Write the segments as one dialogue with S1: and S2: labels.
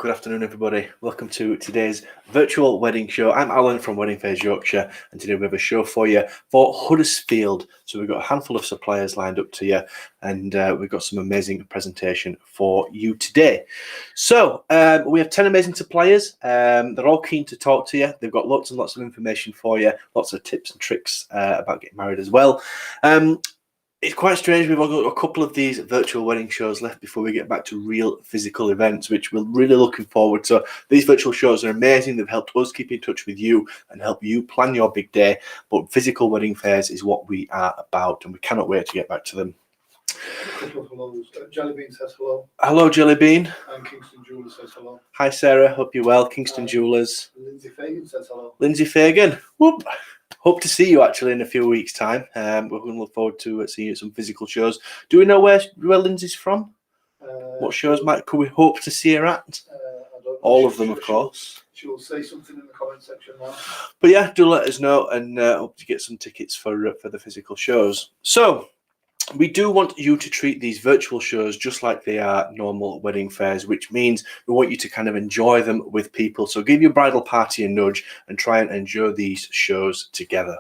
S1: Good afternoon, everybody. Welcome to today's virtual wedding show. I'm Alan from Wedding Fairs Yorkshire, and today we have a show for you for Huddersfield. So we've got a handful of suppliers lined up to you, and we've got some amazing presentation for you today. So we have 10 amazing suppliers. They're all keen to talk to you. They've got lots and lots of information for you, lots of tips and tricks about getting married as well. It's quite strange. We've got a couple of these virtual wedding shows left before we get back to real physical events, which we're really looking forward to. These virtual shows are amazing. They've helped us keep in touch with you and help you plan your big day. But physical wedding fairs is what we are about, and we cannot wait to get back to them.
S2: A couple of hellos. Jellybean says hello.
S1: Hello, Jellybean.
S2: And Kingston Jewellers says hello.
S1: Hi, Sarah. Hope you're well. Kingston Jewellers.
S2: Lindsay Fagan says hello.
S1: Lindsay Fagan. Whoop. Hope to see you actually in a few weeks' time. We're going to look forward to seeing you at some physical shows. Do we know where Lindsay's from? What shows could we hope to see her at?
S2: I don't know.
S1: All of them, of course.
S2: She'll say something in the comment section now.
S1: But yeah, do let us know, and hope to get some tickets for the physical shows. So we do want you to treat these virtual shows just like they are normal wedding fairs, which means we want you to kind of enjoy them with people. So give your bridal party a nudge and try and enjoy these shows together.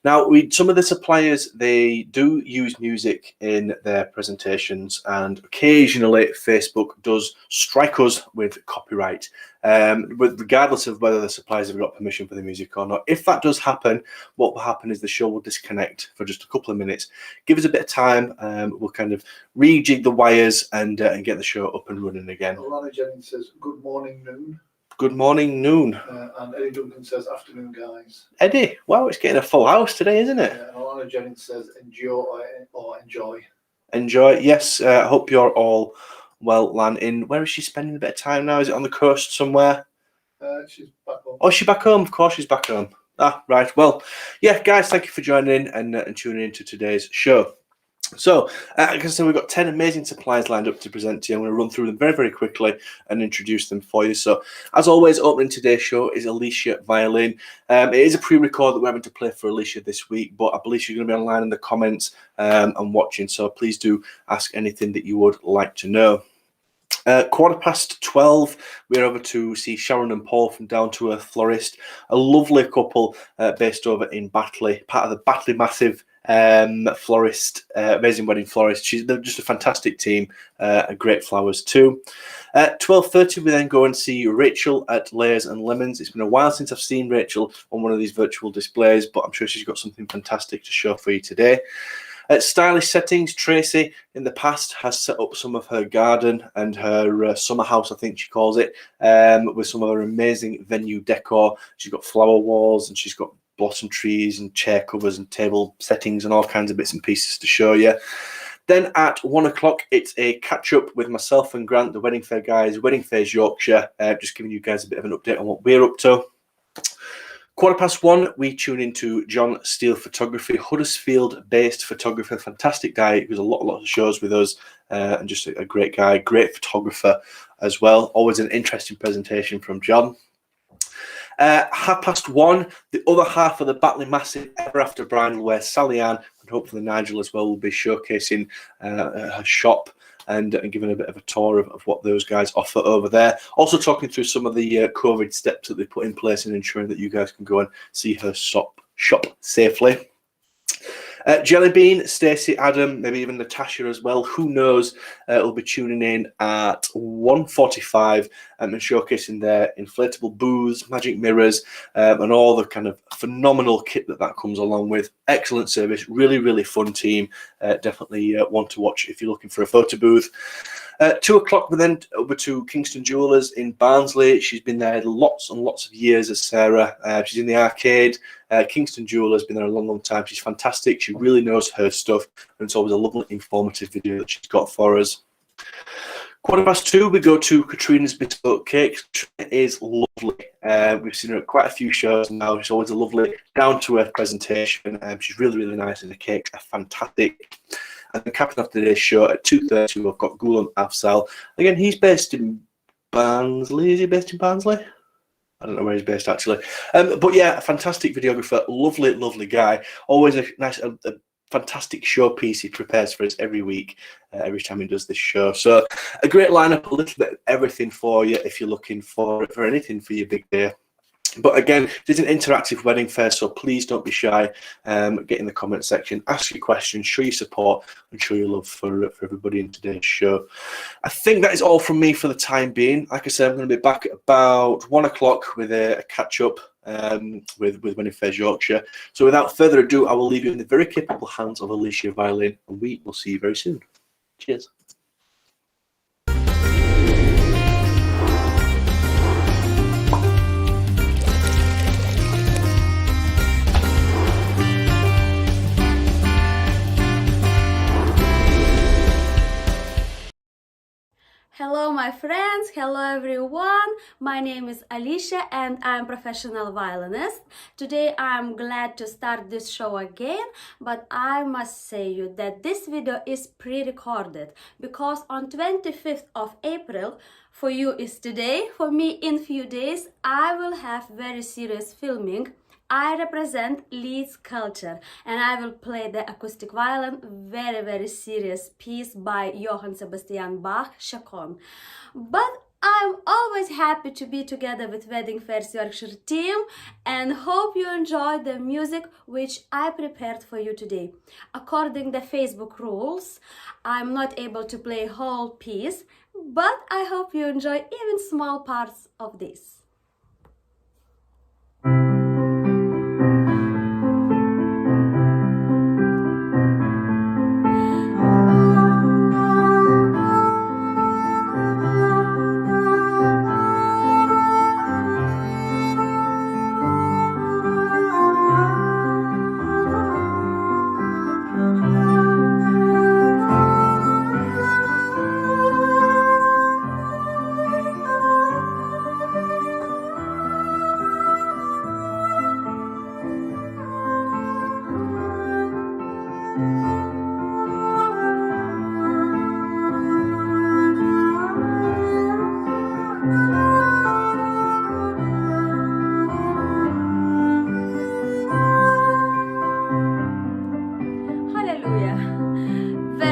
S1: Now, some of the suppliers, they do use music in their presentations, and occasionally Facebook does strike us with copyright, regardless of whether the suppliers have got permission for the music or not. If that does happen, what will happen is the show will disconnect for just a couple of minutes. Give us a bit of time, we'll kind of rejig the wires and get the show up and running again.
S2: Alana Jennings says, good morning, noon.
S1: Good morning, noon.
S2: And Eddie Duncan says, afternoon, guys.
S1: Eddie, wow, it's getting a full house today, isn't it?
S2: And Alana Jennings says, enjoy or enjoy.
S1: Enjoy, yes. I hope you're all well, Lan. Where is she spending a bit of time now? Is it on the coast somewhere?
S2: She's back home.
S1: Oh, she's back home. Of course, she's back home. Ah, right. Well, yeah, guys, thank you for joining in and tuning into today's show. So, like I said, we've got 10 amazing suppliers lined up to present to you. I'm going to run through them very, very quickly and introduce them for you. So, as always, opening today's show is Alicia Violin. It is a pre-record that we're having to play for Alicia this week, but I believe she's going to be online in the comments and watching. So, please do ask anything that you would like to know. 12:15, we're over to see Sharon and Paul from Down to Earth Florist, a lovely couple based over in Batley, part of the Batley Massive florist, amazing wedding florist. They're just a fantastic team, great flowers too. 12:30, we then go and see Rachel at Layers and Lemons. It's been a while since I've seen Rachel on one of these virtual displays, but I'm sure she's got something fantastic to show for you today. At Stylish Settings, Tracy in the past has set up some of her garden and her summer house, I think she calls it, with some of her amazing venue decor. She's got flower walls and she's got blossom trees and chair covers and table settings and all kinds of bits and pieces to show you. Then at 1 o'clock, it's a catch-up with myself and Grant, the Wedding Fair guys, Wedding Fairs Yorkshire, just giving you guys a bit of an update on what we're up to. 1:15, we tune into John Steele Photography, Huddersfield-based photographer, fantastic guy. He does a lot of shows with us, and just a great guy, great photographer as well. Always an interesting presentation from John. 1:30, the other half of the Batley Massive Ever After Bridal Wear, Sally Ann, and hopefully Nigel as well, will be showcasing her shop and giving a bit of a tour of what those guys offer over there. Also talking through some of the COVID steps that they put in place and ensuring that you guys can go and see her shop safely. Jellybean, Stacey, Adam, maybe even Natasha as well, who knows, will be tuning in at 1:45 and showcasing their inflatable booths, magic mirrors, and all the kind of phenomenal kit that comes along with. Excellent service, really, really fun team. Definitely one to watch if you're looking for a photo booth. 2 o'clock, we're then over to Kingston Jewellers in Barnsley. She's been there lots and lots of years as Sarah. She's in the arcade. Kingston Jewellers, been there a long time. She's fantastic. She really knows her stuff, and it's always a lovely, informative video that she's got for us. 2:15, we go to Katrina's Bespoke Cakes. Katrina is lovely. We've seen her at quite a few shows now. She's always a lovely, down-to-earth presentation. She's really, really nice, and the cakes are fantastic. And then capping off today's show at 2:30, we've got Gulam Afzal. Again, he's based in Barnsley. Is he based in Barnsley? I don't know where he's based actually. But yeah, a fantastic videographer, lovely, lovely guy. Always a nice, fantastic showpiece he prepares for us every week, every time he does this show. So a great lineup, a little bit of everything for you if you're looking for anything for your big day. But again, it is an interactive wedding fair, so please don't be shy. Get in the comment section, ask your questions, show your support, and show your love for everybody in today's show. I think that is all from me for the time being. Like I said, I'm going to be back at about 1 o'clock with a catch-up with Wedding Fairs Yorkshire. So without further ado, I will leave you in the very capable hands of Alicia Violin, and we will see you very soon. Cheers.
S3: Hello my friends, hello everyone, my name is Alicia and I'm professional violinist. Today I'm glad to start this show again, but I must say you that this video is pre-recorded because on 25th of April, for you is today, for me in few days, I will have very serious filming. I represent Leeds culture and I will play the acoustic violin, very serious piece by Johann Sebastian Bach, Chaconne. But I'm always happy to be together with Wedding Fairs Yorkshire team and hope you enjoy the music which I prepared for you today. According to the Facebook rules, I'm not able to play whole piece, but I hope you enjoy even small parts of this.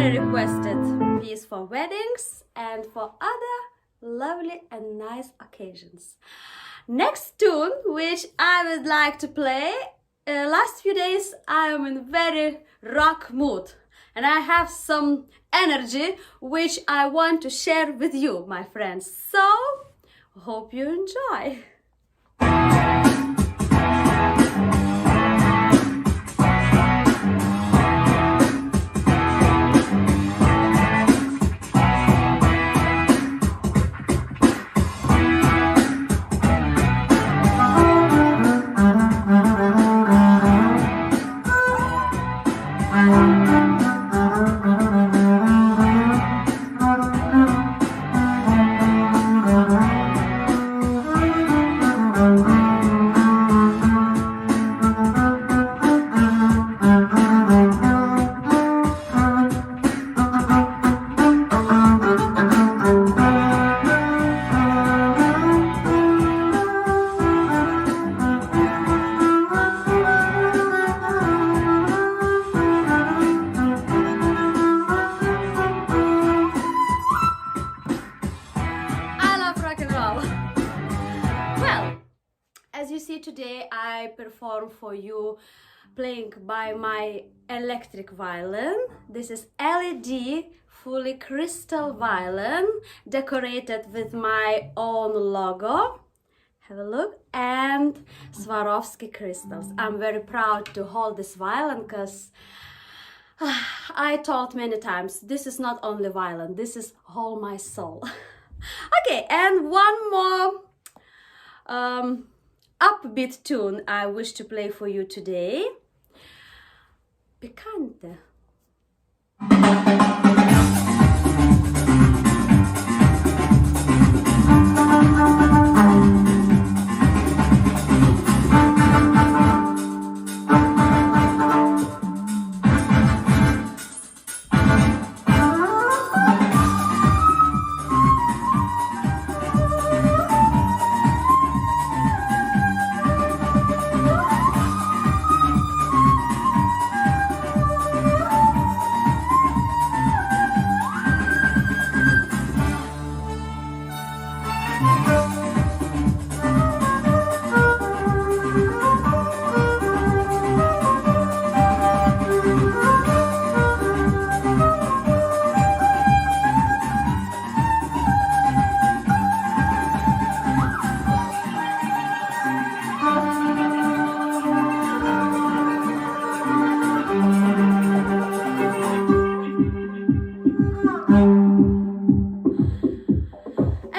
S3: Requested piece for weddings and for other lovely and nice occasions. Next tune which I would like to play, last few days I am in very rock mood and I have some energy which I want to share with you, my friends. So hope you enjoy. Today I perform for you playing by my electric violin. This is LED fully crystal violin decorated with my own logo. Have a look. And Swarovski crystals. I'm very proud to hold this violin because I told many times this is not only violin, this is all my soul. Okay, and one more upbeat tune I wish to play for you today. Picante.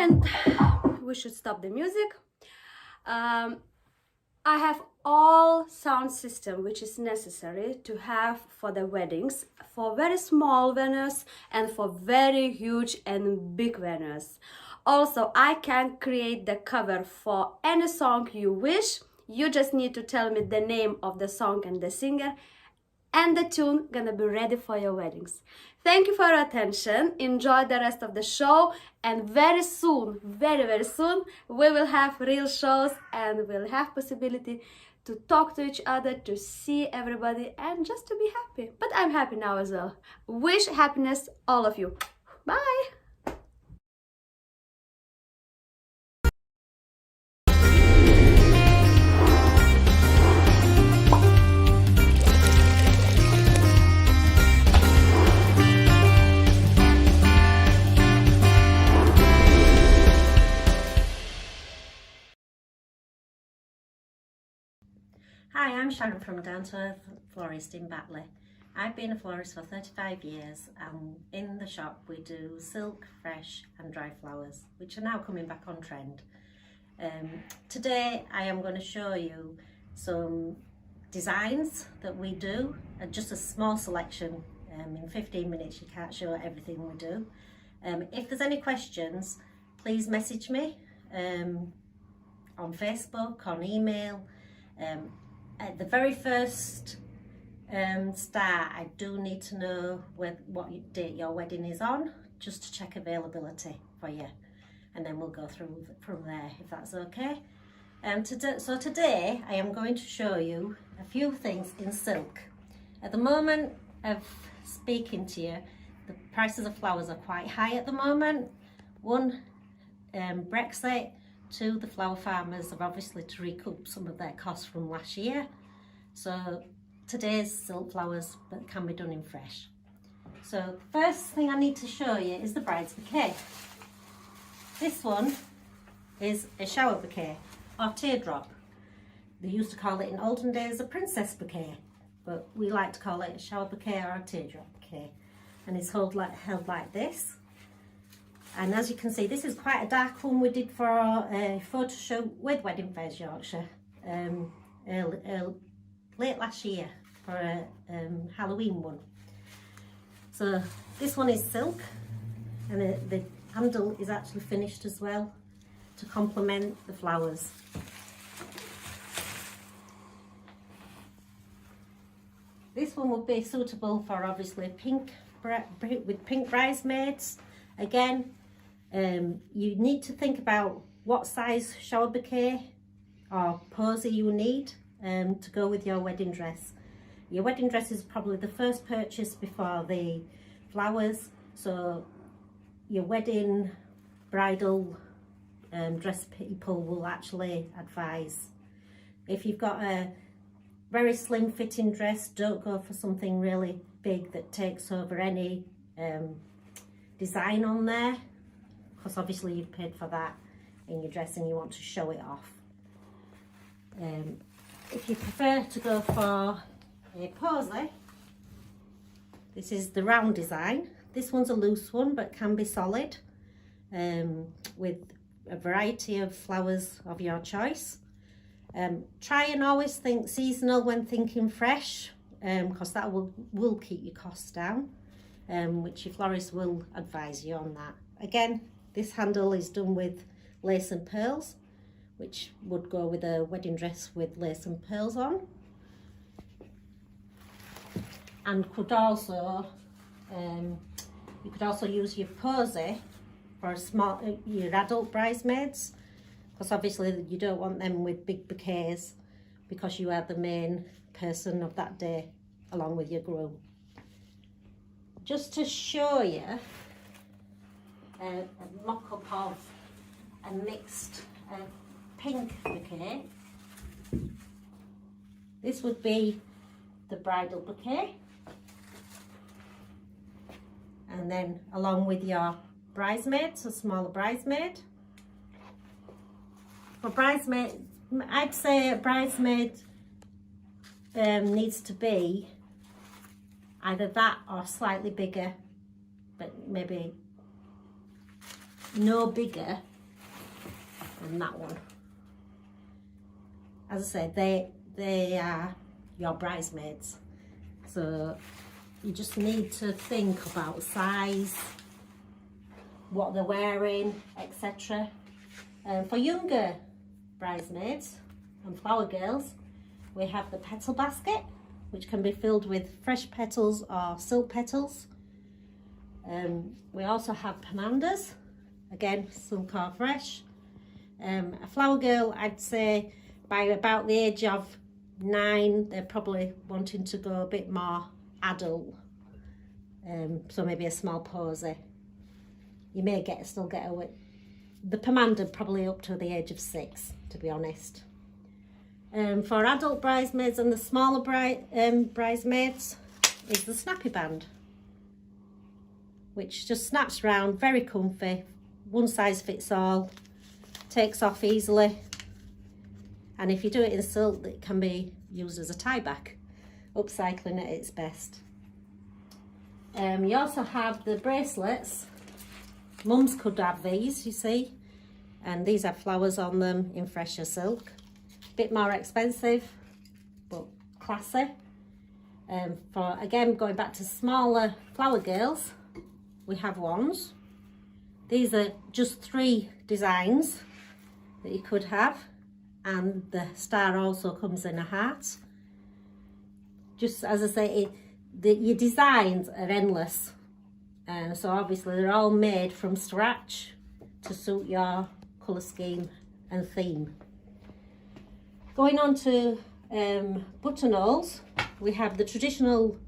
S3: And we should stop the music. I have all sound system which is necessary to have for the weddings, for very small venues and for very huge and big venues. Also, I can create the cover for any song you wish. You just need to tell me the name of the song and the singer, and the tune gonna be ready for your weddings. Thank you for your attention. Enjoy the rest of the show, and very soon, very soon, we will have real shows and we'll have possibility to talk to each other, to see everybody, and just to be happy. But I'm happy now as well. Wish happiness all of you. Bye.
S4: Hi, I'm Sharon from Down to Earth Florist in Batley. I've been a florist for 35 years, and in the shop we do silk, fresh and dry flowers, which are now coming back on trend. Today I am going to show you some designs that we do, just a small selection. In 15 minutes you can't show everything we do. If there's any questions, please message me on Facebook, on email. At the very first start, I do need to know what date your wedding is on, just to check availability for you, and then we'll go through from there, if that's okay. So today I am going to show you a few things in silk. At the moment of speaking to you, the prices of flowers are quite high at the moment. One, Brexit. Two, the flower farmers are obviously to recoup some of their costs from last year. So today's silk flowers, but can be done in fresh. So the first thing I need to show you is the bride's bouquet. This one is a shower bouquet or teardrop. They used to call it in olden days a princess bouquet, but we like to call it a shower bouquet or a teardrop bouquet. And it's held like this. And as you can see, this is quite a dark one we did for a photo shoot with Wedding Fairs Yorkshire late last year for a Halloween one. So this one is silk, and the handle is actually finished as well to complement the flowers. This one would be suitable for obviously pink with pink bridesmaids. Again, you need to think about what size shower bouquet or posy you need to go with your wedding dress. Your wedding dress is probably the first purchase before the flowers, so your wedding bridal dress people will actually advise. If you've got a very slim fitting dress, don't go for something really big that takes over any design on there, because obviously you've paid for that in your dress and you want to show it off. If you prefer to go for a posy, this is the round design. This one's a loose one but can be solid, with a variety of flowers of your choice. Try and always think seasonal when thinking fresh, because that will keep your costs down, which your florist will advise you on that. Again, this handle is done with lace and pearls, which would go with a wedding dress with lace and pearls on, and could also you could also use your posy for your adult bridesmaids, because obviously you don't want them with big bouquets, because you are the main person of that day along with your groom. Just to show you a mock-up of a mixed pink bouquet, this would be the bridal bouquet, and then along with your bridesmaids, a smaller bridesmaid. For bridesmaid, I'd say a bridesmaid needs to be either that or slightly bigger, but maybe no bigger and that one. As I said, they are your bridesmaids, so you just need to think about size, what they're wearing, etc. For younger bridesmaids and flower girls, we have the petal basket, which can be filled with fresh petals or silk petals. We also have pomanders, again silk or fresh. A flower girl, I'd say by about the age of 9, they're probably wanting to go a bit more adult, so maybe a small posy. You may still get away. The pomander probably up to the age of 6, to be honest. For adult bridesmaids and the smaller bridesmaids is the snappy band, which just snaps round, very comfy, one size fits all, takes off easily, and if you do it in silk, it can be used as a tie back, upcycling at its best. You also have the bracelets. Mums could have these, you see, and these have flowers on them in fresher silk. Bit more expensive, but classy. For again, going back to smaller flower girls, we have wands. These are just 3 designs that you could have, and the star also comes in a heart. Just as I say, your designs are endless, so obviously they're all made from scratch to suit your colour scheme and theme. Going on to buttonholes, we have the traditional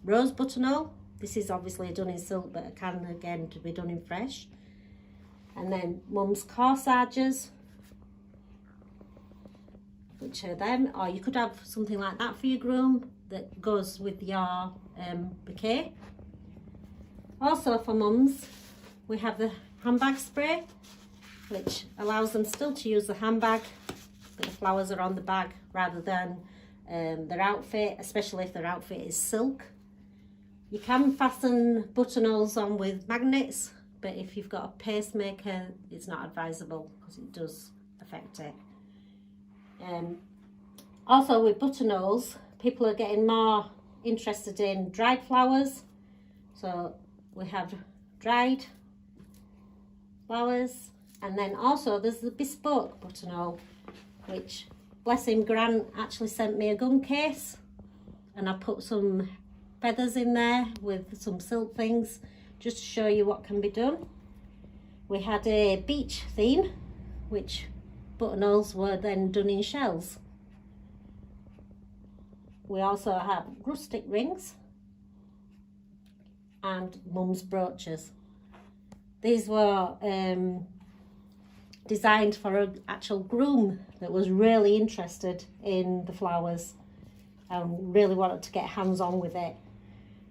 S4: rose buttonhole. This is obviously done in silk, but it can again to be done in fresh. And then mum's corsages, which are them, or you could have something like that for your groom that goes with your bouquet. Also for mums, we have the handbag spray, which allows them still to use the handbag, but the flowers are on the bag rather than their outfit, especially if their outfit is silk. You can fasten buttonholes on with magnets, but if you've got a pacemaker, it's not advisable because it does affect it. Also with buttonholes, people are getting more interested in dried flowers. So we have dried flowers, and then also there's the bespoke buttonhole, which, bless him, Grant actually sent me a gun case, and I put some feathers in there with some silk things just to show you what can be done. We had a beach theme, which buttonholes were then done in shells. We also have rustic rings and mum's brooches. These were designed for an actual groom that was really interested in the flowers and really wanted to get hands-on with it.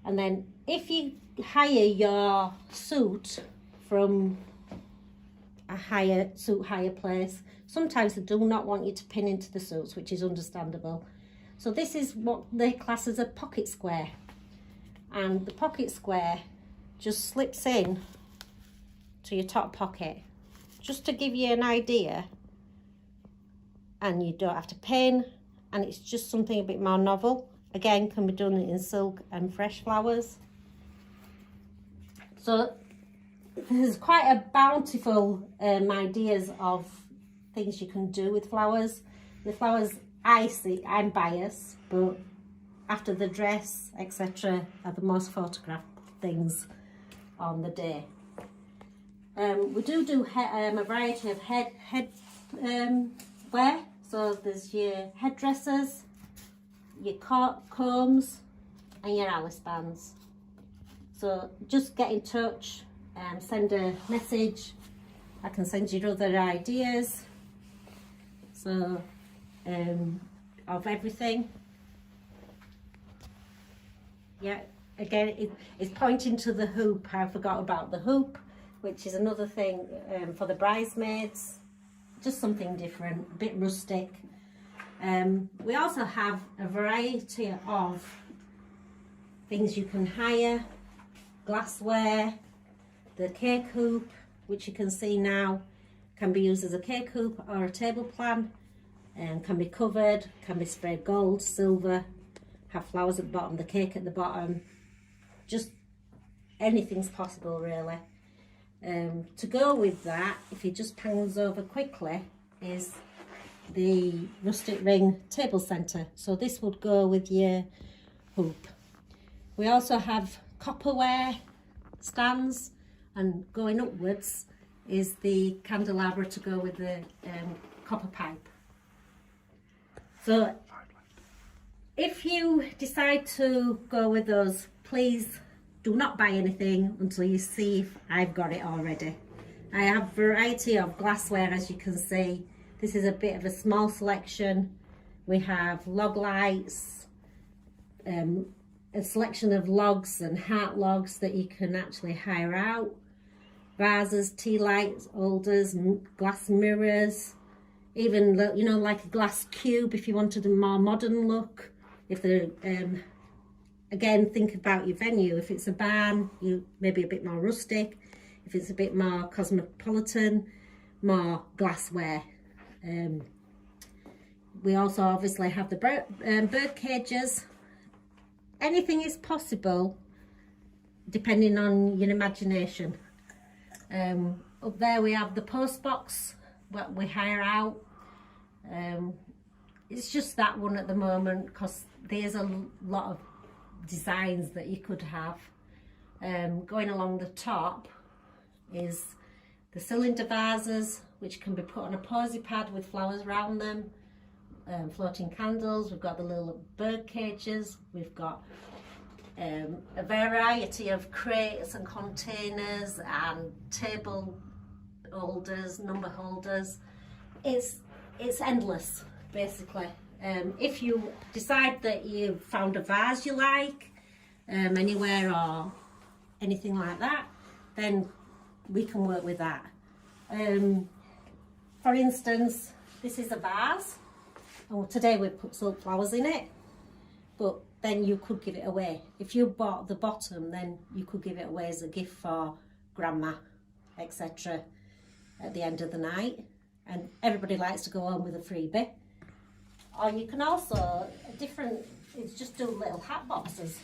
S4: And then if you hire your suit from a hire place, sometimes they do not want you to pin into the suits, which is understandable. So this is what they class as a pocket square, and the pocket square just slips in to your top pocket, just to give you an idea, and you don't have to pin, and it's just something a bit more novel. Again, can be done in silk and fresh flowers. So there's quite a bountiful ideas of things you can do with flowers. The flowers, I'm biased, but after the dress, etc., are the most photographed things on the day. We do a variety of head wear. So there's your headdresses, your combs, and your Alice bands. So just get in touch, send a message. I can send you other ideas. So of everything. Yeah, again, it's pointing to the hoop. I forgot about the hoop, which is another thing for the bridesmaids. Just something different, a bit rustic. We also have a variety of things you can hire, glassware, the cake hoop, which you can see now, Can be used as a cake hoop or a table plan, and can be covered, can be sprayed gold, silver, have flowers at the bottom, the cake at the bottom. Just anything's possible really. To go with that, if you just pans over quickly, is the rustic ring table centre. So this would go with your hoop. We also have copperware stands, and going upwards is the candelabra to go with the copper pipe. So if you decide to go with those, please do not buy anything until you see if I've got it already. I have a variety of glassware, as you can see. This is a bit of a small selection. We have log lights, a selection of logs and heart logs that you can actually hire out, vases, tea lights, holders, glass mirrors, even, you know, like a glass cube if you wanted a more modern look. If they're, again, think about your venue. If it's a barn, you maybe a bit more rustic. If it's a bit more cosmopolitan, more glassware. We also obviously have the bird cages. Anything is possible depending on your imagination. Up there we have the post box, what we hire out. It's just that one at the moment because there's a lot of designs that you could have. Going along the top is the cylinder vases, which can be put on a posy pad with flowers around them, floating candles. We've got the little bird cages. We've got a variety of crates and containers and table holders, number holders. It's endless, basically. If you decide that you've found a vase you like anywhere or anything like that, then we can work with that. For instance, this is a vase. Oh, today we put silk flowers in it, but then you could give it away. If you bought the bottom, then you could give it away as a gift for grandma, etc. at the end of the night. And everybody likes to go home with a freebie. Or you can also, it's just do little hat boxes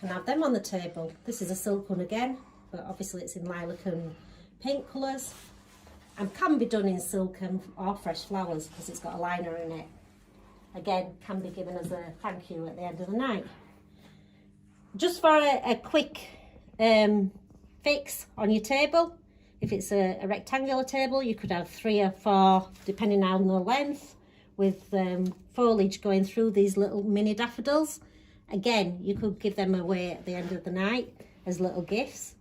S4: and have them on the table. This is a silk one again, but obviously it's in lilac and pink colours, and can be done in silk or fresh flowers because it's got a liner in it. Again, can be given as a thank you at the end of the night. Just for a quick fix on your table, if it's a rectangular table, you could have 3 or 4, depending on the length, with foliage going through these little mini daffodils. Again, you could give them away at the end of the night as little gifts.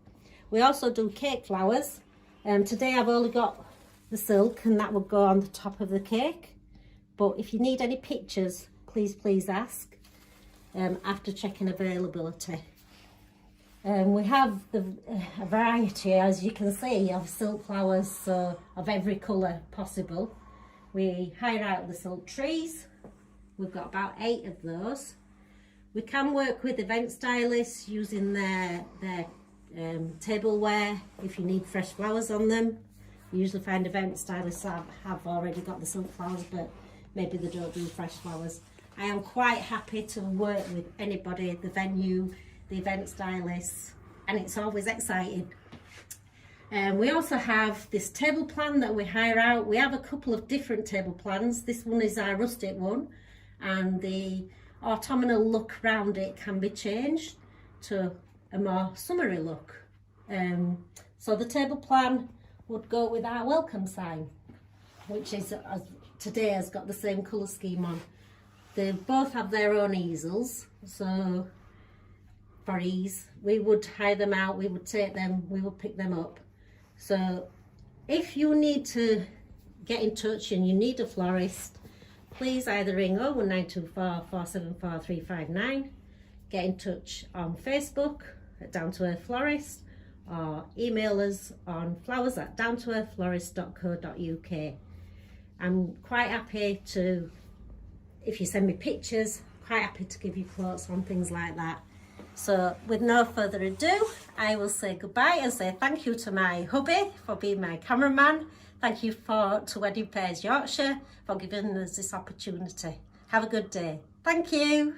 S4: We also do cake flowers. Today I've only got the silk, and that would go on the top of the cake. But if you need any pictures, please ask after checking availability. We have a variety, as you can see, of silk flowers, so of every colour possible. We hire out the silk trees. We've got about 8 of those. We can work with event stylists using their tableware if you need fresh flowers on them. You usually find event stylists have already got the silk flowers, but maybe they don't do fresh flowers. I am quite happy to work with anybody, the venue, the event stylists, and it's always exciting. We also have this table plan that we hire out. We have a couple of different table plans. This one is our rustic one, and the autumnal look around it can be changed to a more summery look. So the table plan would go with our welcome sign, which is today has got the same colour scheme on. They both have their own easels, so for ease, we would hire them out, we would take them, we would pick them up. So if you need to get in touch and you need a florist, please either ring 01924 474 359, get in touch on Facebook at Down to Earth Florist, or email us on flowers@downtoearthflorist.co.uk. I'm quite happy to, if you send me pictures, quite happy to give you quotes on things like that. So with no further ado, I will say goodbye and say thank you to my hubby for being my cameraman. Thank you to Wedding Fairs Yorkshire for giving us this opportunity. Have a good day. Thank you.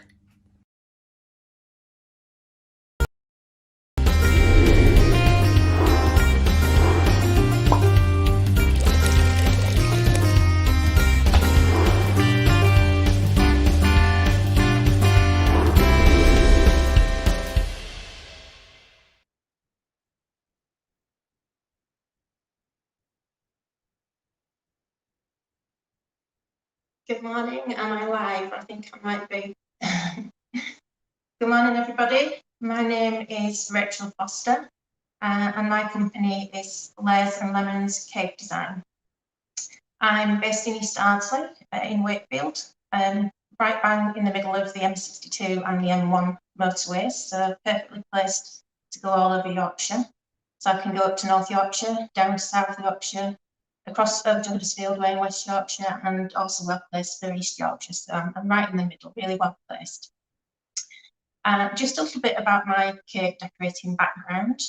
S5: Good morning, am I live? I think I might be. Good morning, everybody. My name is Rachel Foster, and my company is Layers and Lemons Cake Design. I'm based in East Ardsley in Wakefield, right bang in the middle of the M62 and the M1 motorways, so perfectly placed to go all over Yorkshire. So I can go up to North Yorkshire, down to South Yorkshire, across over to Huddersfield way in West Yorkshire, and also well placed for East Yorkshire. So I'm right in the middle, really well placed. Just a little bit about my cake decorating background.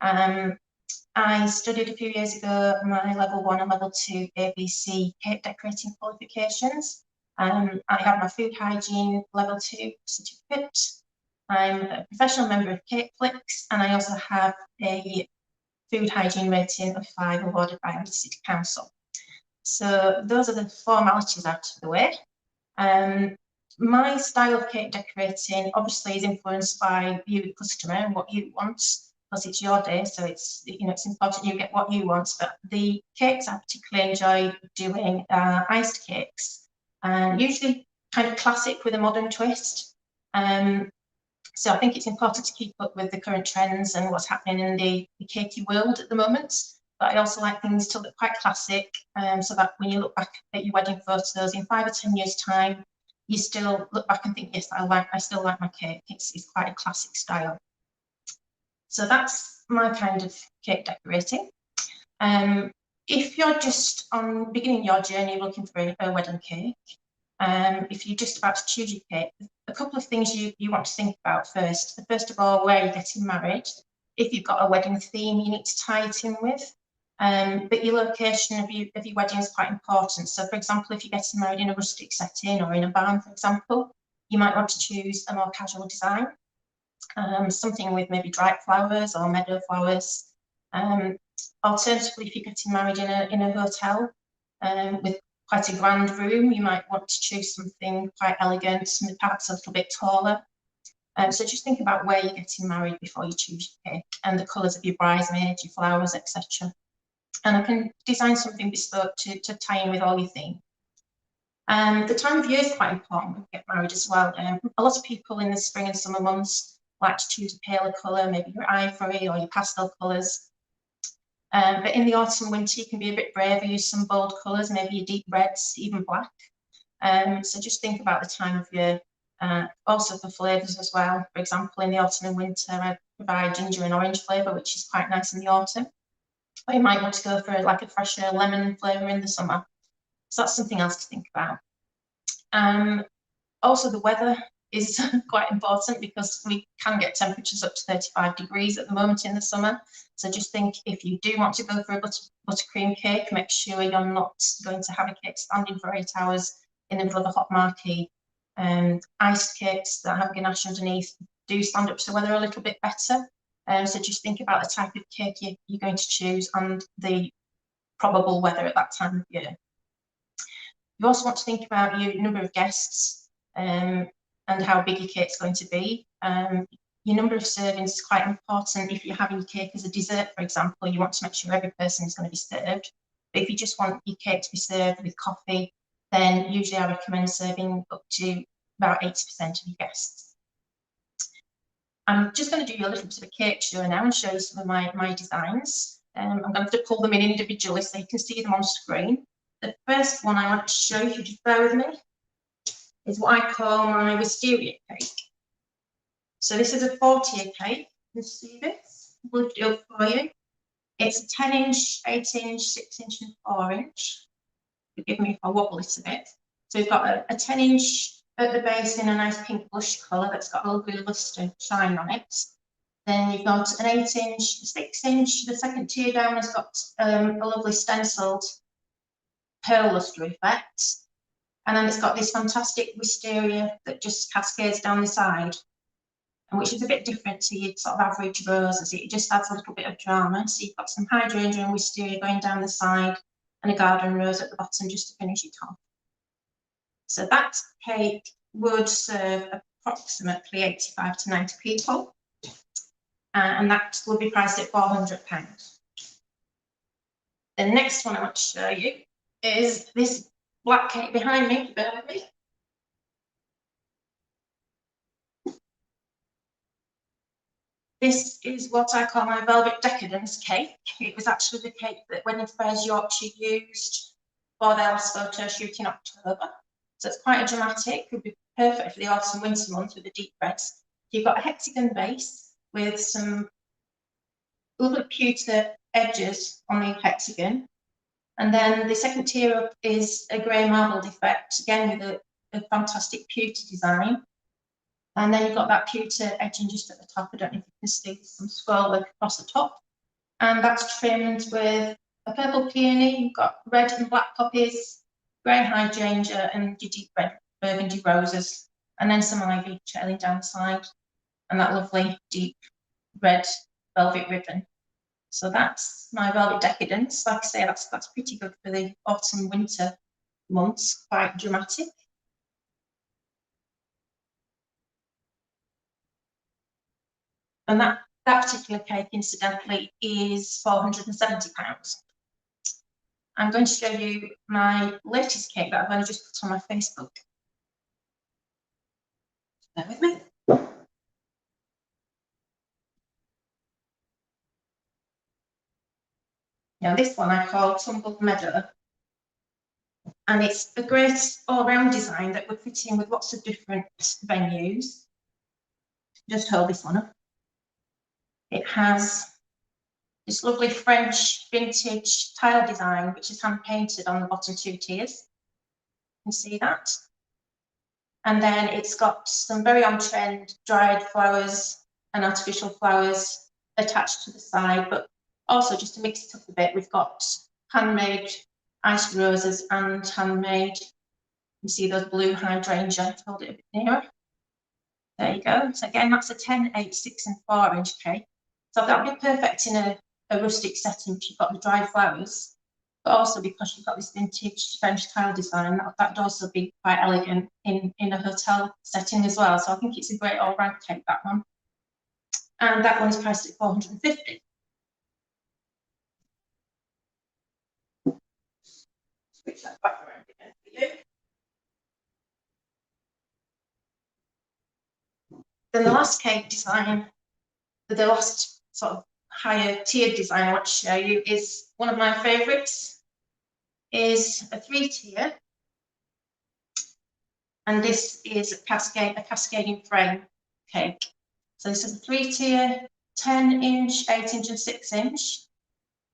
S5: I studied a few years ago my level 1 and level 2 ABC cake decorating qualifications. I have my food hygiene level 2 certificate. I'm a professional member of Cake Flicks, and I also have a food hygiene rating of 5 awarded by the City Council. So those are the formalities out of the way. My style of cake decorating obviously is influenced by you, the customer, and what you want, because it's your day, so it's important you get what you want. But the cakes I particularly enjoy doing are iced cakes, and usually kind of classic with a modern twist. So I think it's important to keep up with the current trends and what's happening in the cakey world at the moment. But I also like things to look quite classic, so that when you look back at your wedding photos in 5 or 10 years' time, you still look back and think, yes, I still like my cake. It's quite a classic style. So that's my kind of cake decorating. If you're just beginning your journey looking for a wedding cake, if you're just about to choose your cake, a couple of things you want to think about first. First of all, where you're getting married. If you've got a wedding theme you need to tie it in with. But your location of your wedding is quite important. So for example, if you're getting married in a rustic setting or in a barn, for example, you might want to choose a more casual design. Something with maybe dried flowers or meadow flowers. Alternatively, if you're getting married in a hotel with quite a grand room, you might want to choose something quite elegant, perhaps a little bit taller. So just think about where you're getting married before you choose your cake, and the colours of your bridesmaids, your flowers, etc. And I can design something bespoke to tie in with all your theme. The time of year is quite important when you get married as well. A lot of people in the spring and summer months like to choose a paler colour, maybe your ivory or your pastel colours. But in the autumn, winter, you can be a bit braver, use some bold colours, maybe your deep reds, even black. So just think about the time of year. Also for flavours as well. For example, in the autumn and winter, I provide ginger and orange flavour, which is quite nice in the autumn. Or you might want to go for like a fresher lemon flavour in the summer. So that's something else to think about. Also, the weather is quite important because we can get temperatures up to 35 degrees at the moment in the summer. So just think, if you do want to go for a buttercream cake, make sure you're not going to have a cake standing for 8 hours in the middle of a hot marquee. Iced cakes that have ganache underneath do stand up to the weather a little bit better. So just think about the type of cake you're going to choose and the probable weather at that time of year. You also want to think about your number of guests and how big your cake's going to be. Your number of servings is quite important. If you're having your cake as a dessert, for example, you want to make sure every person is going to be served. But if you just want your cake to be served with coffee, then usually I recommend serving up to about 80% of your guests. I'm just going to do you a little bit of a cake show now and show you some of my designs. I'm going to have to pull them in individually so you can see them on screen. The first one I want to show you, if you just bear with me, is what I call my wisteria cake. So this is a 4-tier cake. You can see this. I'll lift it up for you. It's a 10-inch, 8-inch, 6-inch and 4-inch. Forgive me if I wobble it a bit. So we've got a 10-inch at the base in a nice pink blush colour that's got a lovely lustre shine on it. Then you've got an 8-inch, 6-inch. The second tier down has got a lovely stenciled pearl lustre effect. And then it's got this fantastic wisteria that just cascades down the side, and which is a bit different to your sort of average roses. It just adds a little bit of drama. So you've got some hydrangea and wisteria going down the side and a garden rose at the bottom just to finish it off. So that cake would serve approximately 85 to 90 people. And that will be priced at £400. The next one I want to show you is this black cake behind me. Bear with me. This is what I call my Velvet Decadence cake. It was actually the cake that Wedding Fairs Yorkshire used for their last photo shoot in October. So it's quite a dramatic, could be perfect for the autumn winter months with the deep reds. You've got a hexagon base with some lovely pewter edges on the hexagon. And then the second tier up is a grey marbled effect, again with a fantastic pewter design. And then you've got that pewter edging just at the top. I don't know if you can see some scroll work across the top. And that's trimmed with a purple peony. You've got red and black poppies, grey hydrangea, and your deep red burgundy roses. And then some ivy trailing down the side. And that lovely deep red velvet ribbon. So that's my Velvet Decadence. Like I say, that's pretty good for the autumn winter months, quite dramatic. And that particular cake, incidentally, is £470. I'm going to show you my latest cake that I've only just put on my Facebook. Bear with me. Now this one I call Tumbled Meadow, and it's a great all-round design that would fit in with lots of different venues. Just hold this one up. It has this lovely French vintage tile design, which is hand painted on the bottom two tiers. You can see that. And then it's got some very on-trend dried flowers and artificial flowers attached to the side, but also just to mix it up a bit, we've got handmade iced roses and handmade, you see those blue hydrangea. Hold it a bit nearer. There you go. So again, that's a 10, 8, 6 and 4-inch cake. So that would be perfect in a rustic setting because you've got the dried flowers, but also because you've got this vintage French tile design, that would also be quite elegant in a hotel setting as well. So I think it's a great all-round cake, that one. And that one is priced at £450. Switch that back around again for you. Then the last cake design, the last sort of higher tiered design I want to show you is one of my favourites, is a 3-tier, and this is a cascading frame cake. So this is a 3-tier, 10-inch, 8-inch and 6-inch.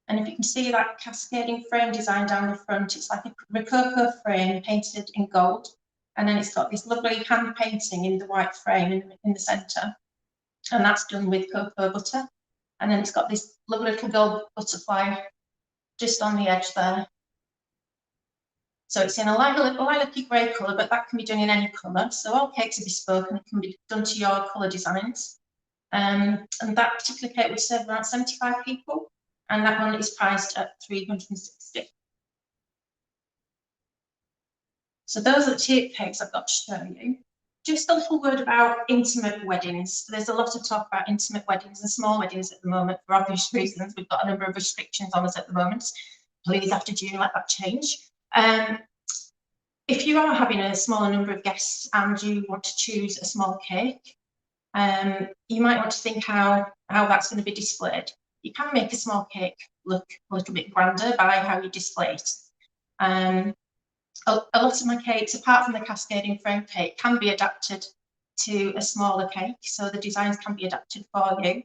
S5: And if you can see that cascading frame design down the front, it's like a rococo frame painted in gold. And then it's got this lovely hand painting in the white frame in the centre. And that's done with cocoa butter. And then it's got this lovely little gold butterfly just on the edge there. So it's in a lilac-y grey colour, but that can be done in any colour. So all cakes are bespoke and it can be done to your colour designs. And that particular cake would serve around 75 people. And that one is priced at £360. So those are the tiered cakes I've got to show you. Just a little word about intimate weddings. There's a lot of talk about intimate weddings and small weddings at the moment for obvious reasons. We've got a number of restrictions on us at the moment. Please, after June, let that change. If you are having a smaller number of guests and you want to choose a small cake, you might want to think how that's going to be displayed. You can make a small cake look a little bit grander by how you display it. A lot of my cakes, apart from the cascading frame cake, can be adapted to a smaller cake, so the designs can be adapted for you.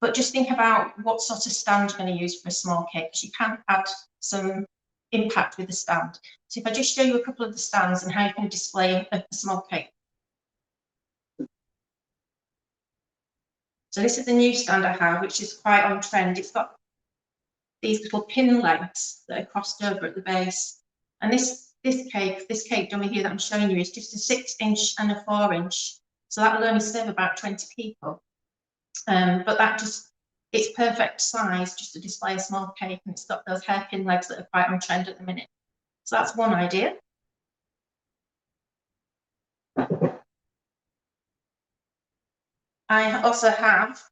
S5: But just think about what sort of stand you're going to use for a small cake, because you can add some impact with the stand. So if I just show you a couple of the stands and how you can display a small cake. So this is the new stand I have, which is quite on trend. It's got these little pin legs that are crossed over at the base. And this cake dummy here that I'm showing you is just a 6-inch and a 4-inch. So that will only serve about 20 people. But it's perfect size just to display a small cake, and it's got those hairpin legs that are quite on trend at the minute. So that's one idea. I also have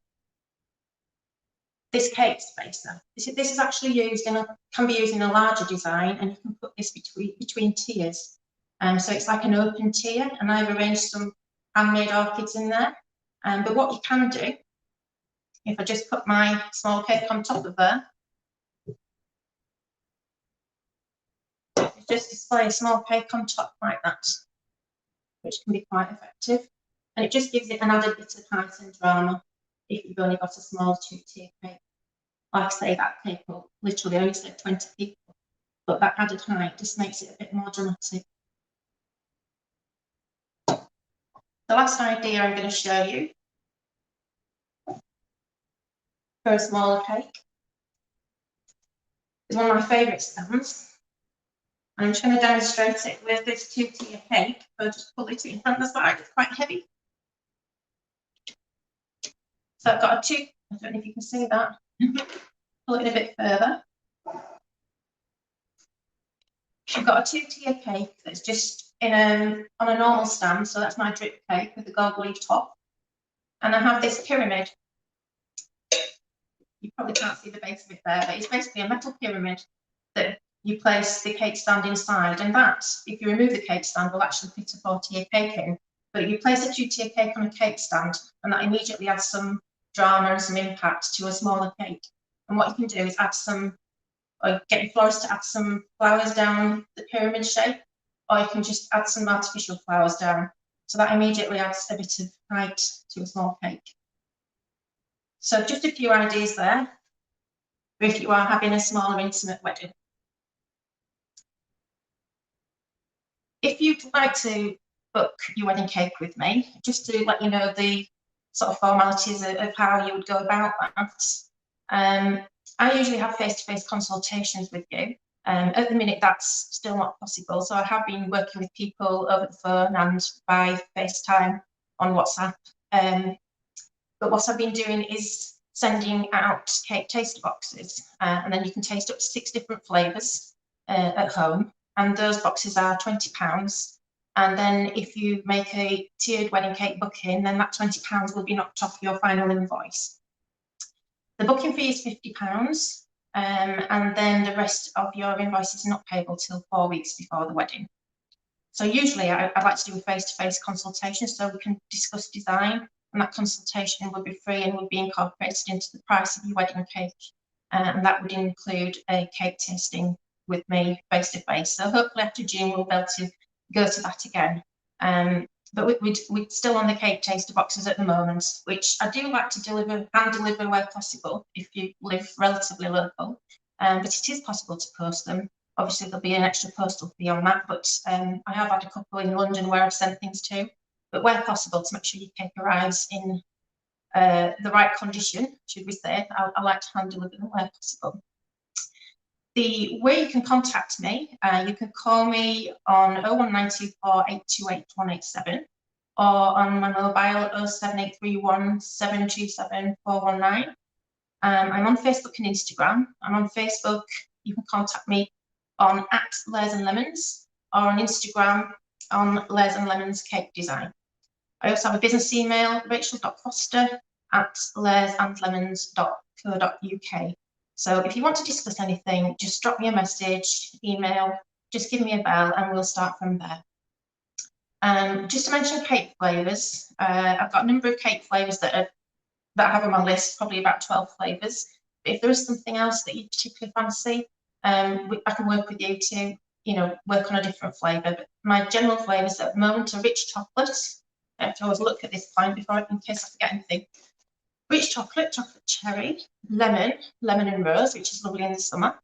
S5: this cake spacer. This is actually used can be used in a larger design, and you can put this between tiers. So it's like an open tier, and I've arranged some handmade orchids in there. But what you can do, if I just put my small cake on top of there, just display a small cake on top like that, which can be quite effective. And it just gives it an added bit of height and drama if you've only got a small 2-tier cake. Like I say, that cake will literally only serve 20 people, but that added height just makes it a bit more dramatic. The last idea I'm going to show you for a smaller cake is one of my favourite stands. And I'm just going to demonstrate it with this 2-tier cake. So just pull it in from the side, it's quite heavy. So I've got a I don't know if you can see that. Pull it in a bit further. I've got a 2-tier cake that's just on a normal stand, so that's my drip cake with the gold leaf top. And I have this pyramid. You probably can't see the base of it there, but it's basically a metal pyramid that you place the cake stand inside, and that, if you remove the cake stand, will actually fit a 4-tier cake in. But you place a 2-tier cake on a cake stand, and that immediately adds some drama and some impact to a smaller cake. And what you can do is get your florist to add some flowers down the pyramid shape, or you can just add some artificial flowers down. So that immediately adds a bit of height to a small cake. So just a few ideas there, if you are having a smaller intimate wedding. If you'd like to book your wedding cake with me, just to let you know the sort of formalities of how you would go about that, I usually have face-to-face consultations with you. At the minute, that's still not possible. So I have been working with people over the phone and by FaceTime on WhatsApp. But what I've been doing is sending out cake taster boxes, and then you can taste up to 6 different flavours at home. And those boxes are £20. And then if you make a tiered wedding cake booking, then that £20 will be knocked off your final invoice. The booking fee is £50, and then the rest of your invoice is not payable till 4 weeks before the wedding. So usually I'd like to do a face-to-face consultation so we can discuss design, and that consultation would be free and would be incorporated into the price of your wedding cake. And that would include a cake tasting with me face-to-face. So hopefully after June we'll be able to go to that again. But we're still on the cake taster boxes at the moment, which I do like to hand deliver where possible if you live relatively local. But it is possible to post them. Obviously there'll be an extra postal fee on that, but I have had a couple in London where I've sent things to. But where possible, to make sure your cake arrives in the right condition, should we say, I like to hand deliver them where possible. The way you can contact me, you can call me on 01924 828 187 or on my mobile 07831 727 419. I'm on Facebook and Instagram. I'm on Facebook. You can contact me on @LairsandLemons or on Instagram on Lairs and Lemons Cake Design. I also have a business email, rachel.foster@lairsandlemons.co.uk. So if you want to discuss anything, just drop me a message, email, just give me a bell and we'll start from there. Just to mention cake flavours, I've got a number of cake flavours that I have on my list, probably about 12 flavours. But if there is something else that you particularly fancy, I can work with you to, work on a different flavour. But my general flavours at the moment are rich chocolate. I have to always look at this line in case I forget anything. Rich chocolate, chocolate cherry, lemon and rose, which is lovely in the summer.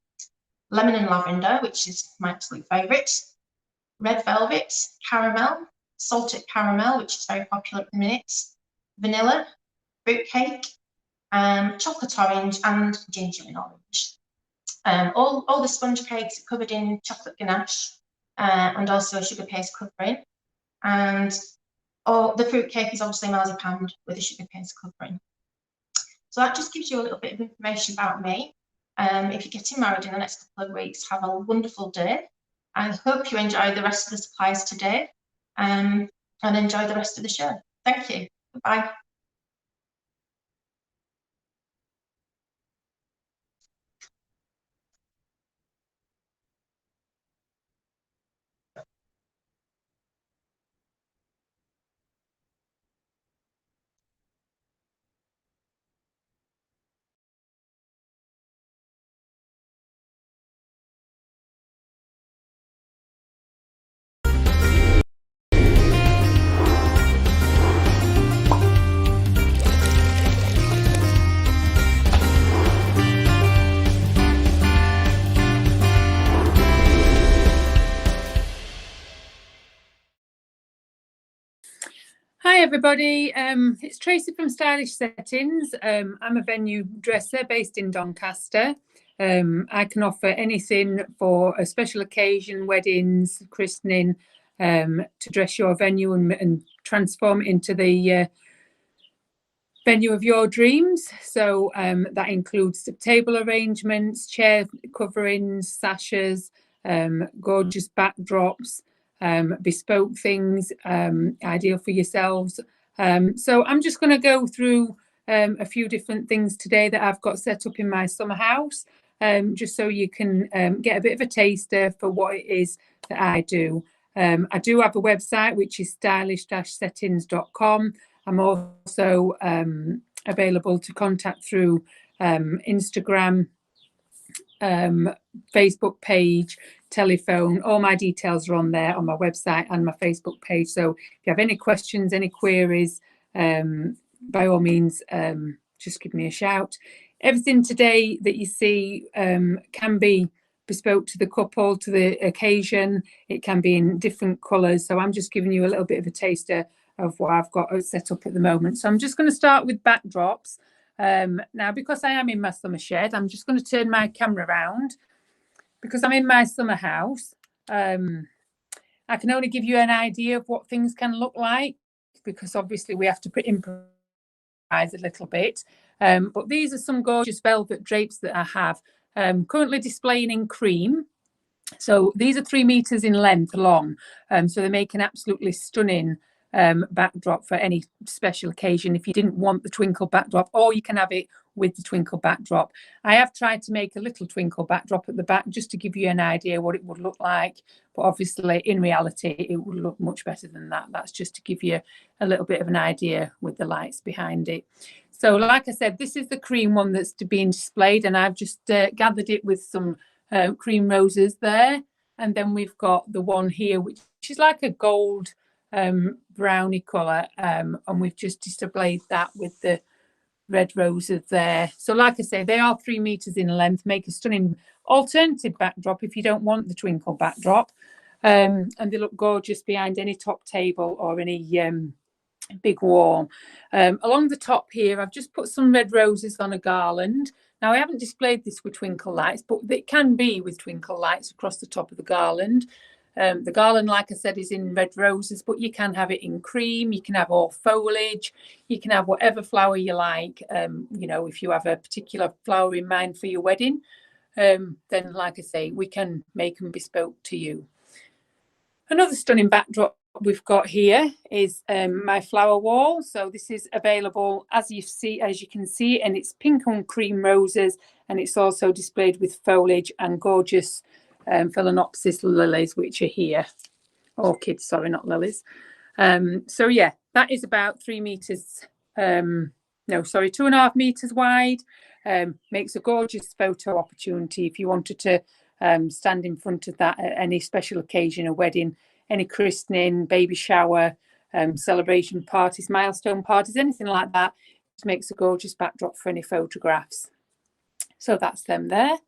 S5: lemon and lavender, which is my absolute favourite, red velvet, caramel, salted caramel, which is very popular at the minute, vanilla, fruitcake, chocolate orange, and ginger and orange. All the sponge cakes are covered in chocolate ganache and also sugar paste covering. And the fruitcake is obviously marzipan with a sugar paste covering. So that just gives you a little bit of information about me. If you're getting married in the next couple of weeks, have a wonderful day. I hope you enjoy the rest of the supplies today and enjoy the rest of the show. Thank you. Goodbye.
S6: Hi everybody, it's Tracy from Stylish Settings. I'm a venue dresser based in Doncaster. I can offer anything for a special occasion, weddings, christening, to dress your venue and transform it into the venue of your dreams. So that includes table arrangements, chair coverings, sashes, gorgeous backdrops, bespoke things, ideal for yourselves. So I'm just going to go through a few different things today that I've got set up in my summer house, just so you can get a bit of a taster for what it is that I do. I do have a website, which is stylish-settings.com. I'm also available to contact through Instagram, Facebook page, telephone. All my details are on there on my website and my Facebook page. So if you have any questions, any queries, by all means, just give me a shout. Everything today that you see can be bespoke to the couple, to the occasion. It can be in different colours. So I'm just giving you a little bit of a taster of what I've got set up at the moment. So I'm just going to start with backdrops. Now, because I am in my summer shed, I'm just going to turn my camera around. Because I'm in my summer house, I can only give you an idea of what things can look like, because obviously we have to improvise a little bit. But these are some gorgeous velvet drapes that I have currently displaying in cream. So these are 3 meters in length long. So they make an absolutely stunning backdrop for any special occasion if you didn't want the twinkle backdrop, or you can have it with the twinkle backdrop. I have tried to make a little twinkle backdrop at the back just to give you an idea what it would look like, but obviously in reality it would look much better than that. That's just to give you a little bit of an idea with the lights behind it. So like I said, this is the cream one that's being displayed, and I've just gathered it with some cream roses there, and then we've got the one here which is like a gold brownie colour, and we've just displayed that with the red roses there. So like I say, they are 3 meters in length, make a stunning alternative backdrop if you don't want the twinkle backdrop, and they look gorgeous behind any top table or any big wall. Along the top here, I've just put some red roses on a garland. Now, I haven't displayed this with twinkle lights, but it can be with twinkle lights across the top of the garland. The garland, like I said, is in red roses, but you can have it in cream. You can have all foliage. You can have whatever flower you like. You know, if you have a particular flower in mind for your wedding, then, like I say, we can make them bespoke to you. Another stunning backdrop we've got here is my flower wall. So this is available as you can see, and it's pink and cream roses, and it's also displayed with foliage and gorgeous phalaenopsis lilies, which are here. Orchids, sorry, not lilies. So yeah, that is about 3 meters, 2.5 meters wide. Makes a gorgeous photo opportunity if you wanted to stand in front of that at any special occasion, a wedding, any christening, baby shower, celebration parties, milestone parties, anything like that. It makes a gorgeous backdrop for any photographs. So that's them there.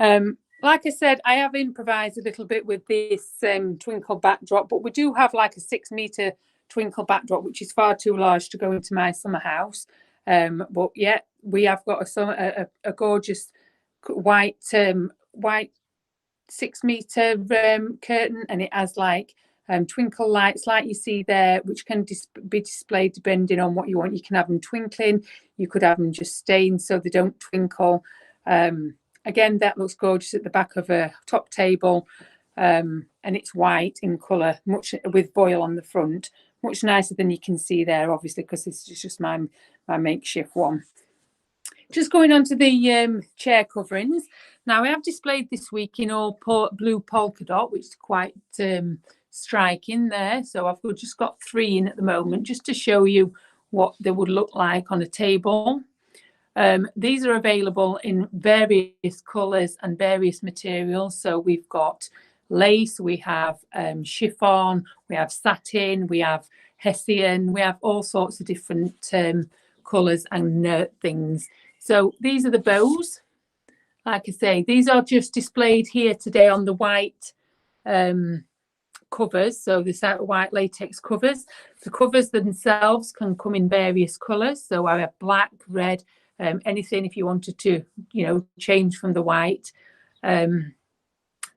S6: Like I said, I have improvised a little bit with this twinkle backdrop, but we do have like a 6-meter twinkle backdrop, which is far too large to go into my summer house. But yeah, we have got a gorgeous white 6-meter curtain, and it has like twinkle lights like you see there, which can be displayed depending on what you want. You can have them twinkling, you could have them just staying so they don't twinkle. Again, that looks gorgeous at the back of a top table, and it's white in colour, much with foil on the front, much nicer than you can see there, obviously, because this is just my makeshift one. Just going on to the chair coverings. Now, I have displayed this week in all blue polka dot, which is quite striking there. So I've just got 3 in at the moment, just to show you what they would look like on a table. These are available in various colours and various materials. So we've got lace, we have chiffon, we have satin, we have hessian, we have all sorts of different colours and things. So these are the bows. Like I say, these are just displayed here today on the white covers. So this white latex covers. The covers themselves can come in various colours. So I have black, red, anything if you wanted to, change from the white. There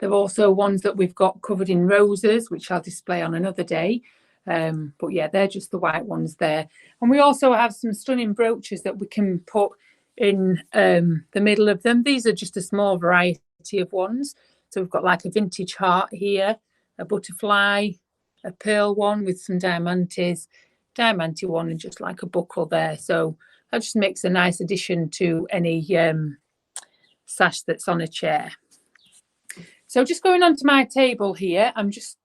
S6: are also ones that we've got covered in roses, which I'll display on another day. But yeah, they're just the white ones there. And we also have some stunning brooches that we can put in the middle of them. These are just a small variety of ones. So we've got like a vintage heart here, a butterfly, a pearl one with some diamantes, diamante one, and just like a buckle there. So that just makes a nice addition to any sash that's on a chair. So just going on to my table here, I'm just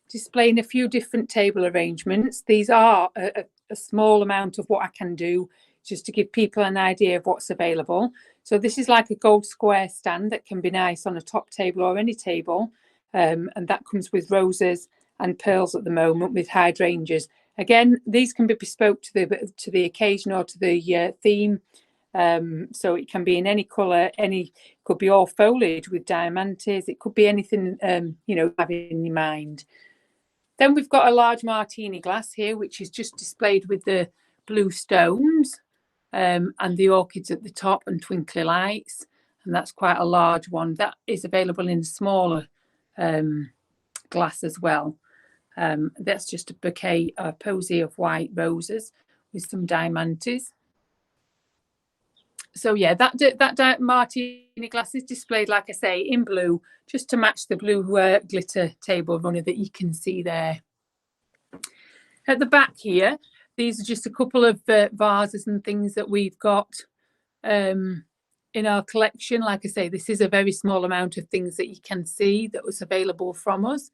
S6: displaying a few different table arrangements. These are a small amount of what I can do, just to give people an idea of what's available. So this is like a gold square stand that can be nice on a top table or any table. And that comes with roses and pearls at the moment with hydrangeas. Again, these can be bespoke to the occasion or to the theme. So it can be in any colour, could be all foliage with diamantes. It could be anything, have in your mind. Then we've got a large martini glass here, which is just displayed with the blue stones and the orchids at the top and twinkly lights. And that's quite a large one. That is available in a smaller glass as well. That's just a posy of white roses with some diamantes. So yeah, that martini glass is displayed, like I say, in blue, just to match the blue glitter table runner that you can see there. At the back here, these are just a couple of vases and things that we've got in our collection. Like I say, this is a very small amount of things that you can see that was available from us.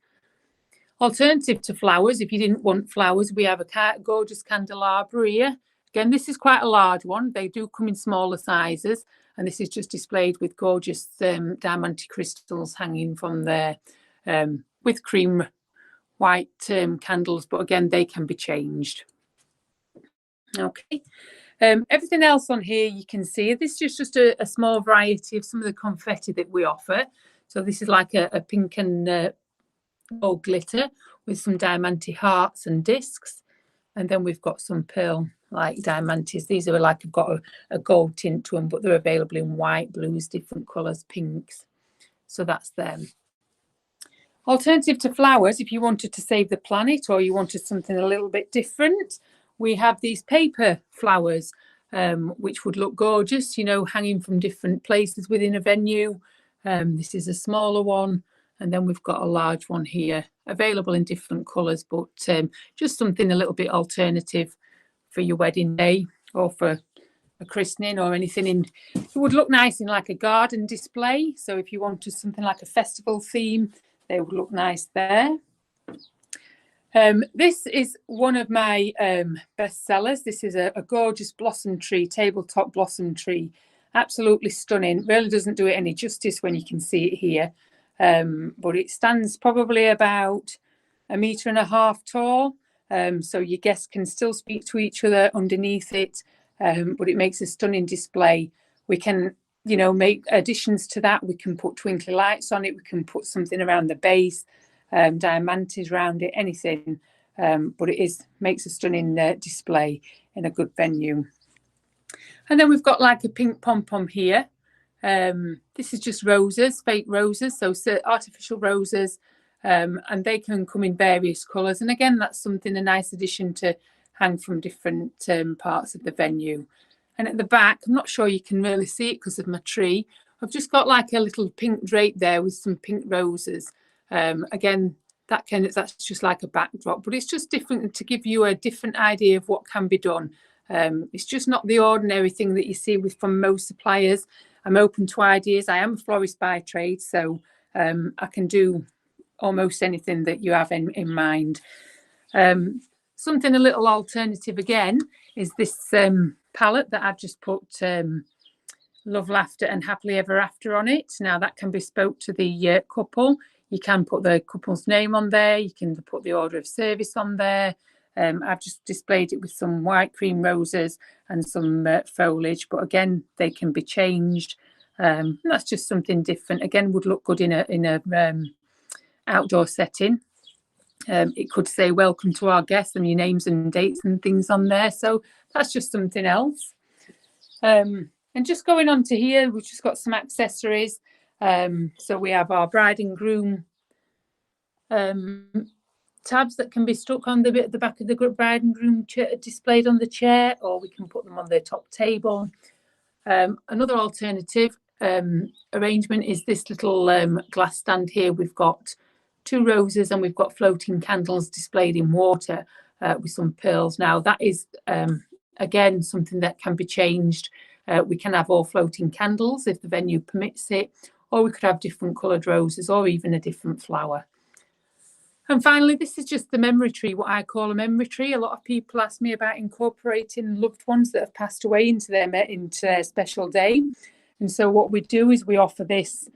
S6: Alternative to flowers, if you didn't want flowers, we have a gorgeous candelabra here. Again, this is quite a large one. They do come in smaller sizes, and this is just displayed with gorgeous diamante crystals hanging from there with cream white candles, but again, they can be changed. Okay. Everything else on here you can see. This is just a small variety of some of the confetti that we offer. So this is like a pink and gold glitter with some diamante hearts and discs. And then we've got some pearl like diamantes. These are like, got a gold tint to them, but they're available in white, blues, different colours, pinks. So that's them. Alternative to flowers, if you wanted to save the planet or you wanted something a little bit different, we have these paper flowers, which would look gorgeous, hanging from different places within a venue. This is a smaller one. And then we've got a large one here, available in different colours, but just something a little bit alternative for your wedding day or for a christening or anything. It would look nice in like a garden display. So if you wanted something like a festival theme, they would look nice there. This is one of my best sellers. This is a gorgeous blossom tree, tabletop blossom tree. Absolutely stunning. Really doesn't do it any justice when you can see it here. But it stands probably about 1.5 meters tall. So your guests can still speak to each other underneath it. But it makes a stunning display. We can make additions to that. We can put twinkly lights on it. We can put something around the base, diamantes around it, anything. But it makes a stunning display in a good venue. And then we've got like a pink pom-pom here. This is just roses, fake roses, so artificial roses, and they can come in various colours. And again, that's a nice addition to hang from different parts of the venue. And at the back, I'm not sure you can really see it because of my tree. I've just got like a little pink drape there with some pink roses. Again, that's just like a backdrop, but it's just different to give you a different idea of what can be done. It's just not the ordinary thing that you see from most suppliers. I'm open to ideas. I am a florist by trade, so I can do almost anything that you have in mind. Something a little alternative again is this palette that I've just put Love, Laughter and Happily Ever After on it. Now that can be bespoke to the couple. You can put the couple's name on there. You can put the order of service on there. I've just displayed it with some white cream roses and some foliage, but again, they can be changed. That's just something different. Again, would look good in a outdoor setting. It could say welcome to our guests and your names and dates and things on there. So that's just something else. And just going on to here, we've just got some accessories. So we have our bride and groom tabs that can be stuck on the back of the bride and groom displayed on the chair, or we can put them on the top table. Another alternative arrangement is this little glass stand here. We've got 2 roses and we've got floating candles displayed in water with some pearls. Now that is again something that can be changed. We can have all floating candles if the venue permits it, or we could have different coloured roses or even a different flower. And finally, this is just the memory tree, what I call a memory tree. A lot of people ask me about incorporating loved ones that have passed away into their special day. And so what we do is we offer these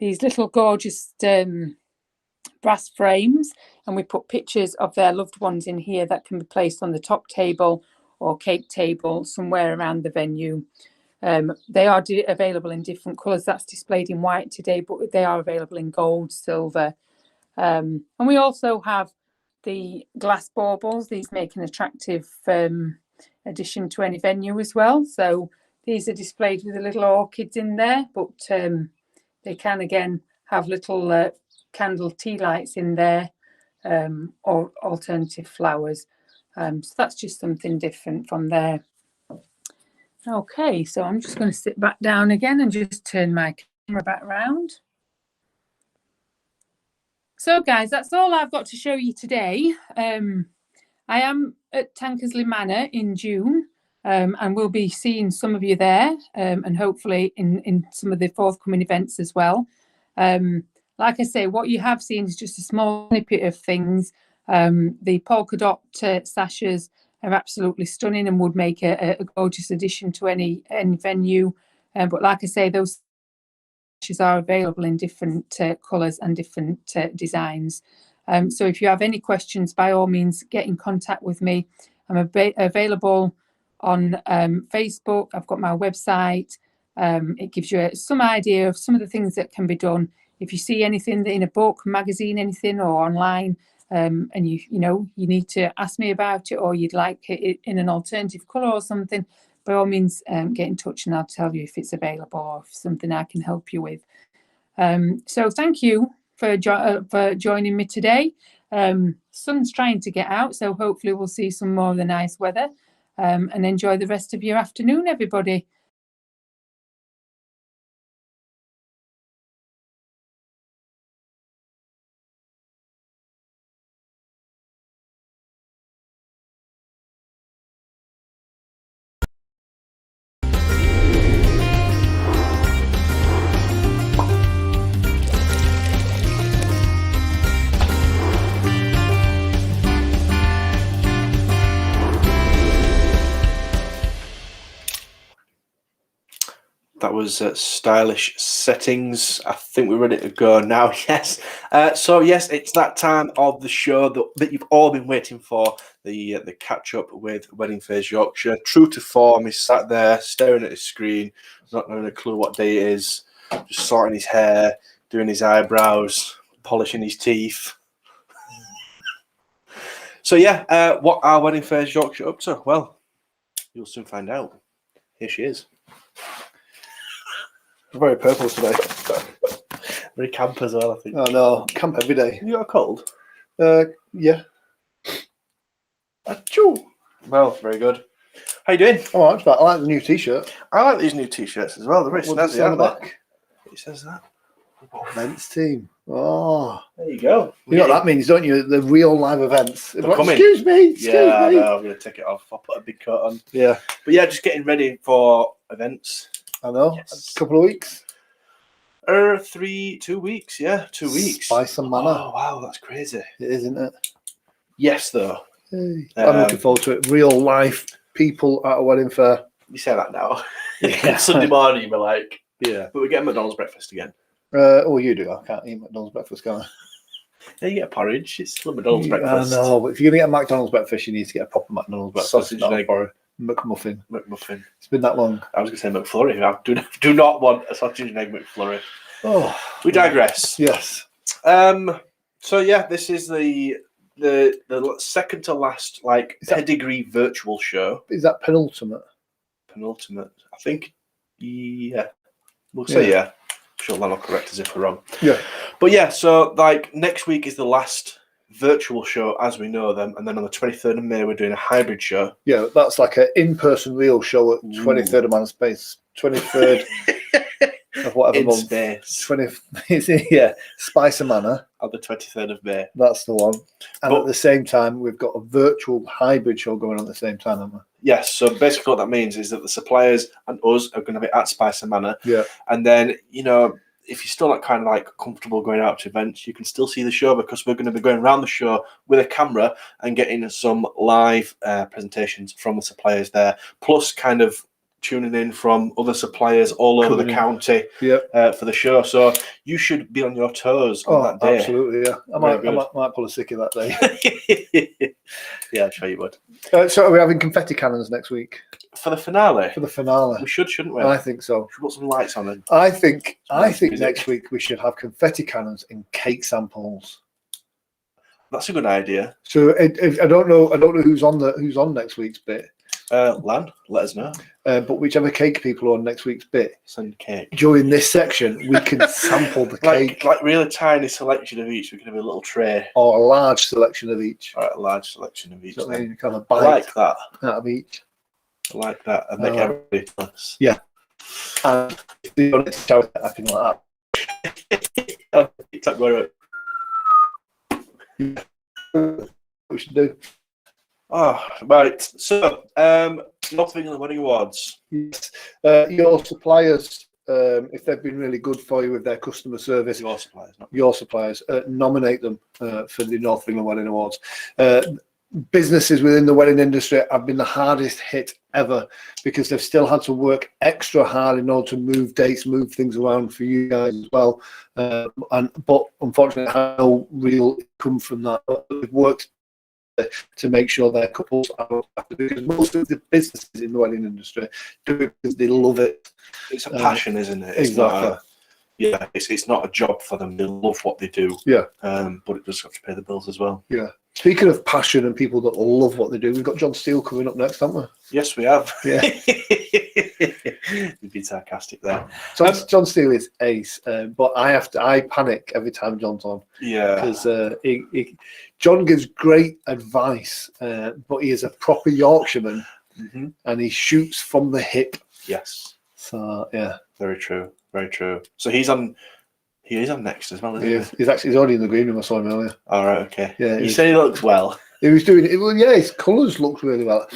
S6: little gorgeous brass frames, and we put pictures of their loved ones in here that can be placed on the top table or cake table somewhere around the venue. They are available in different colours. That's displayed in white today, but they are available in gold, silver. And we also have the glass baubles. These make an attractive addition to any venue as well. So these are displayed with the little orchids in there, but they can again have little candle tea lights in there, or alternative flowers. So that's just something different from there. Okay, so I'm just going to sit back down again and just turn my camera back around. So guys, that's all I've got to show you today. I am at Tankersley Manor in June, and we'll be seeing some of you there, and hopefully in some of the forthcoming events as well. Like I say, what you have seen is just a small snippet of things. The polka dot sashes are absolutely stunning and would make a gorgeous addition to any venue. But like I say, those sashes are available in different colours and different designs. So if you have any questions, by all means, get in contact with me. I'm available on Facebook. I've got my website. It gives you some idea of some of the things that can be done. If you see anything in a book, magazine, anything, or online, and you need to ask me about it, or you'd like it in an alternative colour or something, by all means, get in touch and I'll tell you if it's available or if something I can help you with. So thank you for joining me today. Sun's trying to get out, so hopefully we'll see some more of the nice weather, and enjoy the rest of your afternoon, everybody.
S1: was stylish settings. I think we're ready to go now. Yes. So yes, it's that time of the show that you've all been waiting for. The catch up with Wedding Phase Yorkshire. True to form, he's sat there staring at his screen, not knowing a clue what day it is, just sorting his hair, doing his eyebrows, polishing his teeth. So yeah, what are Wedding Phase Yorkshire up to? Well, you'll soon find out. Here she is.
S2: I'm very purple today.
S1: Very camp as well, I think.
S2: Oh no, camp every day.
S1: You got a cold?
S2: Yeah.
S1: Achoo. Well, very good. How you doing?
S2: Oh, that's right. I like the new T-shirt.
S1: I like these new T-shirts as well. They're very
S2: What does it
S1: snazzy,
S2: say on
S1: aren't
S2: the
S1: they?
S2: back?
S1: It says that.
S2: Events team. Oh,
S1: There you go.
S2: you know what that means, don't you? The real live events.
S1: They're coming.
S2: Excuse me. Excuse
S1: Yeah, I
S2: me.
S1: know. I'm going to take it off. I'll put a big coat on.
S2: Yeah,
S1: But yeah, just getting ready for events.
S2: I know.
S1: Yes.
S2: A couple of weeks.
S1: 2 weeks. Yeah, 2 weeks.
S2: Spice and manner.
S1: Oh, wow. That's crazy.
S2: It is, isn't it?
S1: Yes, though.
S2: Hey. I'm looking forward to it. Real life people at a wedding fair.
S1: You say that now.
S2: Yeah.
S1: Sunday morning, you'll be like,
S2: Yeah.
S1: but we get McDonald's breakfast again.
S2: Oh, you do. I can't eat McDonald's breakfast, can I?
S1: Yeah, you get porridge. It's still McDonald's breakfast.
S2: I know, but if you're going to get a McDonald's breakfast, you need to get a proper McDonald's breakfast.
S1: Sausage
S2: not
S1: and egg.
S2: for a McMuffin.
S1: McMuffin.
S2: It's been that long.
S1: I was going to say McFlurry. I do not want a sausage and egg McFlurry.
S2: Oh,
S1: We digress.
S2: yes.
S1: So yeah, this is the second to last
S2: Is that-
S1: pedigree virtual show.
S2: Is that penultimate?
S1: Penultimate, I think. Yeah, we'll say yeah. I'm sure that'll correct us if we're wrong.
S2: Yeah.
S1: But yeah, so like next week is the last virtual show as we know them, and then on the 23rd of May we're doing a hybrid show.
S2: Yeah, that's like an in-person real show at
S1: Ooh.
S2: 23rd of Space. 23rd of whatever
S1: In
S2: month.
S1: space
S2: 20. Yeah, Spice and Manor.
S1: on the 23rd of May.
S2: That's the one. And
S1: But-
S2: at the same time, we've got a virtual hybrid show going on at the same time, haven't
S1: Yes, so basically what that means is that the suppliers and us are going to be at Spice and Manor.
S2: we? Yeah.
S1: And then, you know, if you're still not kind of like comfortable going out to events, you can still see the show because we're going to be going around the show with a camera and getting some live presentations from the suppliers there, plus kind of tuning in from other suppliers all over
S2: Coming
S1: the
S2: in.
S1: county
S2: Yeah.
S1: for the show. So you should be on your toes on
S2: Oh,
S1: that day.
S2: absolutely. Yeah. I
S1: Very
S2: might pull a sickie that day.
S1: Yeah, I'm sure you would.
S2: So are we having confetti cannons next week
S1: For the finale,
S2: for the finale?
S1: we should, shouldn't we?
S2: I think so.
S1: Should put some lights on it.
S2: I think
S1: Music.
S2: next week we should have confetti cannons in cake samples.
S1: That's a good idea.
S2: So I don't know who's on next week's bit,
S1: Lan, let us know.
S2: but whichever cake people are on next week's bit
S1: Send cake.
S2: during this section, we can sample the cake
S1: Like really tiny selection of each. We can have a little tray
S2: or a large selection of each.
S1: or a large selection of each.
S2: So
S1: then.
S2: you kind of
S1: I
S2: bite
S1: like that.
S2: out of each.
S1: I like that. And make
S2: Oh.
S1: everybody jealous.
S2: And if you don't shout at acting like
S1: Keep going.
S2: that, we should do.
S1: Oh, right. So, North England Wedding Awards.
S2: Yes. Your suppliers, if they've been really good for you with their customer service,
S1: Your suppliers, not
S2: your suppliers, nominate them for the North England Wedding Awards. Businesses within the wedding industry have been the hardest hit ever because they've still had to work extra hard in order to move dates, move things around for you guys as well. But unfortunately, no real income from that. But they've worked to make sure their couples are looked after, because most of the businesses in the wedding industry do it because they love it.
S1: It's a passion, isn't it? It's
S2: Exactly.
S1: not it's not a job for them. They love what they do.
S2: Yeah.
S1: But it does have to pay the bills as well.
S2: Yeah. Speaking of passion and people that love what they do, we've got John Steele coming up next, haven't we?
S1: Yes, we have.
S2: Yeah.
S1: You've been sarcastic there.
S2: John Steele is ace, but I panic every time John's on
S1: Yeah.
S2: because John gives great advice, but he is a proper Yorkshireman
S1: Mhm.
S2: and he shoots from the hip.
S1: Yes.
S2: So yeah,
S1: Very true. Very true. So he is on next as well, isn't he?
S2: he's already in the green room. I saw him earlier.
S1: All right. Okay.
S2: Yeah,
S1: You say he looks well.
S2: He was doing it. Well, yeah, his colours looked really well.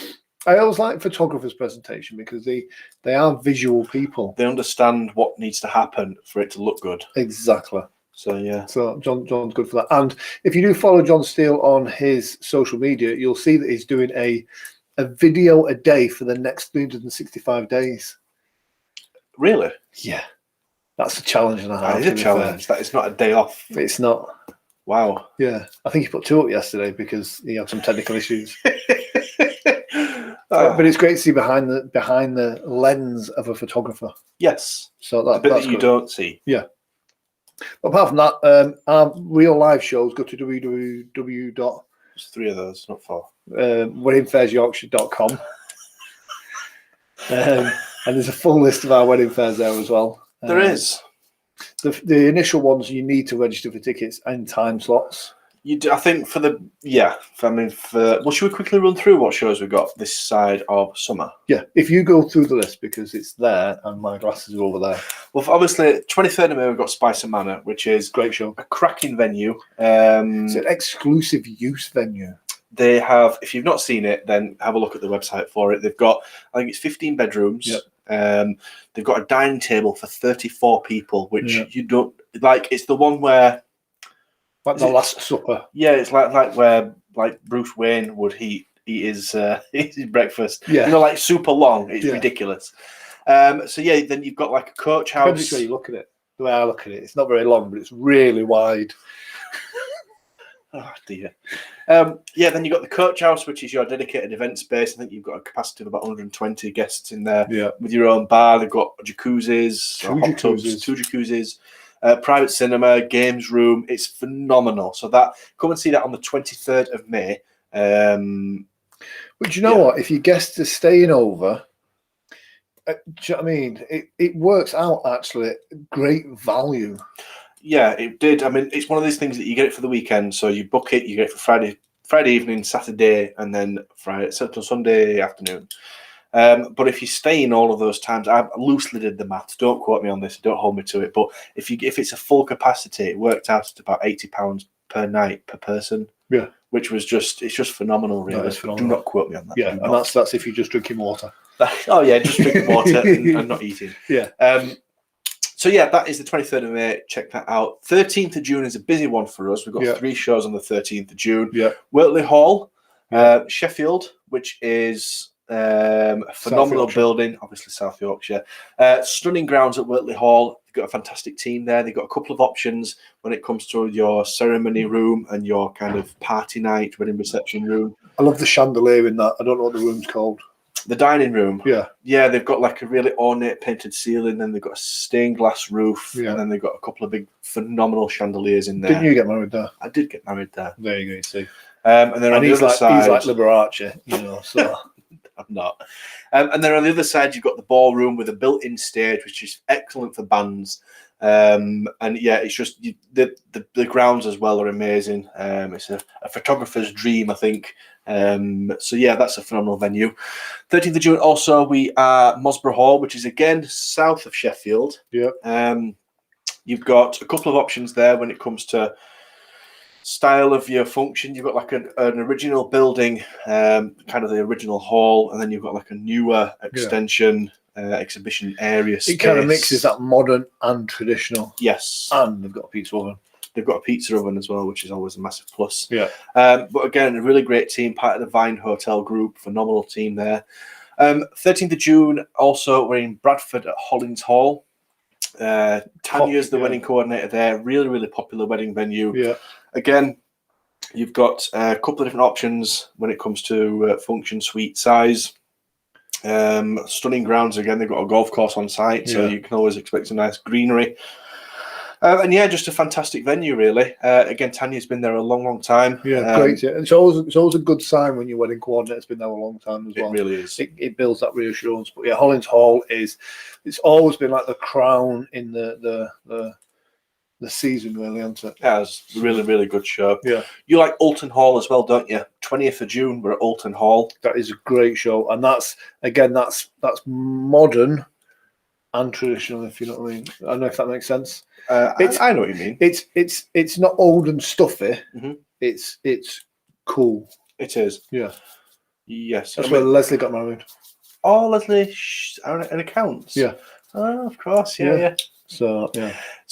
S2: I always like photographers' presentation because they are visual people.
S1: They understand what needs to happen for it to look good.
S2: Exactly.
S1: So yeah.
S2: So John's good for that. And if you do follow John Steele on his social media, you'll see that he's doing a video a day for the next 365 days.
S1: Really?
S2: Yeah, that's a challenge and a half.
S1: That is a challenge. That is not a day off.
S2: It's not.
S1: Wow.
S2: Yeah, I think he put 2 up yesterday because he had some technical issues.
S1: Oh,
S2: But it's great to see behind the lens of a photographer.
S1: yes.
S2: So
S1: The bit
S2: that's
S1: that you
S2: good.
S1: don't see.
S2: Yeah. Apart from that, our real live shows, go to www.
S1: There's 3 of those, not 4.
S2: weddingfairsyorkshire.com. And there's a full list of our wedding fairs there as well.
S1: There is.
S2: The initial ones you need to register for tickets and time slots.
S1: You do, I think for well, should we quickly run through what shows we've got this side of summer?
S2: Yeah, if you go through the list because it's there and my glasses are over there.
S1: Well, obviously, 23rd of May we've got Spicer Manor, which is
S2: Great show.
S1: a cracking venue.
S2: It's an exclusive use venue.
S1: They have, if you've not seen it, then have a look at the website for it. They've got, I think it's 15 bedrooms.
S2: Yep.
S1: They've got a dining table for 34 people, which you don't like. It's the one where,
S2: like the Last Supper.
S1: Yeah, it's like where Bruce Wayne would eat his breakfast.
S2: Yeah,
S1: like super long. It's ridiculous. So yeah, then you've got like a coach house.
S2: Depends which way you look at it. The way I look at it, it's not very long, but it's really wide.
S1: Oh dear. Yeah, then you've got the coach house, which is your dedicated event space. I think you've got a capacity of about 120 guests in there.
S2: Yeah.
S1: With your own bar. They've got jacuzzis, hot tubs, 2 jacuzzis, private cinema, games room. It's phenomenal. So come and see that on the 23rd of May.
S2: But you know what? If your guests are staying over, do you know what I mean? It works out actually great value.
S1: Yeah, it did. I mean, it's one of these things that you get it for the weekend. So you book it, you get it for Friday evening, Saturday, and then Sunday afternoon. But if you stay in all of those times, I loosely did the maths. Don't quote me on this. Don't hold me to it. But if it's a full capacity, it worked out at about £80 per night per person.
S2: Yeah,
S1: which was just phenomenal. Really,
S2: phenomenal.
S1: Do not quote me on that.
S2: Yeah, and that's if you're just drinking water.
S1: Oh yeah, just drinking water and not eating.
S2: Yeah.
S1: So yeah, that is the 23rd of May. Check that out. 13th of June is a busy one for us. We've got 3 shows on the 13th of June.
S2: Yeah.
S1: Wortley Hall, Sheffield, which is a phenomenal building, obviously South Yorkshire. Stunning grounds at Wortley Hall. They've got a fantastic team there. They've got a couple of options when it comes to your ceremony room and your kind of party night, wedding reception room.
S2: I love the chandelier in that. I don't know what the room's called.
S1: The dining room.
S2: Yeah,
S1: they've got like a really ornate painted ceiling, then they've got a stained glass roof, and then they've got a couple of big phenomenal chandeliers in there.
S2: Didn't you get married there?
S1: I did get married there.
S2: There you go, you see.
S1: And then on the other side,
S2: he's like Liberace, so
S1: I'm not. And then on the other side, you've got the ballroom with a built-in stage, which is excellent for bands. And yeah, it's just the grounds as well are amazing. It's a photographer's dream, I think. So yeah, that's a phenomenal venue. 13th of June also we are Mosborough Hall, which is again south of Sheffield.
S2: Yeah.
S1: You've got a couple of options there when it comes to style of your function. You've got like an original building, kind of the original hall, and then you've got like a newer extension. Exhibition area space.
S2: It kind of mixes that modern and traditional.
S1: Yes.
S2: And they've got a pizza oven.
S1: They've got a pizza oven as well, which is always a massive plus.
S2: Yeah.
S1: But again, a really great team, part of the Vine Hotel group, phenomenal team there. 13th of June, also we're in Bradford at Hollins Hall. Tanya's the wedding coordinator there. Really, really popular wedding venue.
S2: Yeah.
S1: Again, you've got a couple of different options when it comes to function suite size. Stunning grounds again. They've got a golf course on site, so you can always expect some nice greenery. And yeah, just a fantastic venue, really. Again, Tanya's been there a long, long time.
S2: Yeah, great. Yeah. It's always a good sign when your wedding coordinator's been there a long time as well.
S1: It really is.
S2: It builds that reassurance. But yeah, Hollins Hall it's always been like the crown in the season, really, hasn't it?
S1: Yeah, it's a really, really good show.
S2: Yeah.
S1: You like Alton Hall as well, don't you? 20th of June, we're at Alton Hall.
S2: That is a great show. And that's modern and traditional, if you know what I mean. I don't know if that makes sense.
S1: I know what you mean.
S2: It's not old and stuffy.
S1: Mm-hmm.
S2: It's cool.
S1: It is.
S2: Yeah.
S1: Yes.
S2: That's where Leslie got married.
S1: Oh, Leslie, an accounts.
S2: Yeah.
S1: Oh, of course. Yeah.
S2: So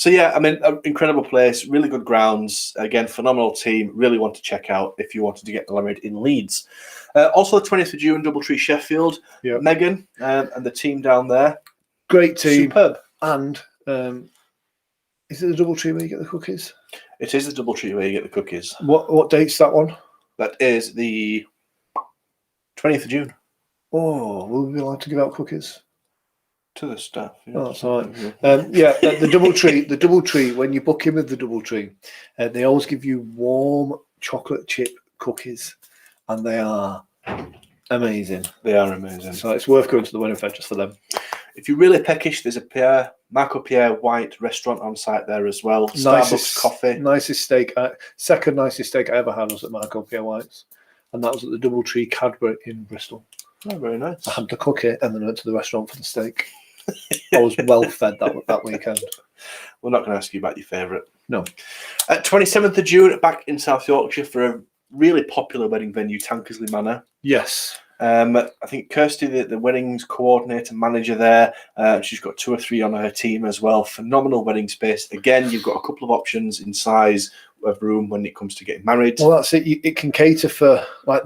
S1: yeah, I mean, an incredible place, really good grounds. Again, phenomenal team. Really want to check out if you wanted to get married in Leeds. Also, the 20th of June, Doubletree Sheffield.
S2: Yeah.
S1: Megan and the team down there.
S2: Great team.
S1: Superb.
S2: And is it the DoubleTree where you get the cookies?
S1: It is the DoubleTree where you get the cookies.
S2: What date's that one?
S1: That is the 20th of June.
S2: Oh, will we be allowed to give out cookies?
S1: To the staff. Yeah.
S2: Oh, that's all right. The DoubleTree. When you book in with the DoubleTree, they always give you warm chocolate chip cookies, and they are amazing.
S1: They are amazing.
S2: So it's worth going to the Wedding Fair just for them.
S1: If you're really peckish, there's a Marco Pierre White restaurant on site there as well. Starbucks coffee.
S2: Nicest steak. Second nicest steak I ever had was at Marco Pierre White's, and that was at the DoubleTree Cadbury in Bristol.
S1: Oh, very nice.
S2: I had the cookie and then went to the restaurant for the steak. I was well fed that weekend.
S1: We're not going to ask you about your favourite.
S2: No.
S1: 27th of June, back in South Yorkshire for a really popular wedding venue, Tankersley Manor.
S2: Yes.
S1: I think Kirsty, the weddings coordinator, manager there, she's got 2 or 3 on her team as well. Phenomenal wedding space. Again, you've got a couple of options in size of room when it comes to getting married.
S2: Well, that's it. It can cater for like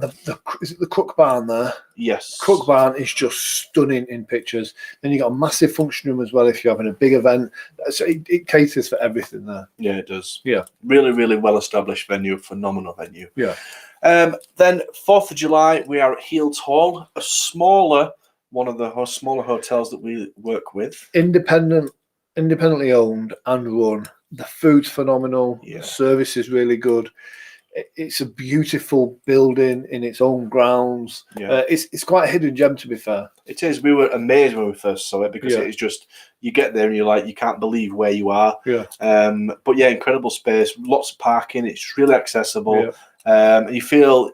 S2: is it the cook barn there?
S1: Yes.
S2: Cook barn is just stunning in pictures. Then you got a massive function room as well if you're having a big event. So it caters for everything there.
S1: Yeah, it does.
S2: Yeah.
S1: Really, really well established venue, phenomenal venue.
S2: Yeah.
S1: Then 4th of July, we are at Heald's Hall, one of the smaller hotels that we work with.
S2: Independently owned and run. The food's phenomenal.
S1: Yeah.
S2: The service is really good. It's a beautiful building in its own grounds.
S1: Yeah.
S2: It's quite a hidden gem, to be fair.
S1: It is. We were amazed when we first saw it because
S2: Yeah.
S1: it is just, you get there and you're like, you can't believe where you are.
S2: Yeah.
S1: But yeah, incredible space, lots of parking. It's just really accessible.
S2: Yeah.
S1: And you feel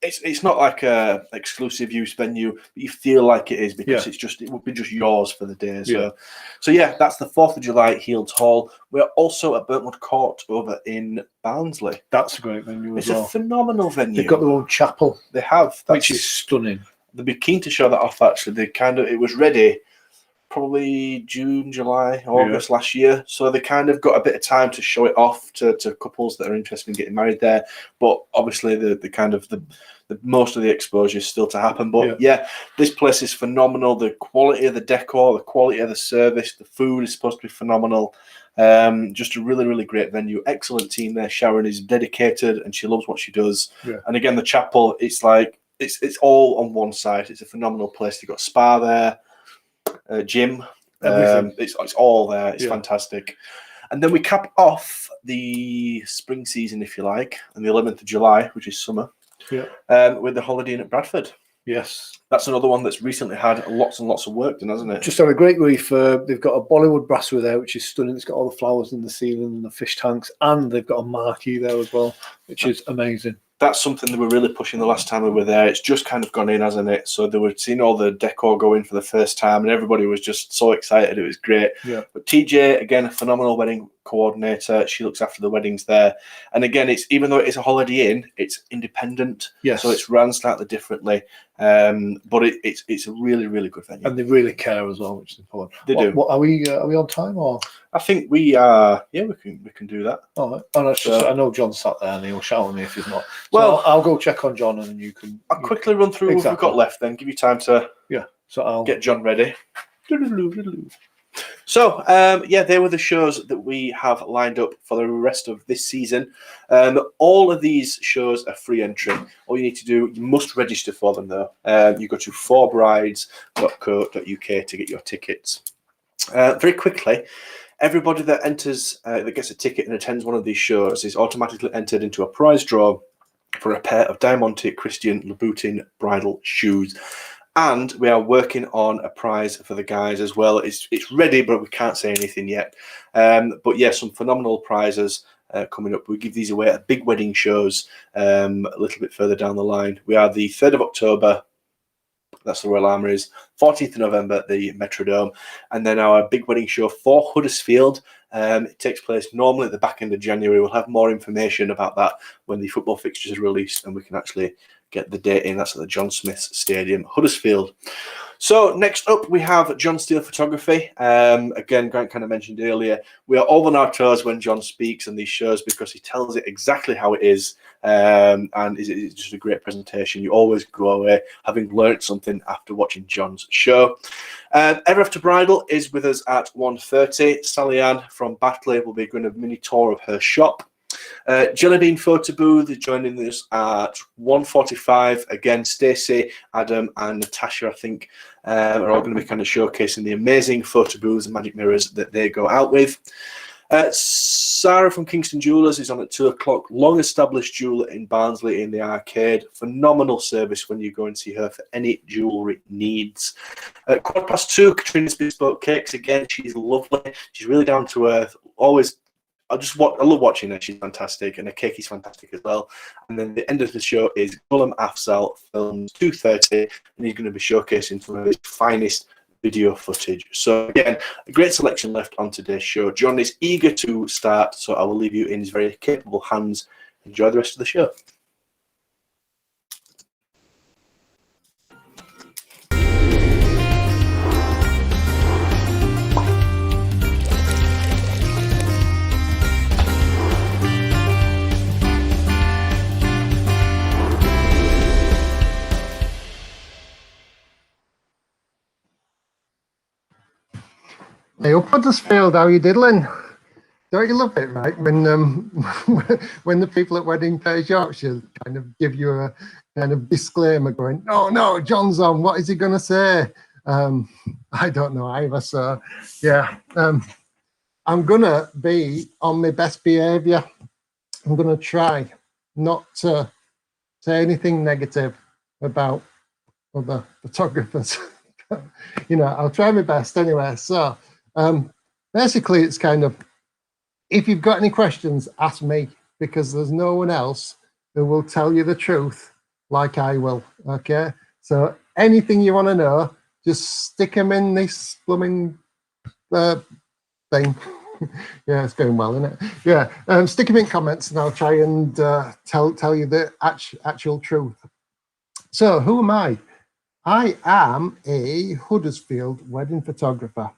S1: it's not like a exclusive use venue, but you feel like it is because it would be just yours for the day. So yeah, that's the 4th of July at Heald's Hall. We're also at Burntwood Court over in Barnsley.
S2: That's a great venue as
S1: It's
S2: well.
S1: a phenomenal venue.
S2: They've got their own chapel.
S1: They have,
S2: Which is stunning.
S1: They'd be keen to show that off. Actually, it was ready probably June, July, August last year. So they kind of got a bit of time to show it off to couples that are interested in getting married there. But obviously, the most of the exposure is still to happen. But yeah, this place is phenomenal. The quality of the decor, the quality of the service, the food is supposed to be phenomenal. Just a really, really great venue. Excellent team there. Sharon is dedicated and she loves what she does. Yeah. And again, the chapel, it's like it's all on one site. It's a phenomenal place. They've got spa there, gym. It's all there. It's fantastic. And then we cap off the spring season, if you like, on the 11th of July, which is summer, with the Holiday Inn at Bradford.
S2: Yes.
S1: That's another one that's recently had lots and lots of work done, hasn't it?
S2: Just had a great refurb. They've got a Bollywood brasserie there, which is stunning. It's got all the flowers in the ceiling and the fish tanks, and they've got a marquee there as well, which is amazing. That's something they were really pushing the last time we were there. It's just kind of gone in, hasn't it? So they were seeing all the decor go in for the first time, and everybody was just so excited. It was great. Yeah. But TJ, again, a phenomenal wedding coordinator. She looks after the weddings there. And again, it's even though it's a Holiday Inn, it's independent. Yes. So it's run slightly differently. But it's a really, really good venue. And they really care as well, which is important. They do. What, are we on time or? I think we are. Yeah, we can do that. All right. Oh, that's just, I know John sat there and he'll shout at me if he's not. So well, I'll go check on John and then you can. I'll quickly run through what we've got left. Then give you time to So I'll get John ready. So, they were the shows that we have lined up for the rest of this season. All of these shows are free entry. All you need to do, you must register for them though. You go to forbrides.co.uk to get your tickets. Very quickly, everybody that enters, that gets a ticket and attends one of these shows is automatically entered into a prize draw for a pair of Diamante Christian Louboutin bridal shoes. And we are working on a prize for the guys as well. It's ready, but we can't say anything yet. But yeah, some phenomenal prizes coming up. We give these away at big wedding shows a little bit further down the line. We are the 3rd of October. That's the Royal Armouries. 14th of November, the Metrodome. And then our big wedding show for Huddersfield. It takes place normally at the back end of January. We'll have more information about that when the football fixtures are released and we can actually get the date in. That's at the John Smith's Stadium, Huddersfield.
S1: So next up, we have John Steele Photography. Again, Grant kind of mentioned earlier, we are all on our toes when John speaks on these shows because he tells it exactly how it is, and it's just a great presentation. You always go away having learnt something after watching John's show. Ever After Bridal is with us at 1:30. Sally Ann from Batley will be doing a mini tour of her shop. Jellybean Photo Booth is joining us at 1:45. Again, Stacey, Adam, and Natasha, I think, are all going to be kind of showcasing the amazing photo booths and magic mirrors that they go out with. Sarah from Kingston Jewellers is on at 2 o'clock. Long-established jeweller in Barnsley in the arcade. Phenomenal service when you go and see her for any jewellery needs. At 2:15, Katrina's Bespoke Cakes. Again, she's lovely. She's really down to earth. Always. I love watching her. She's fantastic, and her cake is fantastic as well. And then the end of the show is Gulam Afzal Films, 2:30, and he's going to be showcasing some of his finest video footage. So again, a great selection left on today's show. John is eager to start, so I will leave you in his very capable hands. Enjoy the rest of the show.
S7: Hey, up Huddersfield, how you diddling? Don't you love it, right? When when the people at Wedding Page Yorkshire kind of give you a kind of disclaimer going, no, John's on, what is he going to say? I don't know either, so yeah. I'm going to be on my best behaviour. I'm going to try not to say anything negative about other photographers. You know, I'll try my best anyway, so basically it's kind of, if you've got any questions, ask me, because there's no one else who will tell you the truth like I will. Okay, so anything you want to know, just stick them in this blooming thing. Yeah, it's going well, isn't it? Yeah, stick them in comments and I'll try and tell you the actual truth. So who am I? I am a Huddersfield wedding photographer.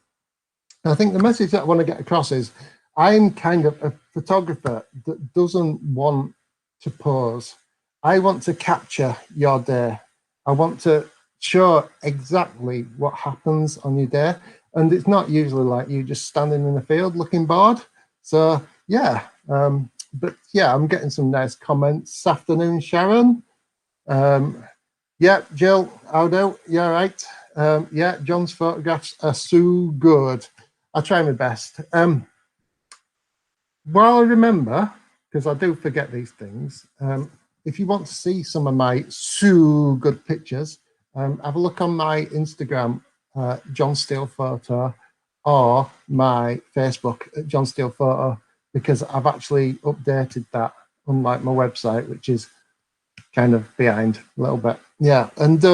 S7: I think the message that I want to get across is I'm kind of a photographer that doesn't want to pose. I want to capture your day. I want to show exactly what happens on your day. And it's not usually like you just standing in the field looking bored. So yeah, but yeah, I'm getting some nice comments this afternoon, Sharon. Yeah, Jill, how do? Yeah, right. Yeah, John's photographs are so good. I'll try my best. While I remember, because I do forget these things, if you want to see some of my so good pictures, have a look on my Instagram, John Steele Photo, or my Facebook, John Steele Photo, because I've actually updated that, unlike my website, which is kind of behind a little bit. Yeah, and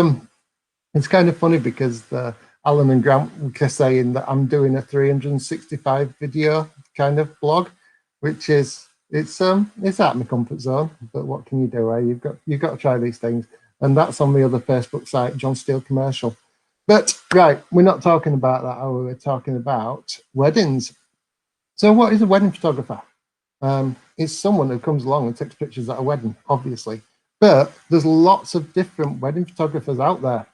S7: it's kind of funny because Alan and Grant were saying that I'm doing a 365 video kind of blog, which is it's out of my comfort zone. But what can you do? Eh? You've got to try these things, and that's on the other Facebook site, John Steele Commercial. But right, we're not talking about that. We're talking about weddings. So what is a wedding photographer? It's someone who comes along and takes pictures at a wedding, obviously. But there's lots of different wedding photographers out there.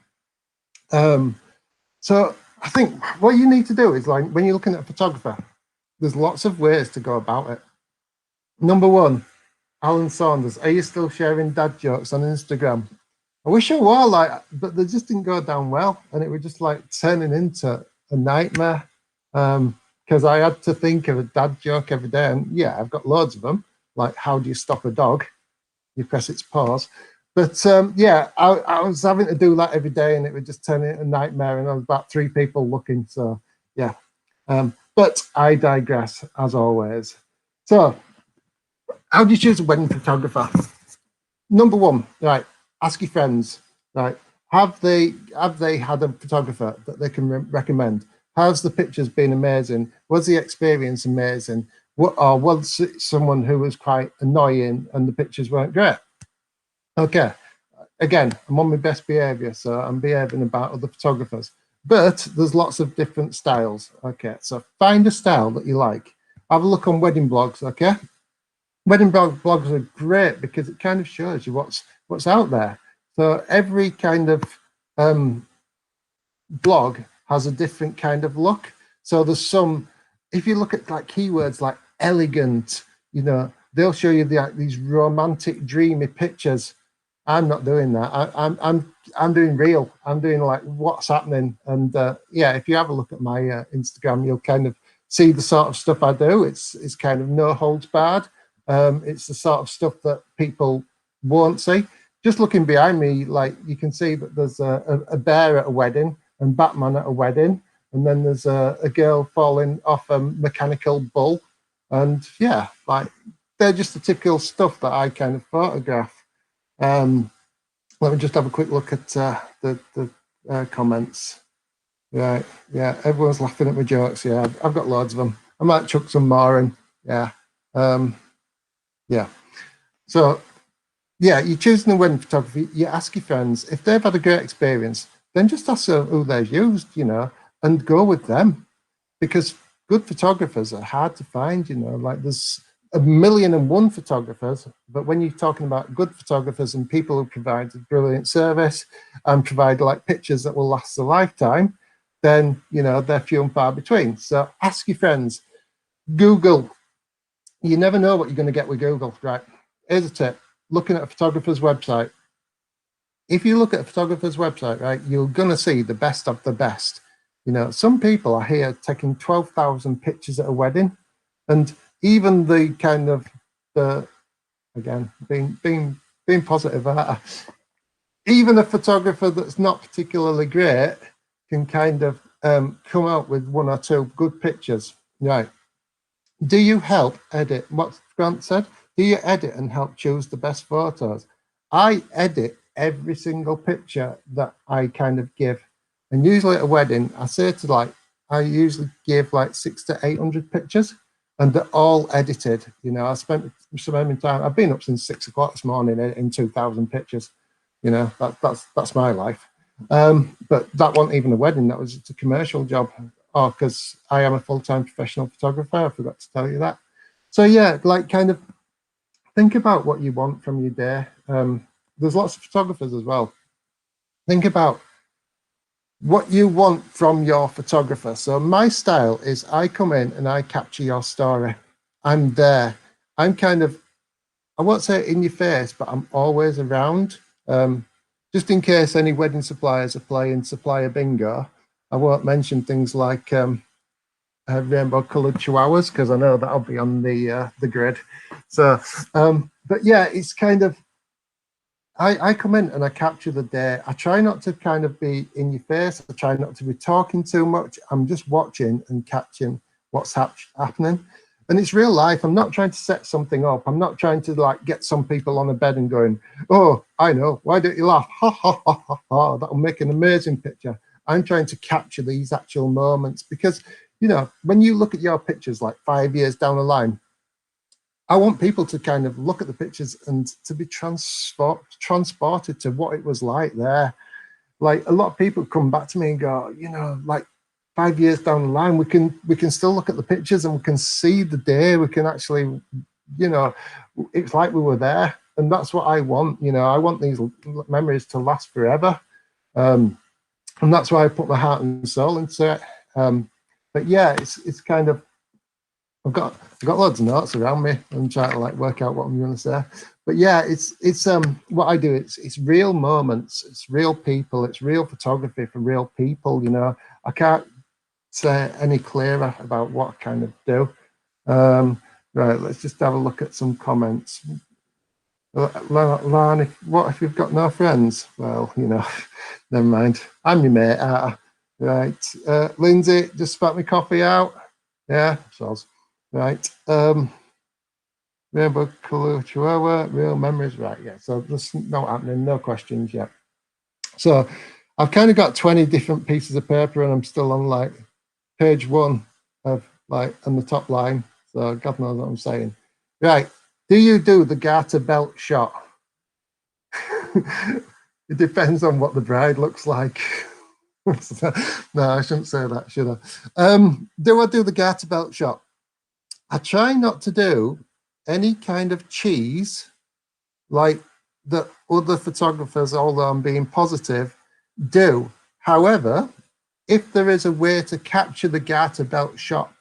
S7: So I think what you need to do is, like, when you're looking at a photographer, there's lots of ways to go about it. Number one, Alan Saunders, are you still sharing dad jokes on Instagram? I wish I were, like, but they just didn't go down well. And it was just like turning into a nightmare. Because I had to think of a dad joke every day. And yeah, I've got loads of them. Like, how do you stop a dog? You press its paws. But yeah, I was having to do that every day, and it would just turn into a nightmare. And there was about 3 people looking. So yeah, but I digress, as always. So how do you choose a wedding photographer? Number one, right, ask your friends, right, have they had a photographer that they can recommend? How's the pictures been amazing? Was the experience amazing? Or was it someone who was quite annoying and the pictures weren't great? Okay, again, I'm on my best behavior, so I'm behaving about other photographers. But there's lots of different styles. Okay, so find a style that you like. Have a look on wedding blogs, okay? Wedding blogs are great because it kind of shows you what's out there. So every kind of blog has a different kind of look. So there's some, if you look at like keywords like elegant, you know, they'll show you these romantic, dreamy pictures. I'm not doing that. I'm doing real. I'm doing like what's happening. And yeah, if you have a look at my Instagram, you'll kind of see the sort of stuff I do. It's kind of no holds barred. It's the sort of stuff that people won't see. Just looking behind me, like you can see that there's a bear at a wedding and Batman at a wedding, and then there's a girl falling off a mechanical bull. And yeah, like they're just the typical stuff that I kind of photograph. Let me just have a quick look at the comments. Right, yeah, everyone's laughing at my jokes. Yeah, I've got loads of them. I might chuck some more in. Yeah, yeah. So yeah, you're choosing the wedding photography. You ask your friends if they've had a great experience. Then just ask who they've used, you know, and go with them, because good photographers are hard to find. You know, like there's 1,000,001 photographers, but when you're talking about good photographers and people who provide a brilliant service and provide like pictures that will last a lifetime, then you know they're few and far between. So ask your friends. Google. You never know what you're going to get with Google, right? Here's a tip: looking at a photographer's website. If you look at a photographer's website, right, you're going to see the best of the best. You know, some people are here taking 12,000 pictures at a wedding, and even the kind of again being positive, even a photographer that's not particularly great can kind of come out with 1 or 2 good pictures, right? Do you help edit? What Grant said, do you edit and help choose the best photos? I edit every single picture that I kind of give, and usually at a wedding I say to like, I usually give like 600 to 800 pictures, and they're all edited. You know, I spent some time, I've been up since 6 o'clock this morning in 2,000 pictures. You know, that's my life. But that wasn't even a wedding, that was just a commercial job. Oh, because I am a full-time professional photographer, I forgot to tell you that. So yeah, like kind of think about what you want from your day. There's lots of photographers as well. Think about what you want from your photographer. So my style is I come in and I capture your story. I'm there. I'm kind of, I won't say in your face, but I'm always around. Just in case any wedding suppliers are playing supplier bingo, I won't mention things like rainbow coloured chihuahuas, because I know that'll be on the grid. So, but yeah, it's kind of, I come in and I capture the day. I try not to kind of be in your face. I try not to be talking too much. I'm just watching and catching what's happening. And it's real life. I'm not trying to set something up. I'm not trying to like get some people on a bed and going, oh, I know, why don't you laugh? Ha, ha, ha, ha, ha. That'll make an amazing picture. I'm trying to capture these actual moments, because, you know, when you look at your pictures like 5 years down the line, I want people to kind of look at the pictures and to be transported to what it was like there. Like a lot of people come back to me and go, you know, like 5 years down the line, we can still look at the pictures and we can see the day. We can actually, you know, it's like we were there. And that's what I want. You know, I want these memories to last forever. And that's why I put my heart and soul into it. But yeah, it's kind of, I've got loads of notes around me. I'm trying to like work out what I'm going to say. But yeah, it's what I do. It's real moments. It's real people. It's real photography for real people. You know, I can't say any clearer about what I kind of do. Right, let's just have a look at some comments. Lan, what if you've got no friends? Well, you know, never mind. I'm your mate. Right, Lindsay, just spat my coffee out. Yeah, soz. Right. Rainbow colour chihuahua, real memories. Right, yeah. So there's no happening, no questions yet. So I've kind of got 20 different pieces of paper and I'm still on like page 1 of like on the top line. So God knows what I'm saying. Right. Do you do the garter belt shot? It depends on what the bride looks like. No, I shouldn't say that, should I? Do I do the garter belt shot? I try not to do any kind of cheese like the other photographers, although I'm being positive, do. However, if there is a way to capture the garter belt shot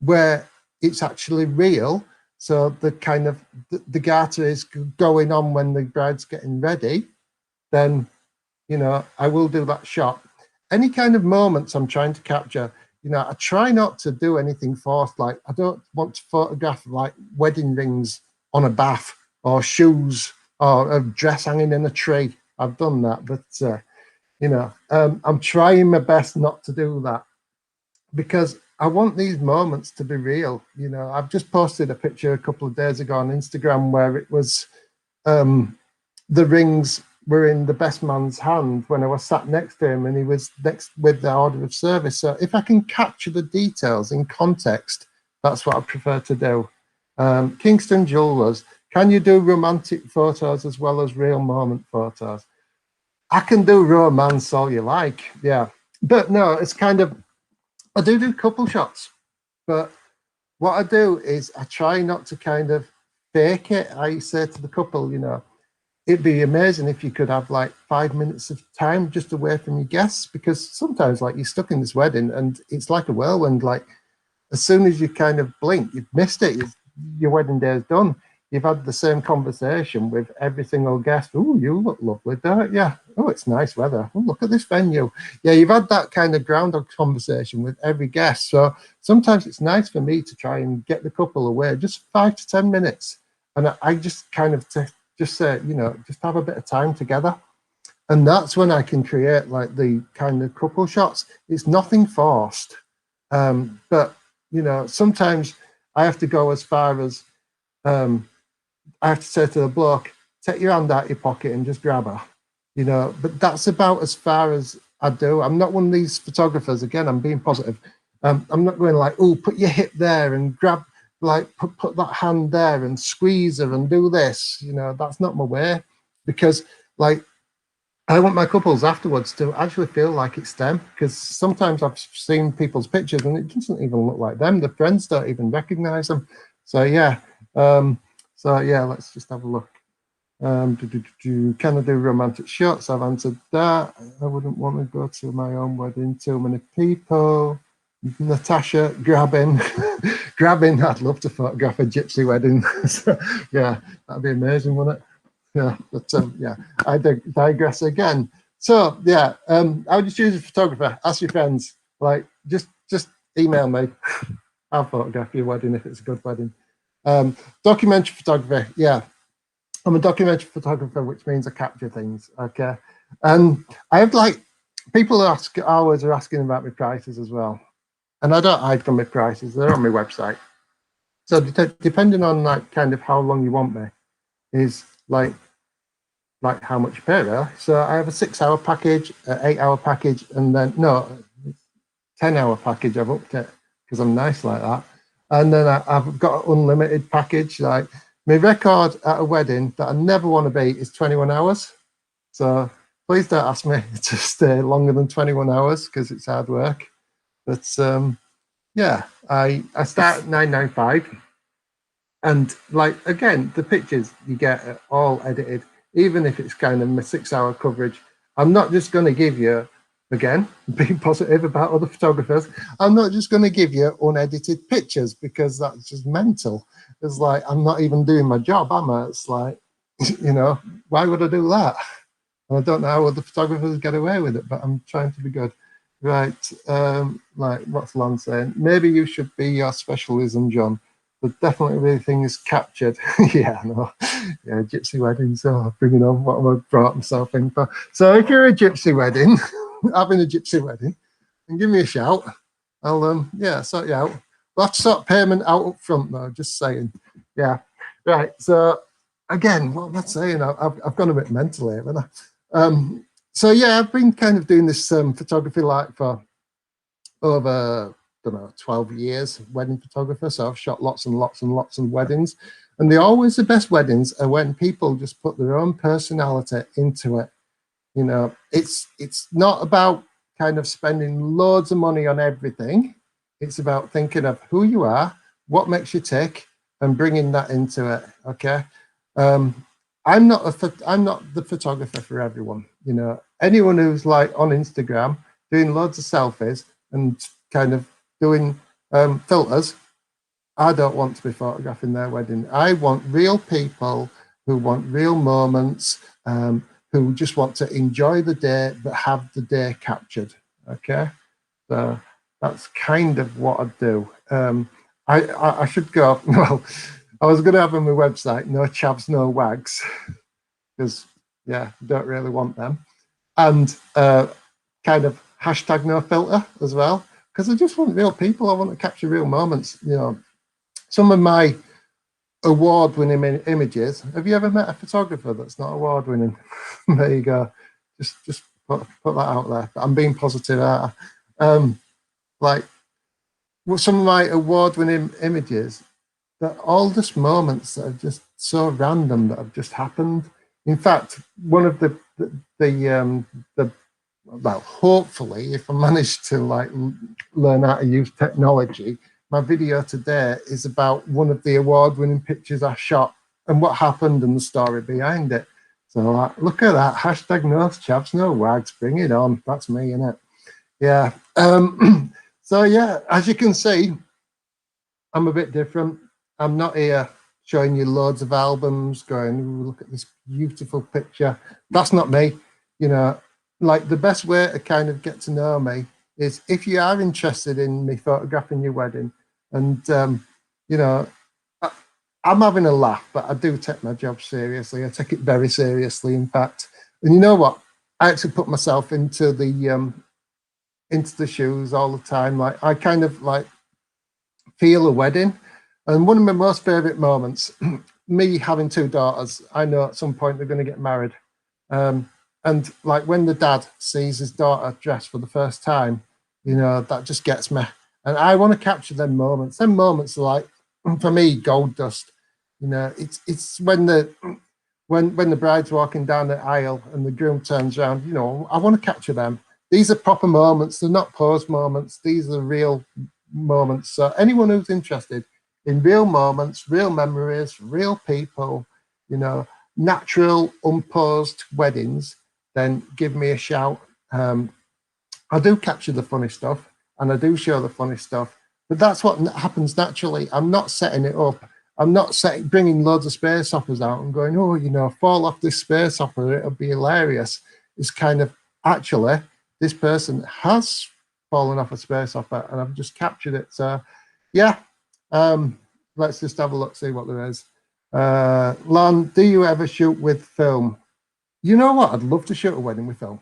S7: where it's actually real, so the kind of the garter is going on when the bride's getting ready, then, you know, I will do that shot. Any kind of moments I'm trying to capture, you know, I try not to do anything forced. Like, I don't want to photograph like wedding rings on a bath or shoes or a dress hanging in a tree. I've done that, but you know, I'm trying my best not to do that because I want these moments to be real. You know, I've just posted a picture a couple of days ago on Instagram where it was the rings were in the best man's hand when I was sat next to him and he was next with the order of service. So if I can capture the details in context, that's what I prefer to do. Kingston Jewelers, can you do romantic photos as well as real moment photos? I can do romance all you like, yeah. But no, it's kind of, I do couple shots, but what I do is I try not to kind of fake it. I say to the couple, you know, it'd be amazing if you could have like 5 minutes of time just away from your guests, because sometimes like you're stuck in this wedding and it's like a whirlwind. Like as soon as you kind of blink, you've missed it. Your wedding day is done. You've had the same conversation with every single guest. Oh, you look lovely, don't you? Oh, it's nice weather. Oh, look at this venue. Yeah, you've had that kind of groundhog conversation with every guest. So sometimes it's nice for me to try and get the couple away just 5 to 10 minutes. And I just kind of just say, you know, just have a bit of time together. And that's when I can create like the kind of couple shots. It's nothing forced. But, you know, sometimes I have to go as far as I have to say to the bloke, take your hand out your pocket and just grab her, you know, but that's about as far as I do. I'm not one of these photographers, again, I'm being positive. I'm not going like, oh, put your hip there and grab, like put that hand there and squeeze her and do this, you know, that's not my way, because like I want my couples afterwards to actually feel like it's them, because sometimes I've seen people's pictures and it doesn't even look like them. The friends don't even recognize them. So yeah, let's just have a look. Can I do romantic shots? I've answered that. I wouldn't want to go to my own wedding, too many people. Natasha, grabbing. I'd love to photograph a gypsy wedding. So, yeah, that'd be amazing, wouldn't it? Yeah, but yeah, I digress again. So yeah, I would just choose a photographer. Ask your friends, like just email me. I'll photograph your wedding if it's a good wedding. Documentary photography, yeah. I'm a documentary photographer, which means I capture things. Okay, and I have like people always are asking about my prices as well, and I don't hide from my prices. They're on my website. So depending on like kind of how long you want me, is like how much you pay really. So I have a 6-hour package, an 8-hour package, and then 10-hour package. I've upped it because I'm nice like that. And then I've got an unlimited package. Like my record at a wedding that I never want to beat is 21 hours. So please don't ask me to stay longer than 21 hours because it's hard work. But yeah, I start at $9.95. And like, again, the pictures you get are all edited, even if it's kind of a 6-hour coverage. I'm not just going to give you, again, being positive about other photographers, I'm not just going to give you unedited pictures because that's just mental. It's like, I'm not even doing my job, am I? It's like, you know, why would I do that? And I don't know how other photographers get away with it, but I'm trying to be good. Right, like, what's Lon saying? Maybe you should be your specialism, John. But definitely everything is captured. Yeah, no. Yeah, gypsy wedding. So bringing on what I brought myself in for. So if you're a gypsy wedding, having a gypsy wedding, and give me a shout. I'll yeah, sort you out. We'll have to sort payment out up front though, just saying. Yeah. Right. So again, what am I saying? I've gone a bit mental here, haven't I? So yeah, I've been kind of doing this photography like for over 12 years, wedding photographer. So I've shot lots and lots and lots of weddings, and they're always the best weddings are when people just put their own personality into it. You know, it's not about kind of spending loads of money on everything. It's about thinking of who you are, what makes you tick, and bringing that into it. Okay. I'm not the photographer for everyone. You know, anyone who's like on Instagram doing loads of selfies and kind of doing filters, I don't want to be photographing their wedding. I want real people who want real moments, who just want to enjoy the day but have the day captured. Okay, so that's kind of what I do. I should go. Well, I was going to have on my website no chavs, no wags, because yeah, don't really want them, and kind of hashtag no filter as well, because I just want real people. I want to capture real moments. You know, some of my award-winning images. Have you ever met a photographer that's not award-winning? There you go. Just put that out there. But I'm being positive. Like, well, some of my award-winning images, they're all just moments that are just so random that have just happened. In fact, one of the well, hopefully, if I manage to like learn how to use technology, my video today is about one of the award-winning pictures I shot and what happened and the story behind it. So like, look at that, hashtag no chavs, no wags, bring it on. That's me, innit? Yeah. So yeah, as you can see, I'm a bit different. I'm not here showing you loads of albums, going, ooh, look at this beautiful picture. That's not me. You know, like the best way to kind of get to know me is if you are interested in me photographing your wedding, and you know, I'm having a laugh, but I do take my job seriously. I take it very seriously, in fact. And you know what? I actually put myself into the shoes all the time. Like I kind of like feel a wedding. And one of my most favorite moments, me having 2 daughters, I know at some point they're going to get married. And like when the dad sees his daughter dressed for the first time, you know, that just gets me. And I want to capture them moments. Them moments are like, for me, gold dust. You know, it's when the bride's walking down the aisle and the groom turns around, you know, I want to capture them. These are proper moments. They're not pose moments. These are real moments. So anyone who's interested in real moments, real memories, real people, you know, natural, unposed weddings, then give me a shout. I do capture the funny stuff and I do show the funny stuff, but that's what happens naturally. I'm not setting it up. I'm not bringing loads of space operas out and going, oh, you know, fall off this space opera, it'll be hilarious. It's kind of, actually, this person has fallen off a space opera and I've just captured it. So, yeah, let's just have a look, see what there is. Lon, do you ever shoot with film? You know what? I'd love to shoot a wedding with film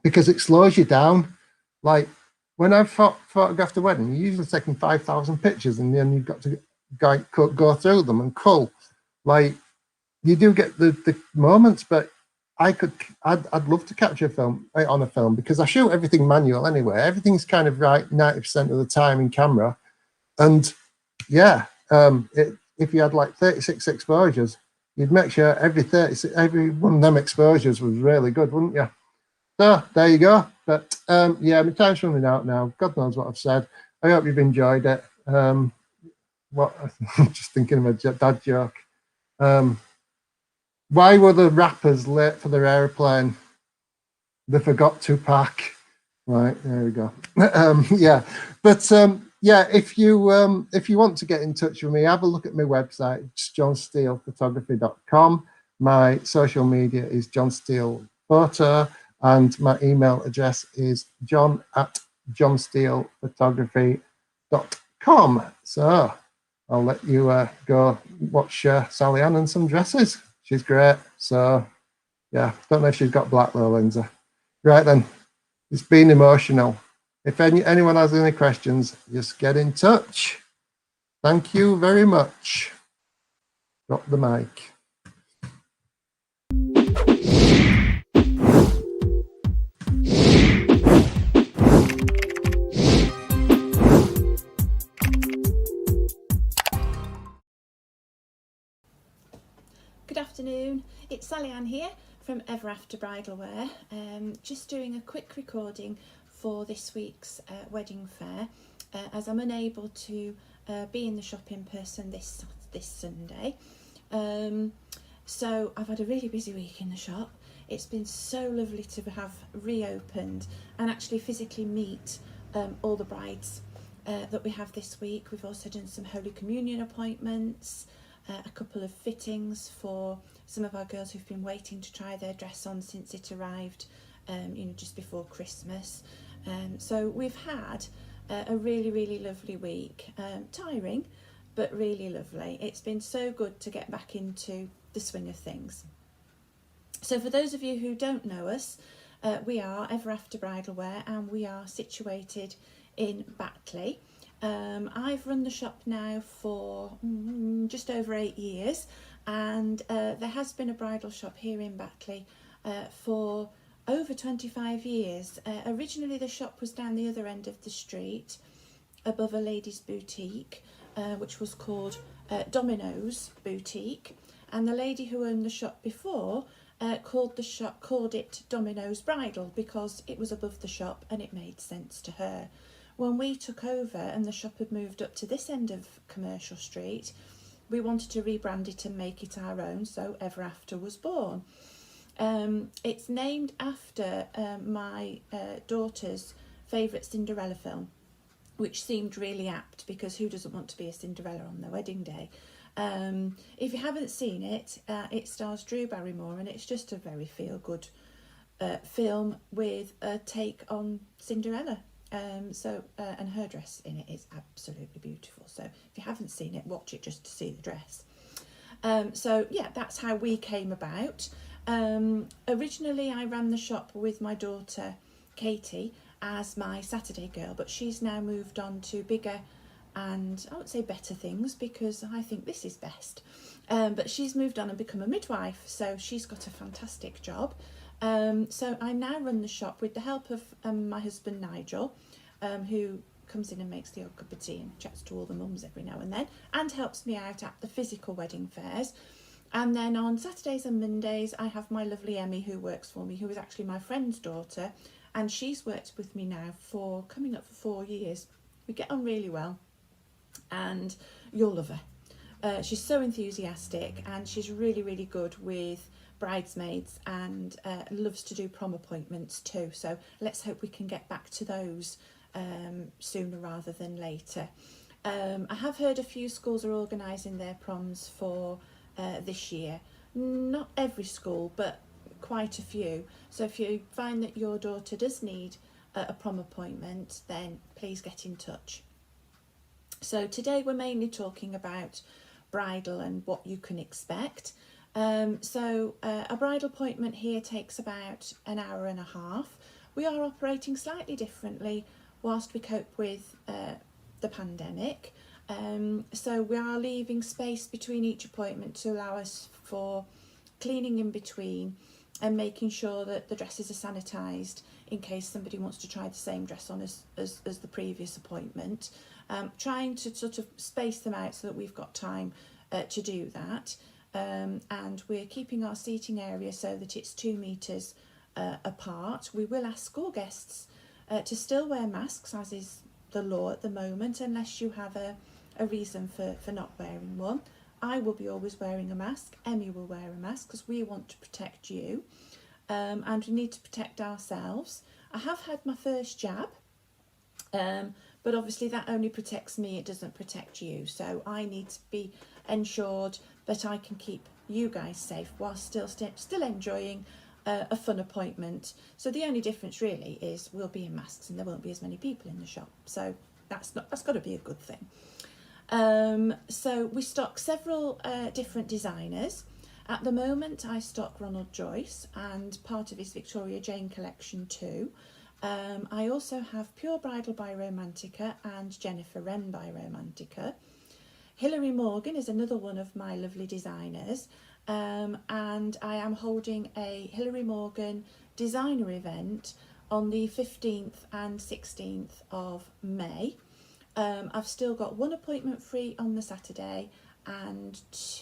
S7: because it slows you down. Like when I've photographed a wedding, you're usually taking 5,000 pictures and then you've got to go through them and cull. Like you do get the moments, but I'd love to capture film on a film because I shoot everything manual anyway. Everything's kind of right 90% of the time in camera. And yeah, if you had like 36 exposures, you'd make sure every one of them exposures was really good, wouldn't you? So there you go. But yeah, my time's running out now. God knows what I've said. I hope you've enjoyed it. What? Just thinking of a dad joke. Why were the rappers late for their airplane? They forgot to pack. Right, there we go. Yeah, but yeah, if you want to get in touch with me, have a look at my website. It's johnsteelephotography.com. My social media is John Steele Photo, and my email address is john@johnsteelephotography.com. So I'll let you go watch Sally Ann and some dresses. She's great. So yeah, don't know if she's got black though, Lindsay. Right then, it's been emotional. If anyone has any questions, just get in touch. Thank you very much. Drop the mic.
S8: Good afternoon, it's Sally Ann here from Ever After Bridal Wear, just doing a quick recording for this week's wedding fair, as I'm unable to be in the shop in person this Sunday. So I've had a really busy week in the shop. It's been so lovely to have reopened and actually physically meet all the brides that we have this week. We've also done some Holy Communion appointments, a couple of fittings for some of our girls who've been waiting to try their dress on since it arrived, just before Christmas. So we've had a really lovely week, tiring, but really lovely. It's been so good to get back into the swing of things. So for those of you who don't know us, we are Ever After Bridal Wear, and we are situated in Batley. I've run the shop now for just over 8 years, and there has been a bridal shop here in Batley for over 25 years. Originally the shop was down the other end of the street above a ladies' boutique, which was called Domino's Boutique, and the lady who owned the shop before called it Domino's Bridal because it was above the shop and it made sense to her. When we took over and the shop had moved up to this end of Commercial Street, we wanted to rebrand it and make it our own, so Ever After was born. It's named after my daughter's favourite Cinderella film, which seemed really apt because who doesn't want to be a Cinderella on their wedding day? If you haven't seen it, it stars Drew Barrymore, and it's just a very feel-good film with a take on Cinderella. And her dress in it is absolutely beautiful. So if you haven't seen it, watch it just to see the dress. So yeah, that's how we came about. Originally I ran the shop with my daughter Katie as my Saturday girl, but she's now moved on to bigger and I won't say better things because I think this is best. But she's moved on and become a midwife, so she's got a fantastic job. So I now run the shop with the help of my husband Nigel, who comes in and makes the odd cup of tea and chats to all the mums every now and then, and helps me out at the physical wedding fairs. And then on Saturdays and Mondays I have my lovely Emmy who works for me, who is actually my friend's daughter, and she's worked with me now for coming up for 4 years. We get on really well and you'll love her. She's so enthusiastic and she's really good with bridesmaids and loves to do prom appointments too, so let's hope we can get back to those sooner rather than later. I have heard a few schools are organising their proms for this year. Not every school, but quite a few. So if you find that your daughter does need a prom appointment, then please get in touch. So today we're mainly talking about bridal and what you can expect. So a bridal appointment here takes about an hour and a half. We are operating slightly differently whilst we cope with the pandemic. So we are leaving space between each appointment to allow us for cleaning in between and making sure that the dresses are sanitised in case somebody wants to try the same dress on as the previous appointment. Trying to sort of space them out so that we've got time to do that. And we're keeping our seating area so that it's 2 metres apart. We will ask all guests to still wear masks, as is the law at the moment, unless you have a reason for not wearing one. I will be always wearing a mask. Emmy will wear a mask because we want to protect you, and we need to protect ourselves. I have had my first jab, but obviously that only protects me, it doesn't protect you. So I need to be ensured that I can keep you guys safe while still enjoying a fun appointment. So the only difference really is we'll be in masks and there won't be as many people in the shop. So that's got to be a good thing. So we stock several different designers. At the moment I stock Ronald Joyce and part of his Victoria Jane collection too. I also have Pure Bridal by Romantica and Jennifer Wren by Romantica. Hilary Morgan is another one of my lovely designers, and I am holding a Hilary Morgan designer event on the 15th and 16th of May. I've still got 1 appointment free on the Saturday and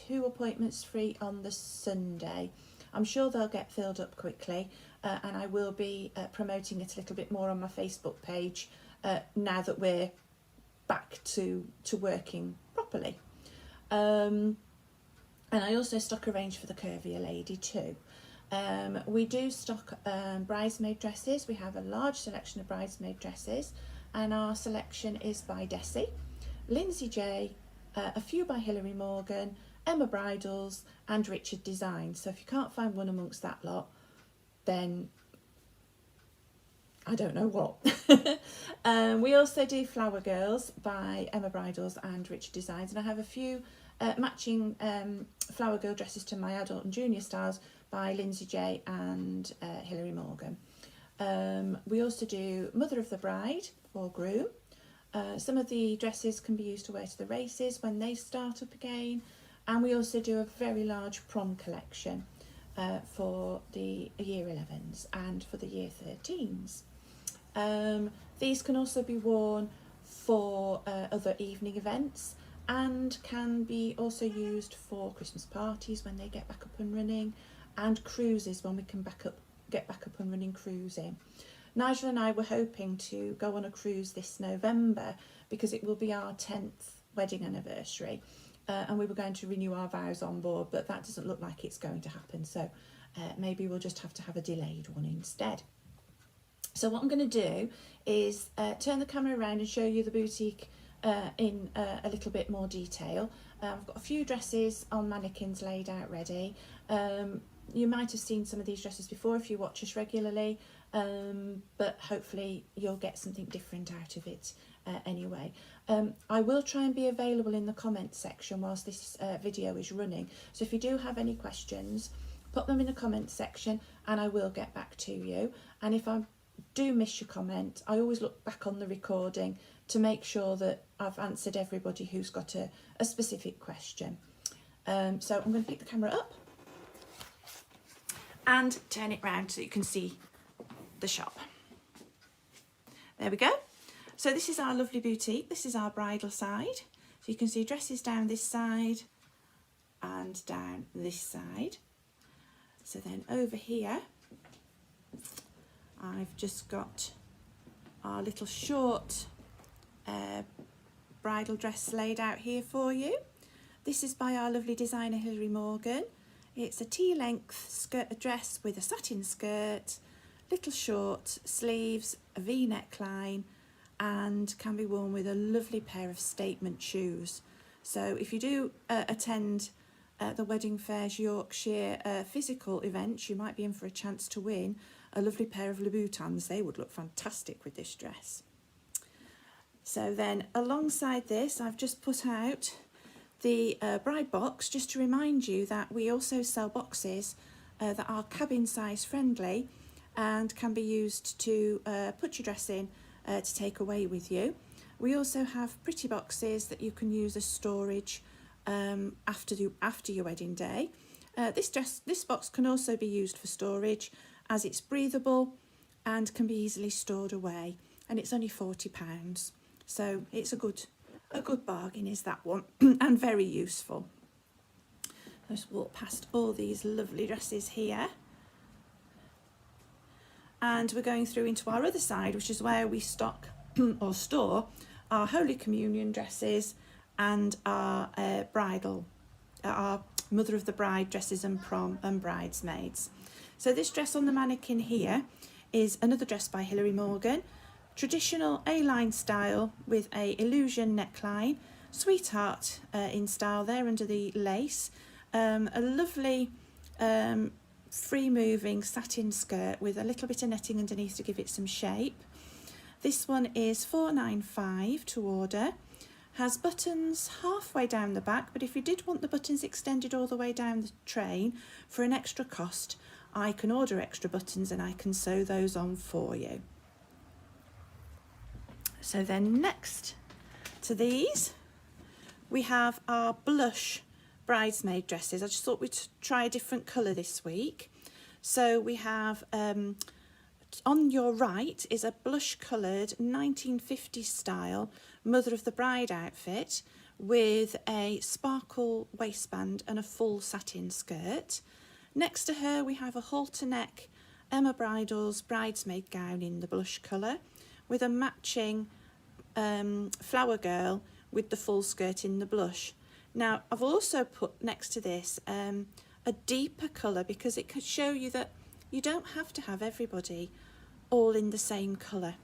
S8: 2 appointments free on the Sunday. I'm sure they'll get filled up quickly, and I will be promoting it a little bit more on my Facebook page now that we're back to working properly. And I also stock a range for the curvier lady too. We do stock bridesmaid dresses. We have a large selection of bridesmaid dresses, and our selection is by Desi, Lindsay J, a few by Hilary Morgan, Emma Bridals and Richard Designs. So if you can't find one amongst that lot, then I don't know what. We also do Flower Girls by Emma Bridals and Richard Designs, and I have a few matching Flower Girl dresses to my adult and junior styles by Lindsay J and Hilary Morgan. We also do Mother of the Bride or Groom. Some of the dresses can be used to wear to the races when they start up again, and we also do a very large prom collection for the year 11s and for the year 13s. These can also be worn for other evening events, and can be also used for Christmas parties when they get back up and running, and cruises when we can get back up and running cruising. Nigel and I were hoping to go on a cruise this November because it will be our 10th wedding anniversary, and we were going to renew our vows on board, but that doesn't look like it's going to happen, so maybe we'll just have to have a delayed one instead. So what I'm going to do is turn the camera around and show you the boutique in a little bit more detail. I've got a few dresses on mannequins laid out ready. You might have seen some of these dresses before if you watch us regularly, but hopefully you'll get something different out of it anyway. I will try and be available in the comments section whilst this video is running, so if you do have any questions, put them in the comments section and I will get back to you. And if I do miss your comment, I always look back on the recording to make sure that I've answered everybody who's got a specific question. So I'm going to pick the camera up and turn it round so you can see the shop. There we go. So this is our lovely boutique. This is our bridal side. So you can see dresses down this side and down this side. So then over here, I've just got our little short bridal dress laid out here for you. This is by our lovely designer Hilary Morgan. It's a tea-length dress with a satin skirt, little short sleeves, a V-neckline, and can be worn with a lovely pair of statement shoes. So if you do attend the Wedding Fairs Yorkshire physical events, you might be in for a chance to win a lovely pair of Louboutins. They would look fantastic with this dress. So then alongside this, I've just put out the bride box, just to remind you that we also sell boxes that are cabin size friendly and can be used to put your dress in to take away with you. We also have pretty boxes that you can use as storage after your wedding day. This box can also be used for storage, as it's breathable and can be easily stored away, and it's only £40, so it's a good bargain is that one, and very useful. Let's walk past all these lovely dresses here, and we're going through into our other side, which is where we stock or store our Holy Communion dresses and our our Mother of the Bride dresses and prom and bridesmaids. So this dress on the mannequin here is another dress by Hilary Morgan, traditional A-line style with a illusion neckline, sweetheart in style there under the lace, a lovely free-moving satin skirt with a little bit of netting underneath to give it some shape. This one is £4.95 to order. Has buttons halfway down the back, but if you did want the buttons extended all the way down the train for an extra cost, I can order extra buttons and I can sew those on for you. So then next to these, we have our blush bridesmaid dresses. I just thought we'd try a different colour this week. So we have, on your right is a blush coloured 1950s style Mother of the Bride outfit with a sparkle waistband and a full satin skirt. Next to her we have a halter neck Emma Bridal's bridesmaid gown in the blush colour with a matching flower girl with the full skirt in the blush. Now I've also put next to this a deeper colour because it could show you that you don't have to have everybody all in the same colour,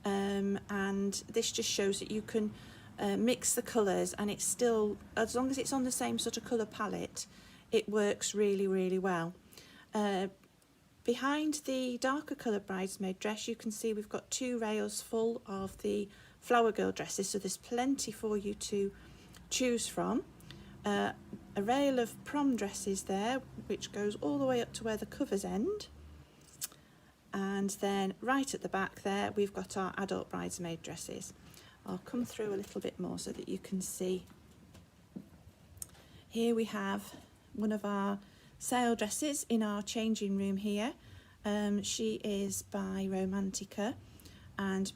S8: and this just shows that you can mix the colours, and it's still, as long as it's on the same sort of colour palette, it works really well. Behind the darker colour bridesmaid dress, you can see we've got 2 rails full of the flower girl dresses, so there's plenty for you to choose from. A rail of prom dresses there, which goes all the way up to where the covers end. And then right at the back there, we've got our adult bridesmaid dresses. I'll come through a little bit more so that you can see. Here we have one of our sale dresses in our changing room here. She is by Romantica and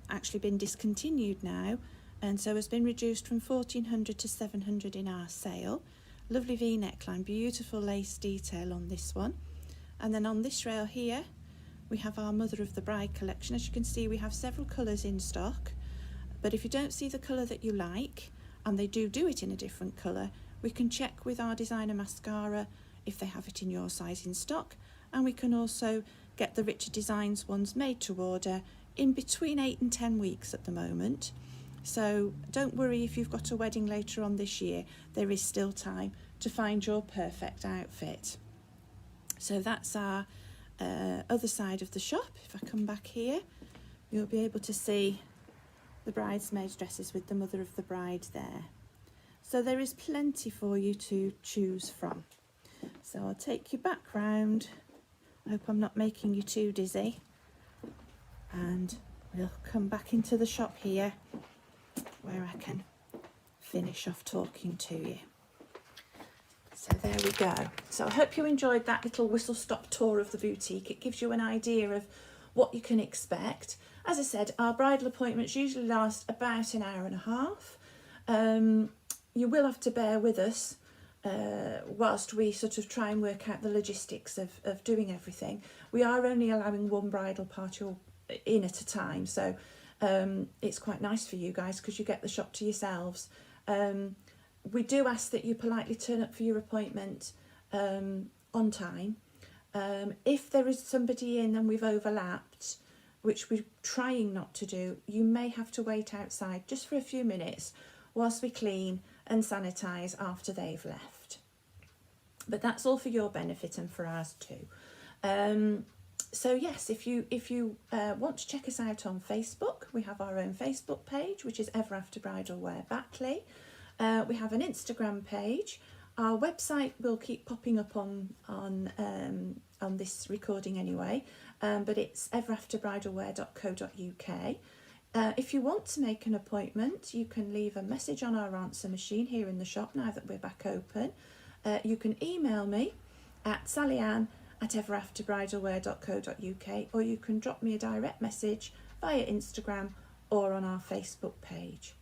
S8: actually been discontinued now, and so has been reduced from 1400 to 700 in our sale. Lovely V neckline, beautiful lace detail on this one. And then on this rail here we have our Mother of the Bride collection. As you can see, we have several colours in stock, but if you don't see the colour that you like, and they do it in a different colour, we can check with our designer mascara if they have it in your size in stock, and we can also get the Richer Designs ones made to order in between 8 and 10 weeks at the moment. So don't worry if you've got a wedding later on this year, there is still time to find your perfect outfit. So that's our other side of the shop. If I come back here, you'll be able to see the bridesmaids dresses with the Mother of the Bride there. So there is plenty for you to choose from. So I'll take you back round. I hope I'm not making you too dizzy. And we'll come back into the shop here where I can finish off talking to you. So there we go. So I hope you enjoyed that little whistle-stop tour of the boutique. It gives you an idea of what you can expect. As I said, our bridal appointments usually last about an hour and a half. You will have to bear with us whilst we sort of try and work out the logistics of doing everything. We are only allowing one bridal party in at a time, so it's quite nice for you guys because you get the shop to yourselves. We do ask that you politely turn up for your appointment on time. If there is somebody in and we've overlapped, which we're trying not to do, you may have to wait outside just for a few minutes whilst we clean and sanitise after they've left. But that's all for your benefit and for ours too. So yes, if you want to check us out on Facebook, we have our own Facebook page, which is Ever After Bridal Wear Batley. We have an Instagram page. Our website will keep popping up on this recording anyway, but it's everafterbridalwear.co.uk. If you want to make an appointment, you can leave a message on our answer machine here in the shop now that we're back open. You can email me at sallyann@everafterbridalwear.co.uk, or you can drop me a direct message via Instagram or on our Facebook page.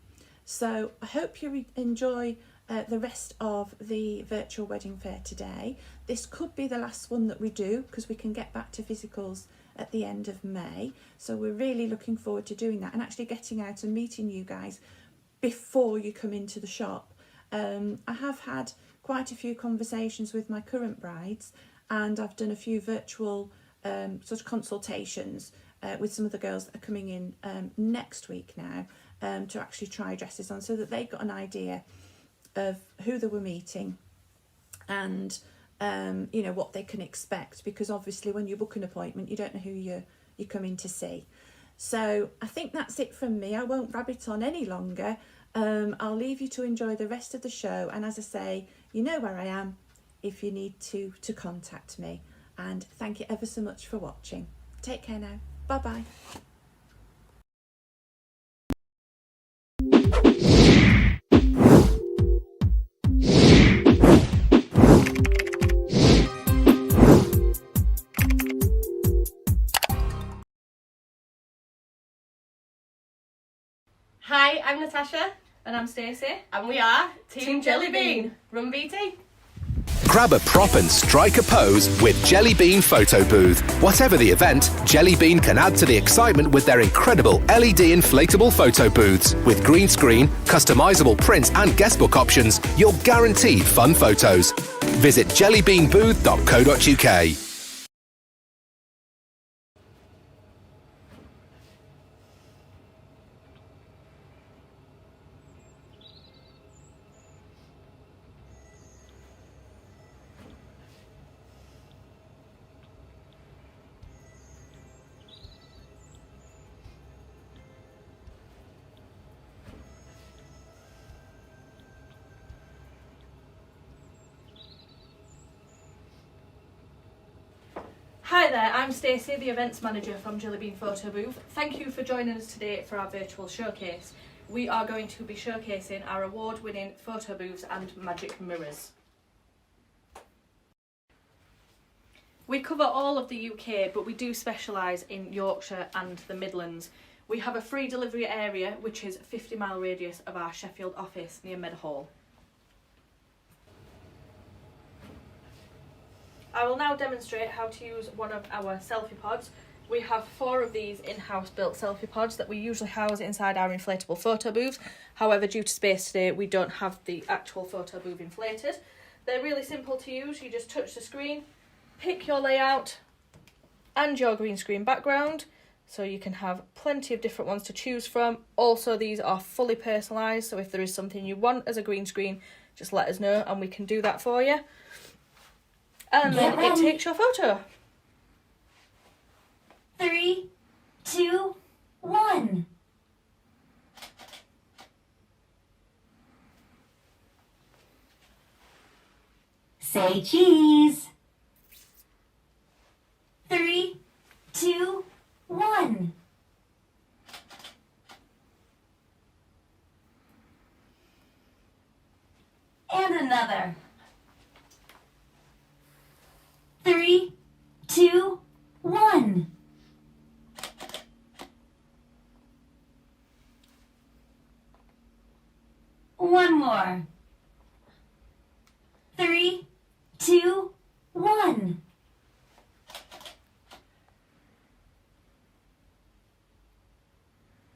S8: So I hope you enjoy the rest of the virtual wedding fair today. This could be the last one that we do because we can get back to physicals at the end of May. So we're really looking forward to doing that and actually getting out and meeting you guys before you come into the shop. I have had quite a few conversations with my current brides, and I've done a few virtual sort of consultations with some of the girls that are coming in next week now to actually try dresses on, so that they got an idea of who they were meeting and you know, what they can expect, because obviously when you book an appointment you don't know who you're coming to see. So I think that's it from me. I won't rabbit on any longer. I'll leave you to enjoy the rest of the show, and as I say, you know where I am if you need to contact me. And thank you ever so much for watching. Take care now. Bye bye.
S9: Hi, I'm Natasha.
S10: And I'm Stacey.
S9: And we are
S10: Team Jelly Bean. Run BT.
S9: Grab a prop and strike a pose with Jelly Bean Photo Booth. Whatever the event, Jelly Bean can add to the excitement with their incredible LED inflatable photo booths. With green screen, customisable prints and guestbook options, you're guaranteed fun photos. Visit jellybeanbooth.co.uk.
S10: Hi there, I'm Stacey, the events manager from Jelly Bean Photo Booth. Thank you for joining us today for our virtual showcase. We are going to be showcasing our award-winning photo booths and magic mirrors. We cover all of the UK, but we do specialise in Yorkshire and the Midlands. We have a free delivery area, which is a 50-mile radius of our Sheffield office near Meadowhall. I will now demonstrate how to use one of our selfie pods. We have 4 of these in-house built selfie pods that we usually house inside our inflatable photo booths. However, due to space today, we don't have the actual photo booth inflated. They're really simple to use. You just touch the screen, pick your layout and your green screen background. So you can have plenty of different ones to choose from. Also, these are fully personalised, so if there is something you want as a green screen, just let us know and we can do that for you. And then it takes your photo.
S11: 3, 2, 1. Say cheese. 3, 2, 1. And another. 3, 2, 1. One more. 3, 2, 1.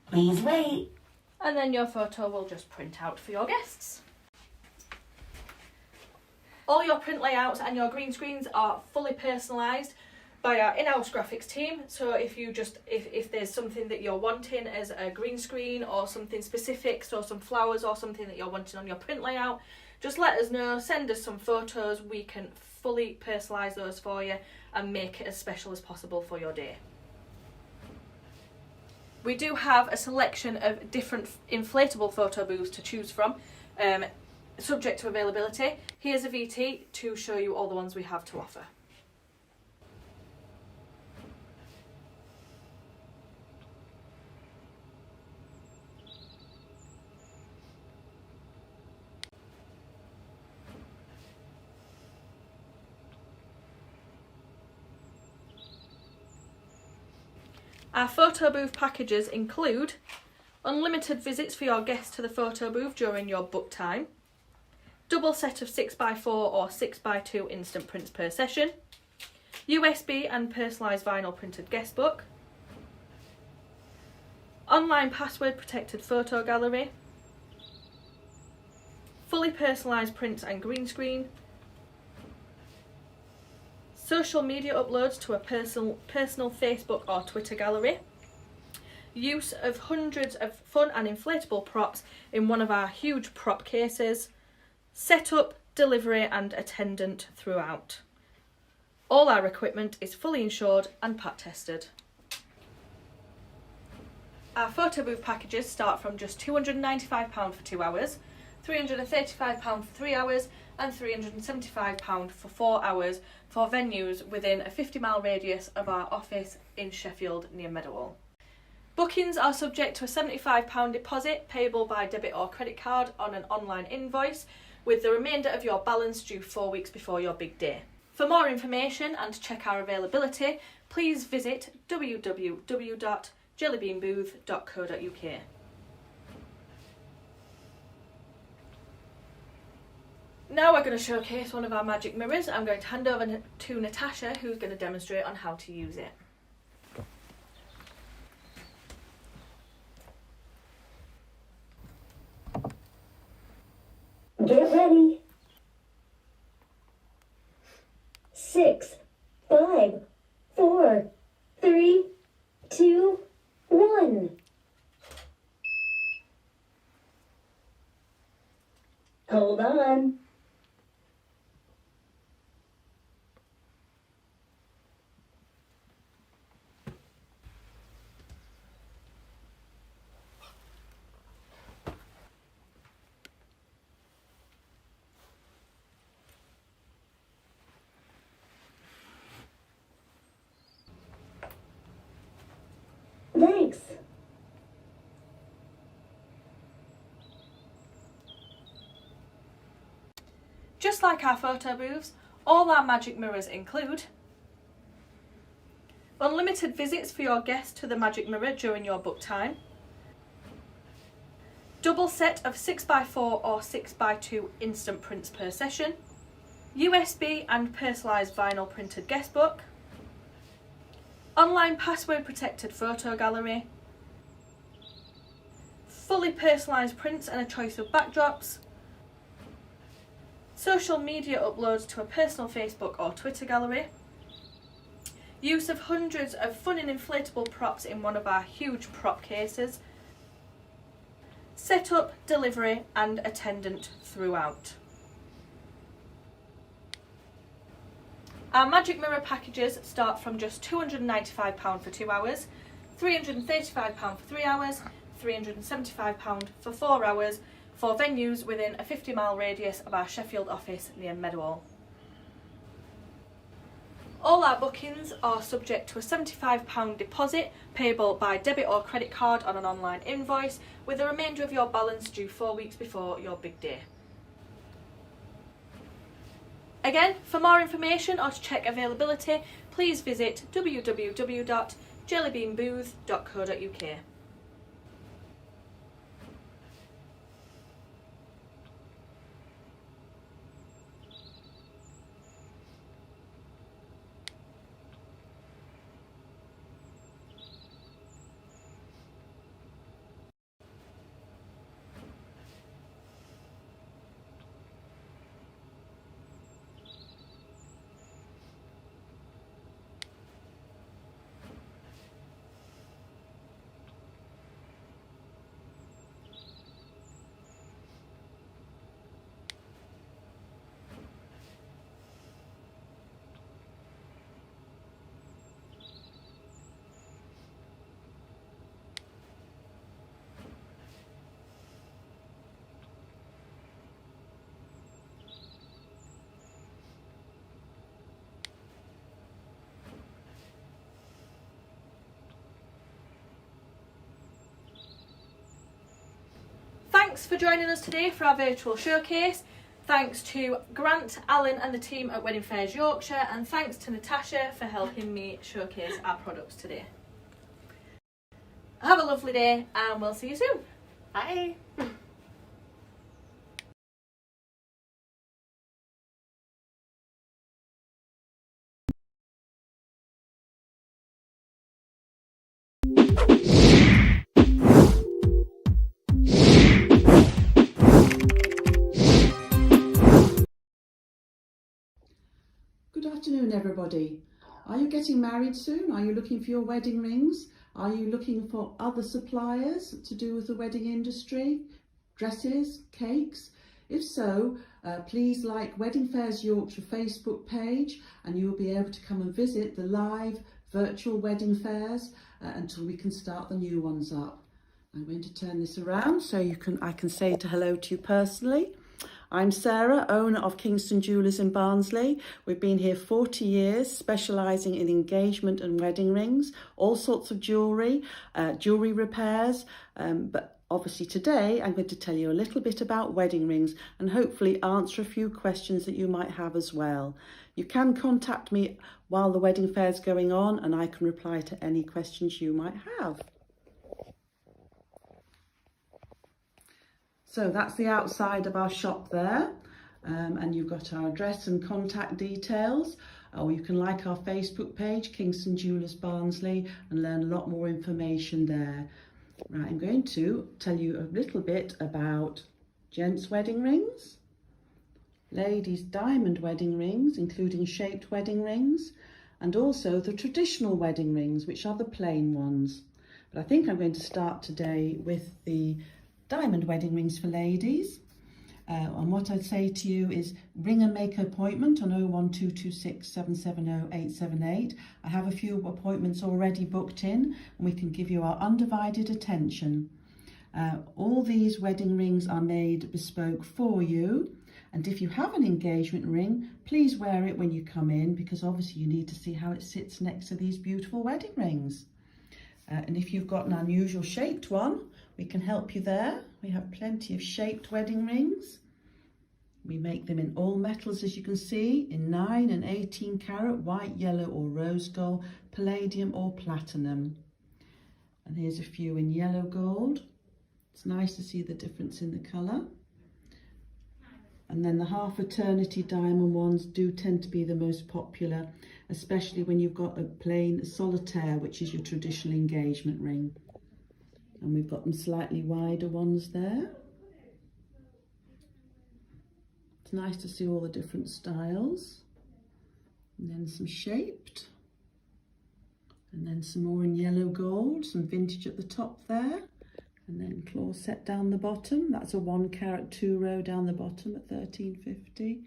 S11: Please wait.
S10: And then your photo will just print out for your guests. All your print layouts and your green screens are fully personalised by our in-house graphics team. So if there's something that you're wanting as a green screen or something specific, so some flowers or something that you're wanting on your print layout, just let us know, send us some photos, we can fully personalise those for you and make it as special as possible for your day. We do have a selection of different inflatable photo booths to choose from. Subject to availability. Here's a VT to show you all the ones we have to offer. Our photo booth packages include unlimited visits for your guests to the photo booth during your book time, double set of 6x4 or 6x2 instant prints per session, USB and personalised vinyl printed guest book, online password protected photo gallery, fully personalised prints and green screen, social media uploads to a personal Facebook or Twitter gallery, use of hundreds of fun and inflatable props in one of our huge prop cases, setup, delivery and attendant throughout. All our equipment is fully insured and pat tested. Our photo booth packages start from just £295 for 2 hours, £335 for 3 hours and £375 for 4 hours for venues within a 50-mile radius of our office in Sheffield near Meadowhall. Bookings are subject to a £75 deposit payable by debit or credit card on an online invoice, with the remainder of your balance due 4 weeks before your big day. For more information and to check our availability, please visit www.jellybeanbooth.co.uk. Now we're going to showcase one of our magic mirrors. I'm going to hand over to Natasha, who's going to demonstrate on how to use it.
S11: Get ready. 6, 5, 4, 3, 2, 1. Hold on. Thanks.
S10: Just like our photo booths, all our magic mirrors include unlimited visits for your guests to the magic mirror during your book time, double set of 6x4 or 6x2 instant prints per session, USB and personalised vinyl printed guest book, online password protected photo gallery, fully personalised prints and a choice of backdrops, social media uploads to a personal Facebook or Twitter gallery, use of hundreds of fun and inflatable props in one of our huge prop cases, setup, delivery and attendant throughout. Our magic mirror packages start from just £295 for 2 hours, £335 for 3 hours, £375 for 4 hours for venues within a 50-mile radius of our Sheffield office near Meadowall. All our bookings are subject to a £75 deposit payable by debit or credit card on an online invoice, with the remainder of your balance due 4 weeks before your big day. Again, for more information or to check availability, please visit www.jellybeanbooth.co.uk. Thanks for joining us today for our virtual showcase. Thanks to Grant, Alan and the team at Wedding Fairs Yorkshire, and thanks to Natasha for helping me showcase our products today. Have a lovely day and we'll see you soon. Bye.
S12: Good afternoon, everybody. Are you getting married soon? Are you looking for your wedding rings? Are you looking for other suppliers to do with the wedding industry? Dresses, cakes? If so, please like Wedding Fairs Yorkshire Facebook page, and you will be able to come and visit the live virtual wedding fairs until we can start the new ones up. I'm going to turn this around so I can say hello to you personally. I'm Sarah, owner of Kingston Jewellers in Barnsley. We've been here 40 years, specialising in engagement and wedding rings, all sorts of jewellery, jewellery repairs, but obviously today I'm going to tell you a little bit about wedding rings and hopefully answer a few questions that you might have as well. You can contact me while the wedding fair is going on and I can reply to any questions you might have. So that's the outside of our shop there. and you've got our address and contact details, or you can like our Facebook page, Kingston Jewellers Barnsley, and learn a lot more information there. Right, I'm going to tell you a little bit about gents' wedding rings, ladies' diamond wedding rings, including shaped wedding rings, and also the traditional wedding rings, which are the plain ones. But I think I'm going to start today with the diamond wedding rings for ladies. And what I'd say to you is ring and make an appointment on 01226 770 878. I have a few appointments already booked in, and we can give you our undivided attention. All these wedding rings are made bespoke for you. And if you have an engagement ring, please wear it when you come in, because obviously you need to see how it sits next to these beautiful wedding rings. And if you've got an unusual shaped one, we can help you there. We have plenty of shaped wedding rings. We make them in all metals, as you can see, in 9 and 18 carat, white, yellow or rose gold, palladium or platinum. And here's a few in yellow gold. It's nice to see the difference in the colour. And then the half eternity diamond ones do tend to be the most popular, especially when you've got a plain solitaire, which is your traditional engagement ring. And we've got them slightly wider ones there. It's nice to see all the different styles. And then some shaped. And then some more in yellow gold, some vintage at the top there. And then claw set down the bottom. That's a 1 carat 2 row down the bottom at $13.50. And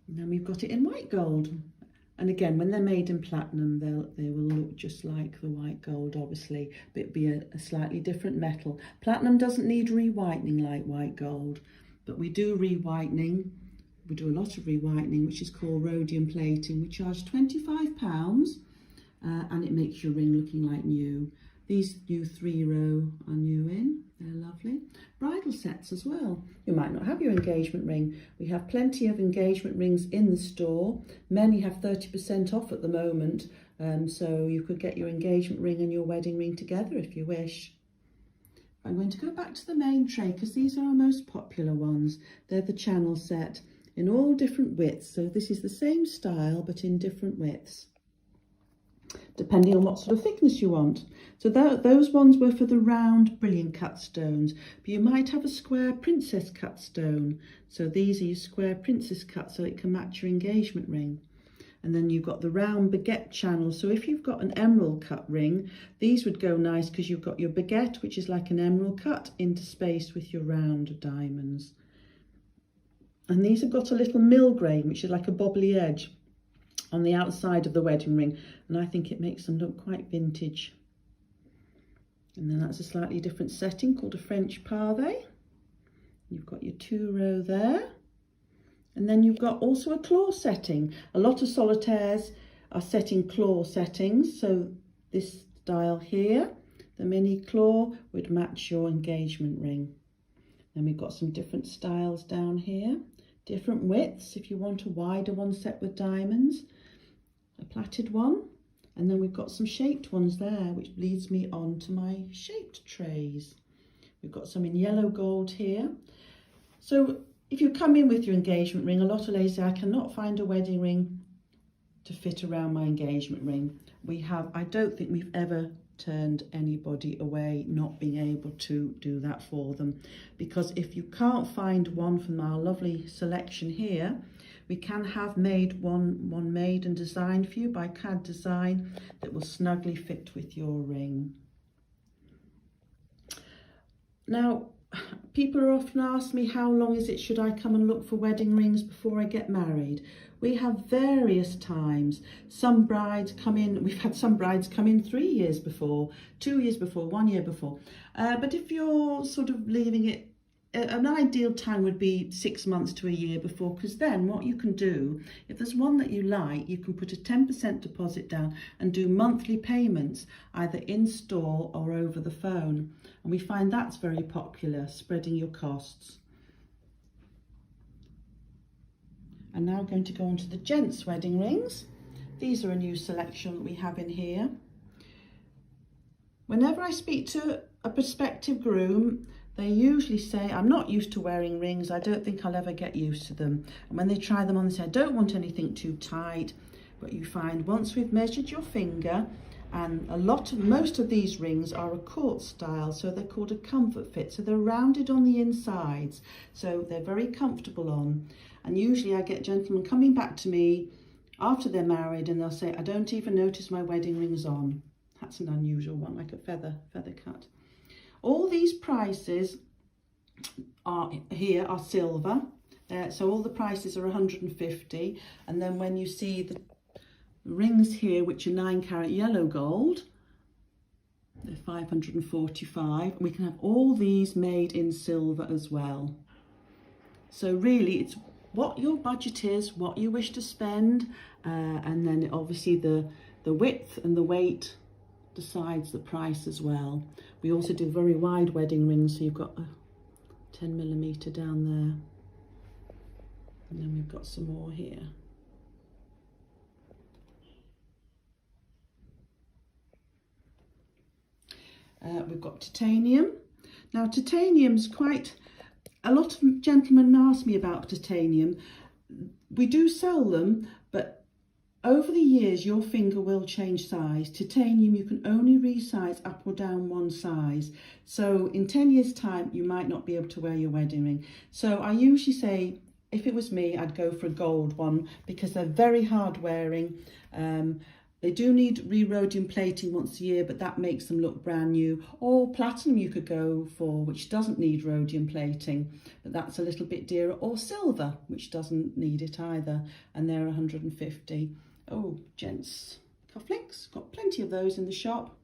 S12: then we've got it in white gold. And again, when they're made in platinum, they will look just like the white gold, obviously, but it'd be a slightly different metal. Platinum doesn't need re-whitening like white gold, but we do re-whitening. We do a lot of re-whitening, which is called rhodium plating. We charge £25, and it makes your ring looking like new. These new 3 row are new in, they're lovely. Bridal sets as well. You might not have your engagement ring. We have plenty of engagement rings in the store. Many have 30% off at the moment, so you could get your engagement ring and your wedding ring together if you wish. I'm going to go back to the main tray because these are our most popular ones. They're the channel set in all different widths. So this is the same style but in different widths, depending on what sort of thickness you want. So those ones were for the round brilliant cut stones, but you might have a square princess cut stone. So these are your square princess cut, so it can match your engagement ring. And then you've got the round baguette channel. So if you've got an emerald cut ring, these would go nice because you've got your baguette, which is like an emerald cut, interspaced with your round diamonds. And these have got a little mill grain, which is like a bobbly edge on the outside of the wedding ring, and I think it makes them look quite vintage. And then that's a slightly different setting called a French pavé. You've got your 2 row there, and then you've got also a claw setting. A lot of solitaires are set in claw settings, so this style here, the mini claw, would match your engagement ring. Then we've got some different styles down here, different widths if you want a wider one set with diamonds, a plaited one, and then we've got some shaped ones there, which leads me on to my shaped trays. We've got some in yellow gold here. So if you come in with your engagement ring, a lot of ladies say, I cannot find a wedding ring to fit around my engagement ring. I don't think we've ever turned anybody away not being able to do that for them, because if you can't find one from our lovely selection here, we can have one made and designed for you by CAD Design that will snugly fit with your ring. Now, people are often asked me, how long is it should I come and look for wedding rings before I get married? We have various times. Some brides come in, we've had some brides come in 3 years before, 2 years before, 1 year before. But if you're sort of leaving it, an ideal time would be 6 months to a year before, because then what you can do, if there's one that you like, you can put a 10% deposit down and do monthly payments, either in store or over the phone. And we find that's very popular, spreading your costs. I'm now going to go on to the gents' wedding rings. These are a new selection that we have in here. Whenever I speak to a prospective groom, They usually say, I'm not used to wearing rings, I don't think I'll ever get used to them. And when they try them on, they say, I don't want anything too tight. But you find once we've measured your finger, and most of these rings are a court style, so they're called a comfort fit. So they're rounded on the insides, so they're very comfortable on. And usually I get gentlemen coming back to me after they're married and they'll say, I don't even notice my wedding rings on. That's an unusual one, like a feather cut. All these prices are silver, so all the prices are 150. And then when you see the rings here, which are 9 carat yellow gold, they're 545. And we can have all these made in silver as well. So really, it's what your budget is, what you wish to spend, and then obviously the width and the weight decides the price as well. We also do very wide wedding rings, so you've got a 10mm down there, and then we've got some more here. We've got titanium. Now titanium's quite, a lot of gentlemen ask me about titanium. We do sell them, but over the years, your finger will change size. Titanium, you can only resize up or down one size. So in 10 years' time, you might not be able to wear your wedding ring. So I usually say, if it was me, I'd go for a gold one because they're very hard wearing. They do need re-rhodium plating once a year, but that makes them look brand new. Or platinum you could go for, which doesn't need rhodium plating, but that's a little bit dearer. Or silver, which doesn't need it either, and they're 150. Oh, gents cufflinks, got plenty of those in the shop.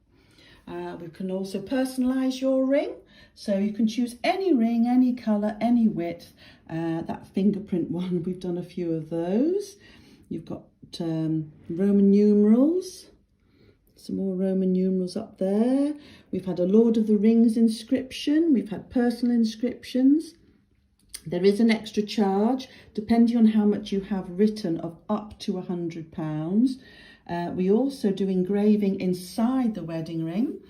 S12: We can also personalize your ring, so you can choose any ring, any color, any width. That fingerprint one, we've done a few of those. You've got Roman numerals, some more Roman numerals up there. We've had a Lord of the Rings inscription, we've had personal inscriptions. There is an extra charge, depending on how much you have written, of up to £100. We also do engraving inside the wedding ring,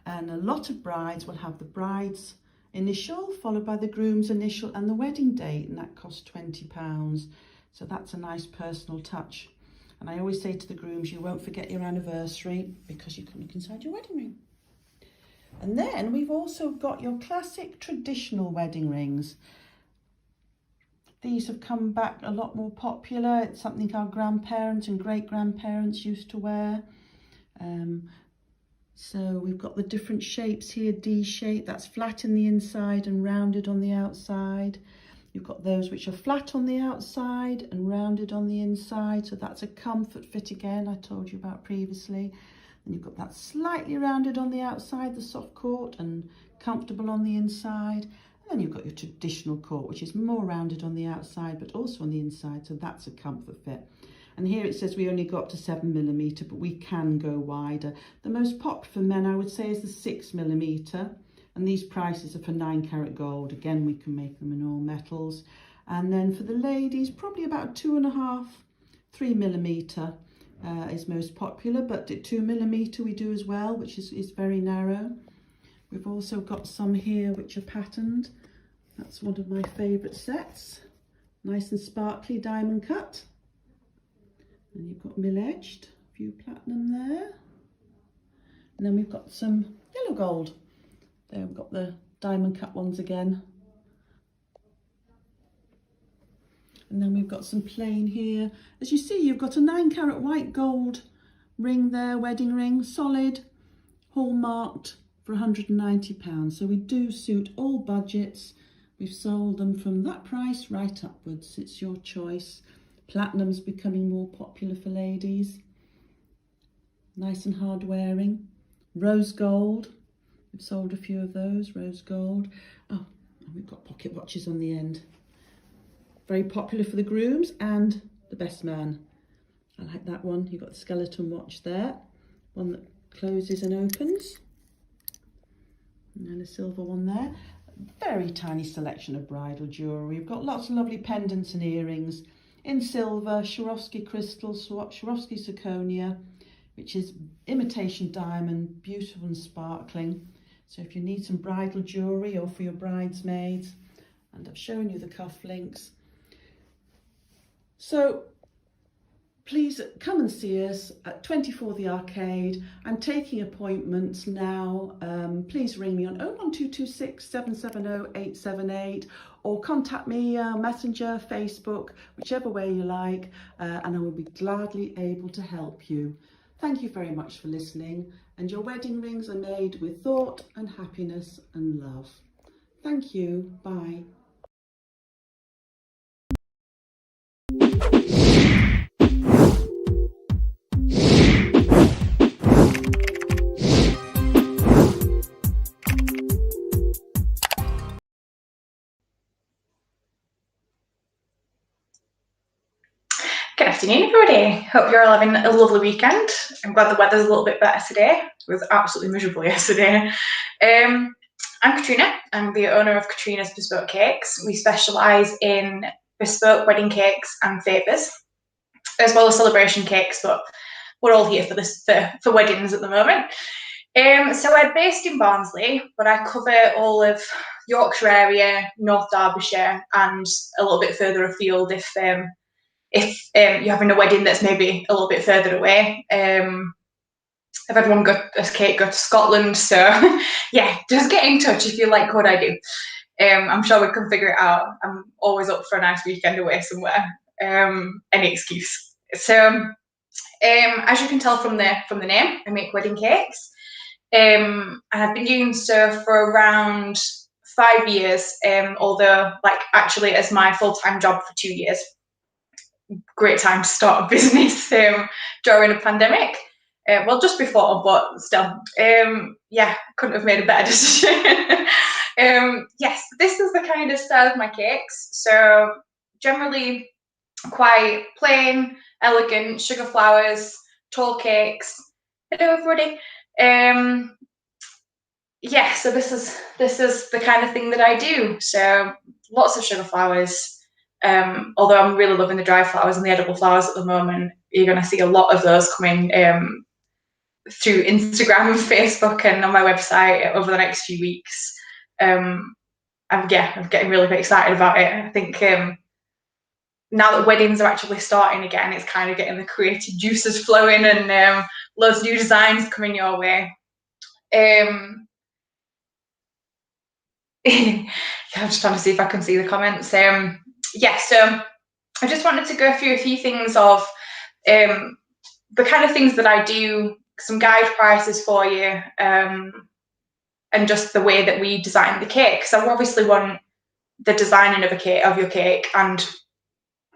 S12: and a lot of brides will have the bride's initial, followed by the groom's initial and the wedding date, and that costs £20. So that's a nice personal touch. And I always say to the grooms, you won't forget your anniversary because you can look inside your wedding ring. And then we've also got your classic traditional wedding rings. These have come back a lot more popular. It's something our grandparents and great-grandparents used to wear. So we've got the different shapes here. D shape, that's flat in the inside and rounded on the outside. You've got those which are flat on the outside and rounded on the inside. So that's a comfort fit again, I told you about previously. And you've got that slightly rounded on the outside, the soft court, and comfortable on the inside. Then you've got your traditional court, which is more rounded on the outside, but also on the inside. So that's a comfort fit. And here it says we only go up to 7mm, but we can go wider. The most popular for men, I would say, is the 6mm. And these prices are for 9 carat gold. Again, we can make them in all metals. And then for the ladies, probably about 2.5, 3mm is most popular. But at 2mm we do as well, which is very narrow. We've also got some here which are patterned. That's one of my favourite sets. Nice and sparkly diamond cut. And you've got mill-edged, a few platinum there. And then we've got some yellow gold. There we've got the diamond cut ones again. And then we've got some plain here. As you see, you've got a 9 carat white gold ring there, wedding ring, solid, hallmarked, for £190. So we do suit all budgets. We've sold them from that price right upwards. It's your choice. Platinum's becoming more popular for ladies. Nice and hard wearing. Rose gold. We've sold a few of those, rose gold. Oh, and we've got pocket watches on the end. Very popular for the grooms and the best man. I like that one. You've got the skeleton watch there. One that closes and opens. And then a silver one there. Very tiny selection of bridal jewellery. We've got lots of lovely pendants and earrings in silver, Swarovski crystal, Swarovski zirconia, which is imitation diamond, beautiful and sparkling. So if you need some bridal jewellery or for your bridesmaids, and I've shown you the cufflinks. So please come and see us at 24 The Arcade. I'm taking appointments now. Please ring me on 01226 770 878 or contact me Messenger, Facebook, whichever way you like, and I will be gladly able to help you. Thank you very much for listening, and your wedding rings are made with thought and happiness and love. Thank you. Bye.
S13: Good afternoon, everybody. Hope you're all having a lovely weekend. I'm glad the weather's a little bit better today. It was absolutely miserable yesterday. I'm Katrina. I'm the owner of Katrina's Bespoke Cakes. We specialise in bespoke wedding cakes and favours, as well as celebration cakes, but we're all here for this for weddings at the moment. So we're based in Barnsley, but I cover all of Yorkshire area, North Derbyshire, and a little bit further afield if you're having a wedding that's maybe a little bit further away. I've had one cake go to Scotland, so yeah, just get in touch if you like what I do. I'm sure we can figure it out. I'm always up for a nice weekend away somewhere, any excuse. So as you can tell from the name, I make wedding cakes, and I've been doing so for around 5 years, although like actually as my full-time job for 2 years. Great time to start a business during a pandemic. Well, just before, but still, yeah, couldn't have made a better decision. Yes, this is the kind of style of my cakes. So generally quite plain, elegant, sugar flowers, tall cakes. Hello, everybody. Yeah, so this is the kind of thing that I do. So lots of sugar flowers. Although I'm really loving the dry flowers and the edible flowers at the moment, you're going to see a lot of those coming through Instagram, Facebook, and on my website over the next few weeks. I'm getting really excited about it. I think now that weddings are actually starting again, it's kind of getting the creative juices flowing and loads of new designs coming your way. I'm just trying to see if I can see the comments. Yeah, so I just wanted to go through a few things of the kind of things that I do, some guide prices for you, and just the way that we design the cake. So I obviously want the designing of your cake and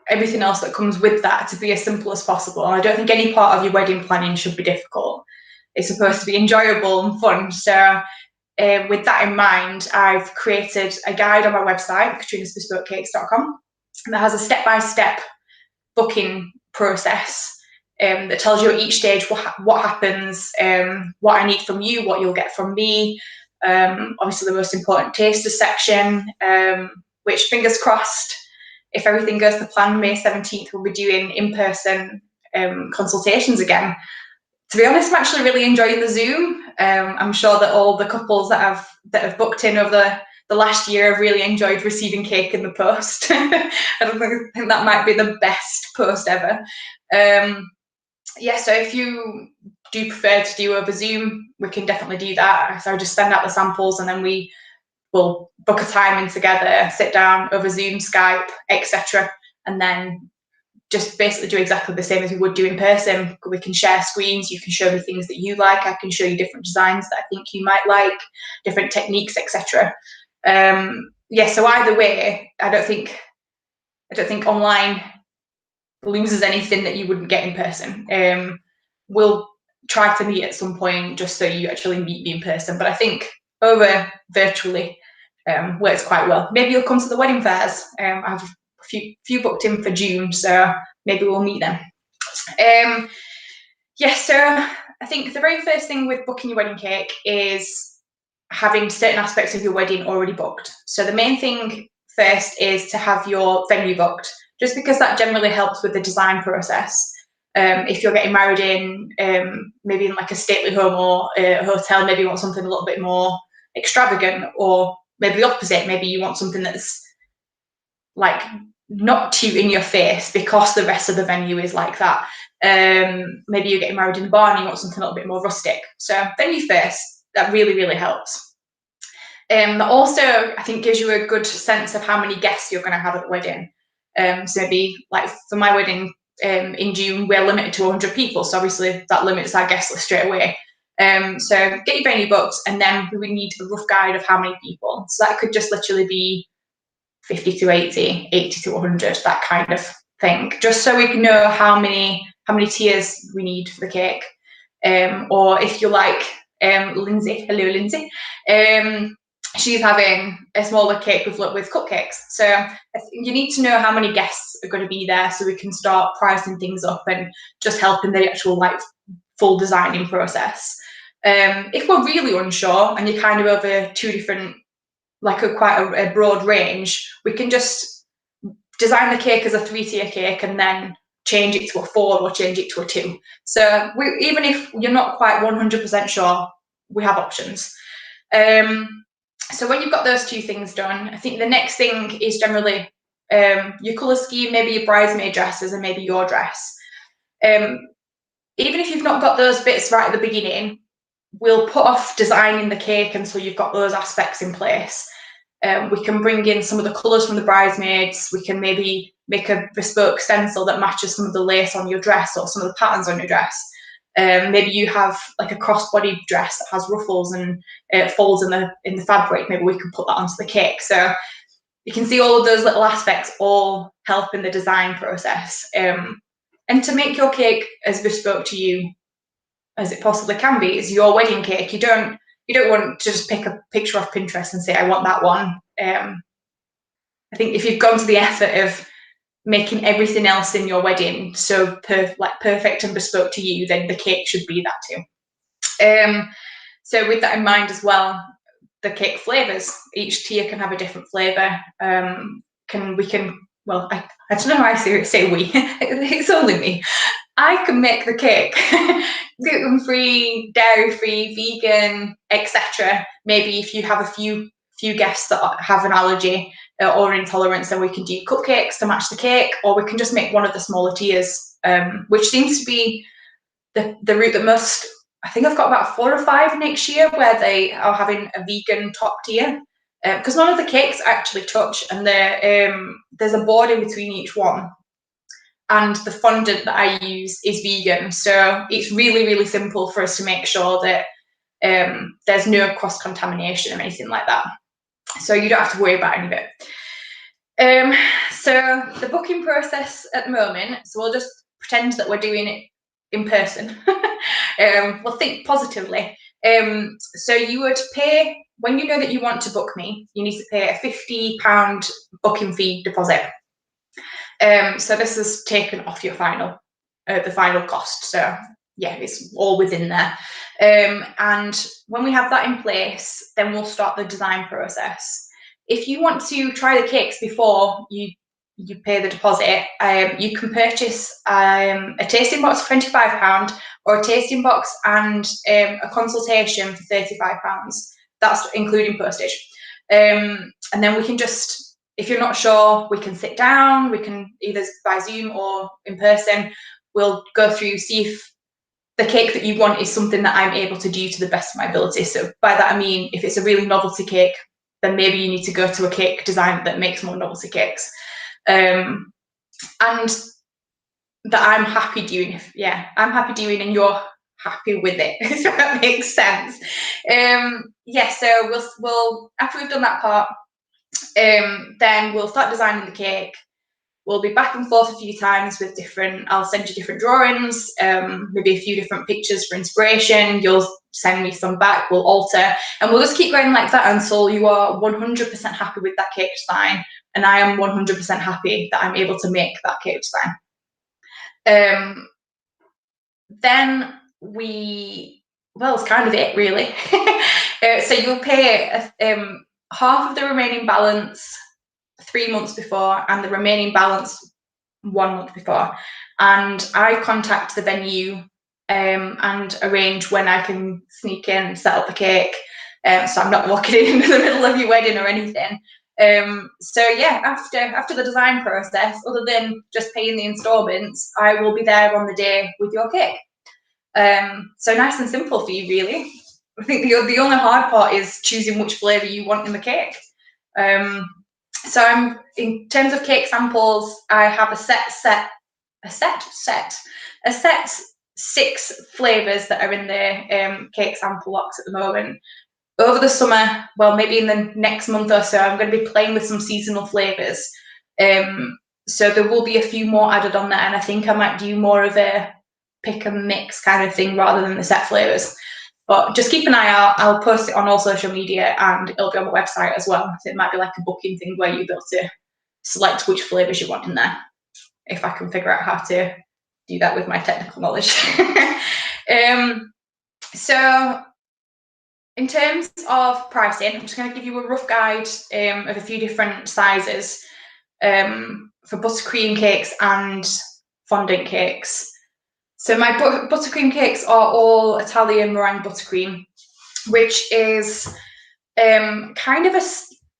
S13: everything else that comes with that to be as simple as possible. I don't think any part of your wedding planning should be difficult. It's supposed to be enjoyable and fun. So with that in mind, I've created a guide on my website, katrinasbespokecakes.com, that has a step-by-step booking process that tells you at each stage what happens, what I need from you, what you'll get from me. Obviously, the most important taster section, which fingers crossed, if everything goes to plan, May 17th, we'll be doing in-person consultations again. To be honest, I'm actually really enjoying the Zoom. I'm sure that all the couples that have booked in over the last year have really enjoyed receiving cake in the post. I think that might be the best post ever. Yeah, so if you do prefer to do over Zoom, we can definitely do that. So I'll just send out the samples and then we will book a time in together, sit down over Zoom, Skype, etc. And then just basically do exactly the same as we would do in person. We can share screens, you can show me things that you like, I can show you different designs that I think you might like, different techniques, etc. Yeah, so either way, I don't think online loses anything that you wouldn't get in person. We'll try to meet at some point just so you actually meet me in person, but I think over virtually works quite well. Maybe you'll come to the wedding fairs. I have a few booked in for June, so maybe we'll meet them. Yeah, so I think the very first thing with booking your wedding cake is having certain aspects of your wedding already booked. So the main thing first is to have your venue booked, just because that generally helps with the design process. If you're getting married in maybe in like a stately home or a hotel, maybe you want something a little bit more extravagant, or maybe the opposite. Maybe you want something that's like not too in your face because the rest of the venue is like that. Maybe you're getting married in the bar and you want something a little bit more rustic. So venue first, that really, really helps. That also, I think, gives you a good sense of how many guests you're going to have at the wedding. So maybe like for my wedding in June, we're limited to 100 people. So obviously that limits our guest list straight away. So get your venue booked, and then we need a rough guide of how many people. So that could just literally be 50 to 80, 80 to 100, that kind of thing, just so we can know how many tiers we need for the cake. Or if you like, Lindsay, hello Lindsay, she's having a smaller cake with cupcakes. So you need to know how many guests are going to be there, so we can start pricing things up and just helping the actual like full designing process. If we're really unsure and you're kind of over two different, like quite a broad range, we can just design the cake as a 3-tier cake and then change it to a 4 or change it to a 2. So even if you're not quite 100% sure, we have options. So when you've got those two things done, I think the next thing is generally your colour scheme, maybe your bridesmaid dresses and maybe your dress. Even if you've not got those bits right at the beginning, we'll put off designing the cake until you've got those aspects in place. We can bring in some of the colours from the bridesmaids. We can maybe make a bespoke stencil that matches some of the lace on your dress or some of the patterns on your dress. Maybe you have like a crossbody dress that has ruffles and folds in the fabric. Maybe we can put that onto the cake. So you can see all of those little aspects all help in the design process. And to make your cake as bespoke to you as it possibly can be, it's your wedding cake. You don't want to just pick a picture off Pinterest and say, I want that one. I think if you've gone to the effort of making everything else in your wedding so perfect and bespoke to you, then the cake should be that too. So with that in mind as well, the cake flavours, each tier can have a different flavour. Well, I don't know how I say we, it's only me. I can make the cake gluten-free, dairy-free, vegan, etc. Maybe if you have a few guests that have an allergy or intolerance, then we can do cupcakes to match the cake, or we can just make one of the smaller tiers, which seems to be the route that most, I think I've got about 4 or 5 next year where they are having a vegan top tier, because none of the cakes actually touch, and there's a board in between each one. And the fondant that I use is vegan, so it's really, really simple for us to make sure that there's no cross-contamination or anything like that. So you don't have to worry about any of it. So the booking process at the moment, so we'll just pretend that we're doing it in person. We'll think positively. So you would pay, when you know that you want to book me, you need to pay a £50 booking fee deposit. So this is taken off your the final cost. So yeah, it's all within there. And when we have that in place, then we'll start the design process. If you want to try the cakes before you pay the deposit, you can purchase a tasting box for £25 or a tasting box and a consultation for £35. That's including postage. And then we can just, if you're not sure, we can sit down, we can either by Zoom or in person, we'll go through, see if the cake that you want is something that I'm able to do to the best of my ability. So by that I mean, if it's a really novelty cake, then maybe you need to go to a cake designer that makes more novelty cakes. And that I'm happy doing, I'm happy doing and you're happy with it, if that makes sense. So we'll after we've done that part, then we'll start designing the cake. We'll be back and forth a few times with I'll send you different drawings, maybe a few different pictures for inspiration. You'll send me some back, we'll alter, and we'll just keep going like that until you are 100% happy with that cake design, and I am 100% happy that I'm able to make that cake design. Then it's kind of it really. So you'll pay half of the remaining balance 3 months before and the remaining balance 1 month before, and I contact the venue and arrange when I can sneak in, set up the cake. so I'm not walking in the middle of your wedding or anything. So yeah, after the design process, other than just paying the installments, I will be there on the day with your cake. So nice and simple for you, really. I think the only hard part is choosing which flavour you want in the cake. So I'm, in terms of cake samples, I have a set 6 flavours that are in the cake sample box at the moment. Over the summer, well, maybe in the next month or so, I'm going to be playing with some seasonal flavours. So there will be a few more added on there, and I think I might do more of a pick and mix kind of thing rather than the set flavours. But just keep an eye out. I'll post it on all social media, and it'll be on the website as well. So it might be like a booking thing where you'll be able to select which flavours you want in there, if I can figure out how to do that with my technical knowledge. So in terms of pricing, I'm just going to give you a rough guide of a few different sizes for buttercream cakes and fondant cakes. So my buttercream cakes are all Italian meringue buttercream, which is kind of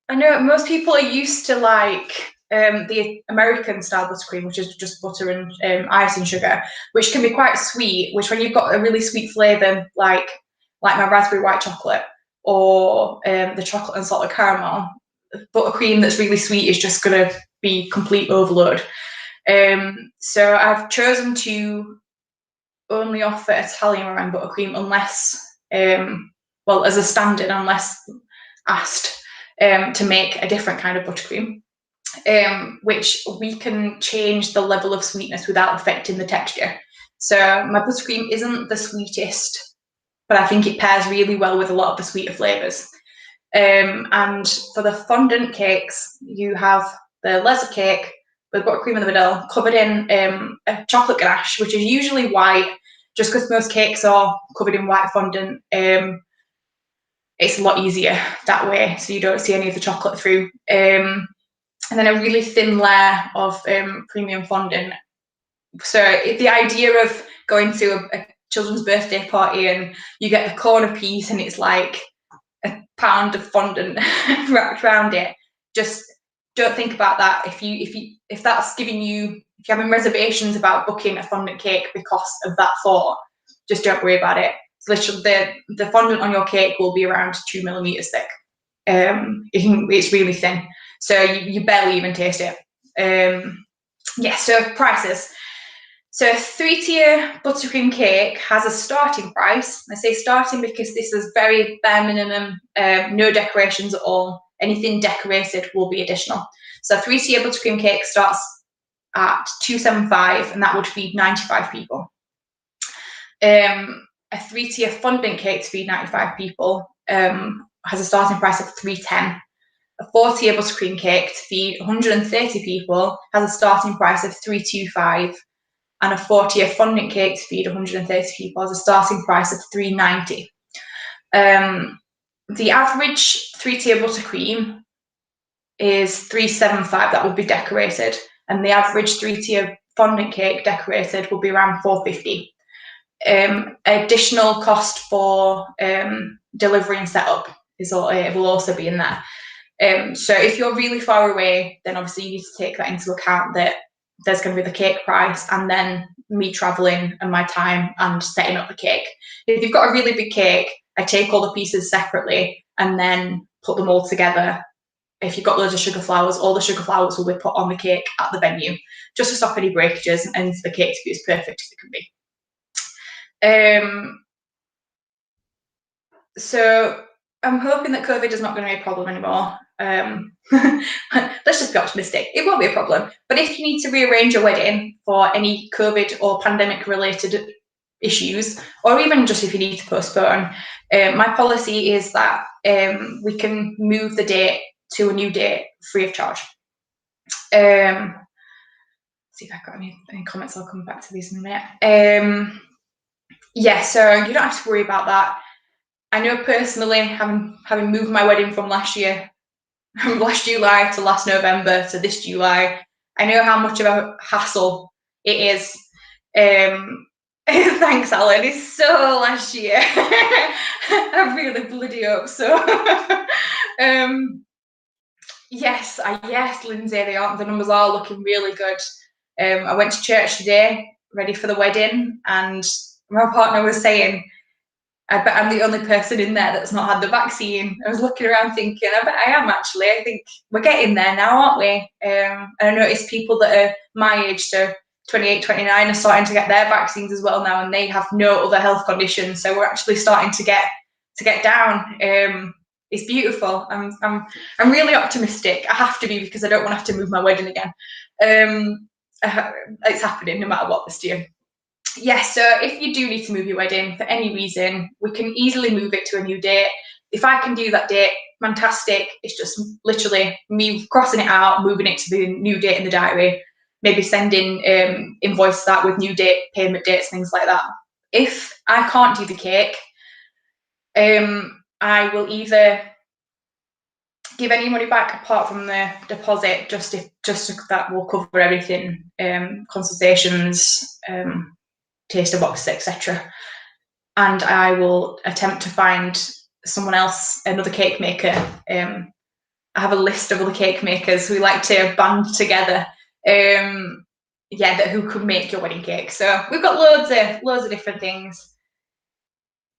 S13: I know most people are used to like the American style buttercream, which is just butter and icing sugar, which can be quite sweet, which when you've got a really sweet flavour like my raspberry white chocolate or the chocolate and salted caramel, buttercream that's really sweet is just going to be complete overload. So I've chosen to only offer Italian meringue buttercream unless, well, as a standard, unless asked to make a different kind of buttercream, which we can change the level of sweetness without affecting the texture. So my buttercream isn't the sweetest, but I think it pairs really well with a lot of the sweeter flavours. And for the fondant cakes, you have the leather cake with buttercream in the middle, covered in a chocolate ganache, which is usually white, just because most cakes are covered in white fondant. It's a lot easier that way, so you don't see any of the chocolate through. And then a really thin layer of premium fondant. So the idea of going to a children's birthday party and you get a corner piece and it's like a pound of fondant wrapped around it, just don't think about that. If that's giving you, if you're having reservations about booking a fondant cake because of that thought, just don't worry about it. So literally the fondant on your cake will be around 2 millimeters thick. It's really thin, so you barely even taste it. Yeah, so prices. So a 3-tier buttercream cake has a starting price. I say starting because this is very bare minimum, no decorations at all. Anything decorated will be additional. So a 3-tier buttercream cake starts at $275, and that would feed 95 people. A 3-tier fondant cake to feed 95 people has a starting price of $310. A 4-tier buttercream cake to feed 130 people has a starting price of $325. And a 4-tier fondant cake to feed 130 people has a starting price of $390. The average 3-tier buttercream is $375. That will be decorated, and the average 3-tier fondant cake decorated will be around $450. Additional cost for delivery and setup will also be in there. So if you're really far away, then obviously you need to take that into account, that there's going to be the cake price and then me traveling and my time and setting up the cake. If you've got a really big cake, I take all the pieces separately and then put them all together. If you've got loads of sugar flowers, all the sugar flowers will be put on the cake at the venue, just to stop any breakages and for the cake to be as perfect as it can be. So I'm hoping that COVID is not going to be a problem anymore. Let's just be optimistic. It won't be a problem. But if you need to rearrange your wedding for any COVID or pandemic related issues, or even just if you need to postpone, my policy is that we can move the date to a new date free of charge. See if I've got any comments. I'll come back to these in a minute. Yeah, so you don't have to worry about that. I know personally, having moved my wedding from last July to last November to this July, I know how much of a hassle it is. Thanks, Alan. It's so last year. I really bloody hope so. Yes, Lindsay, the numbers are looking really good. I went to church today, ready for the wedding, and my partner was saying, I bet I'm the only person in there that's not had the vaccine. I was looking around thinking, I bet I am actually. I think we're getting there now, aren't we? And I noticed people that are my age, so 28, 29, are starting to get their vaccines as well now, and they have no other health conditions. So we're actually starting to get down. It's beautiful. I'm really optimistic. I have to be, because I don't want to have to move my wedding again. It's happening no matter what this year. Yes, so if you do need to move your wedding for any reason, we can easily move it to a new date. If I can do that date, fantastic. It's just literally me crossing it out, moving it to the new date in the diary, maybe sending invoice that with new date, payment dates, things like that. If I can't do the cake, I will either give any money back apart from the deposit, just that will cover everything, consultations, taster boxes, etc. And I will attempt to find someone else, another cake maker. I have a list of other cake makers who like to band together. Who could make your wedding cake. So we've got loads of different things.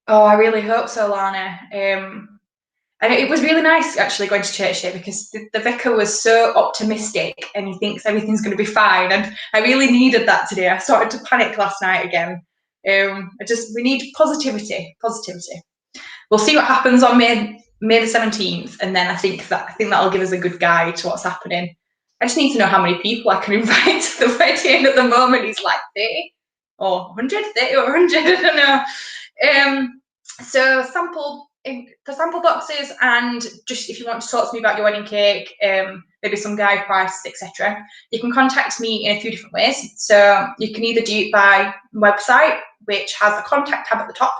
S13: Oh, I really hope so, Lana. And it was really nice actually going to church today, because the vicar was so optimistic and he thinks everything's going to be fine. And I really needed that today. I started to panic last night again. We need positivity. We'll see what happens on May the 17th, and then I think that'll give us a good guide to what's happening. I just need to know how many people I can invite to the wedding. At the moment, it's like 30 or 100, 30 or 100, I don't know. So the sample boxes, and just if you want to talk to me about your wedding cake, maybe some guide prices, etc., you can contact me in a few different ways. So you can either do it by website, which has a contact tab at the top,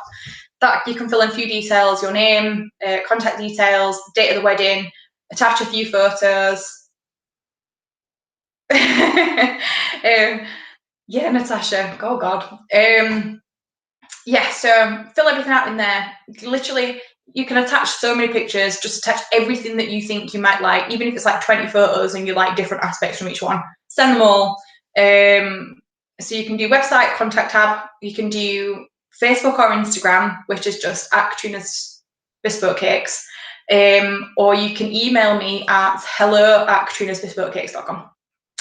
S13: that you can fill in a few details, your name, contact details, date of the wedding, attach a few photos. Yeah, Natasha, oh God. So fill everything out in there. Literally, you can attach so many pictures, just attach everything that you think you might like, even if it's like 20 photos and you like different aspects from each one, send them all. So you can do website, contact tab, you can do Facebook or Instagram, which is just @Katrina's Bespoke Cakes, or you can email me at hello@katrinasbespokecakes.com.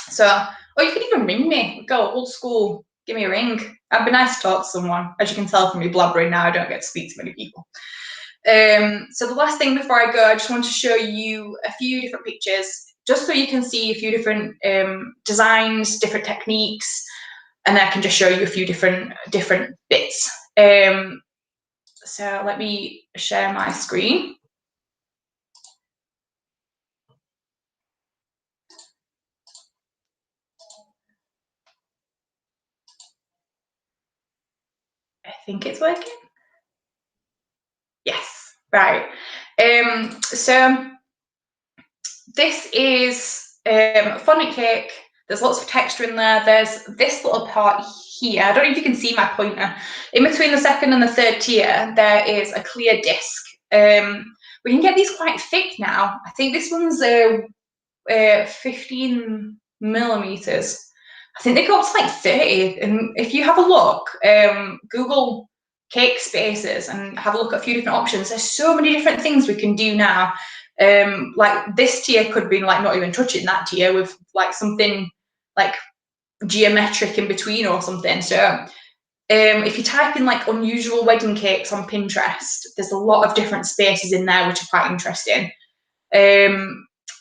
S13: So, or you can even ring me, go old school, give me a ring. I'd be nice to talk to someone. As you can tell from me blabbering now, I don't get to speak to many people. So the last thing before I go, I just want to show you a few different pictures, just so you can see a few different designs, different techniques, and I can just show you a few different bits. So let me share my screen. I think it's working. Yes, right. So this is a fondant cake. There's lots of texture in there. There's this little part here. I don't know if you can see my pointer. In between the second and the third tier, there is a clear disc. We can get these quite thick now. I think this one's 15 millimeters. I think they go up to like 30. And if you have a look, Google cake spaces and have a look at a few different options. There's so many different things we can do now. Like this tier could be like not even touching that tier, with like something like geometric in between or something. So if you type in like unusual wedding cakes on Pinterest, there's a lot of different spaces in there which are quite interesting.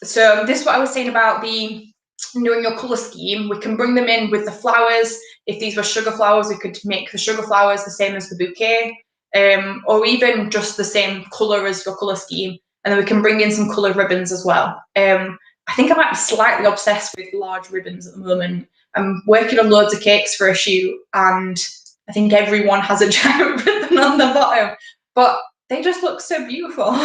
S13: So this is what I was saying about the knowing your colour scheme. We can bring them in with the flowers. If these were sugar flowers, we could make the sugar flowers the same as the bouquet, or even just the same colour as your colour scheme. And then we can bring in some coloured ribbons as well. I think I might be slightly obsessed with large ribbons at the moment. I'm working on loads of cakes for a shoot, and I think everyone has a giant ribbon on the bottom, but they just look so beautiful.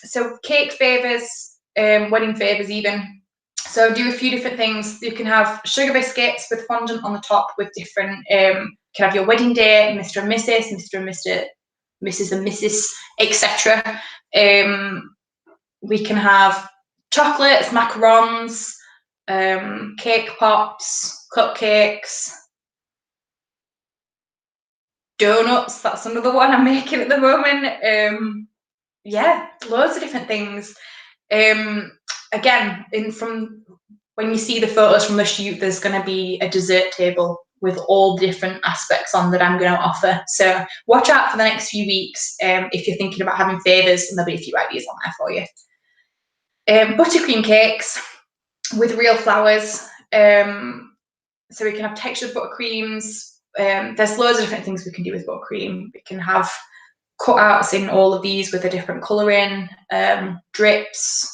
S13: So cake favours, wedding favours even. So do a few different things. You can have sugar biscuits with fondant on the top with different, you can have your wedding day, Mr. and Mrs., Mr. and Mr., Mrs. and Mrs., etc. We can have chocolates, macarons, cake pops, cupcakes, donuts. That's another one I'm making at the moment. Yeah, loads of different things. Again, from when you see the photos from the shoot, there's going to be a dessert table with all different aspects on that I'm going to offer. So watch out for the next few weeks if you're thinking about having favours, and there'll be a few ideas on there for you. Buttercream cakes with real flowers. So we can have textured buttercreams. There's loads of different things we can do with buttercream. We can have cutouts in all of these with a different colouring, drips,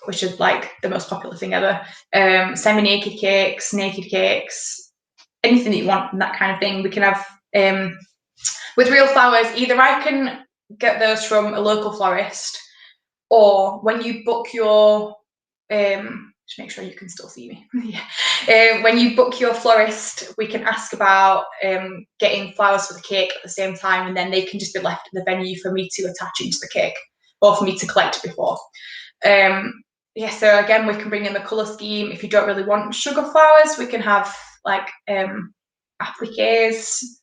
S13: which is like the most popular thing ever, semi-naked cakes, naked cakes, anything that you want, and that kind of thing. We can have, with real flowers, either I can get those from a local florist, or when you book your, just make sure you can still see me. Yeah. When you book your florist, we can ask about getting flowers for the cake at the same time, and then they can just be left at the venue for me to attach into the cake, or for me to collect before. Yeah, so again, we can bring in the colour scheme. If you don't really want sugar flowers, we can have like appliques,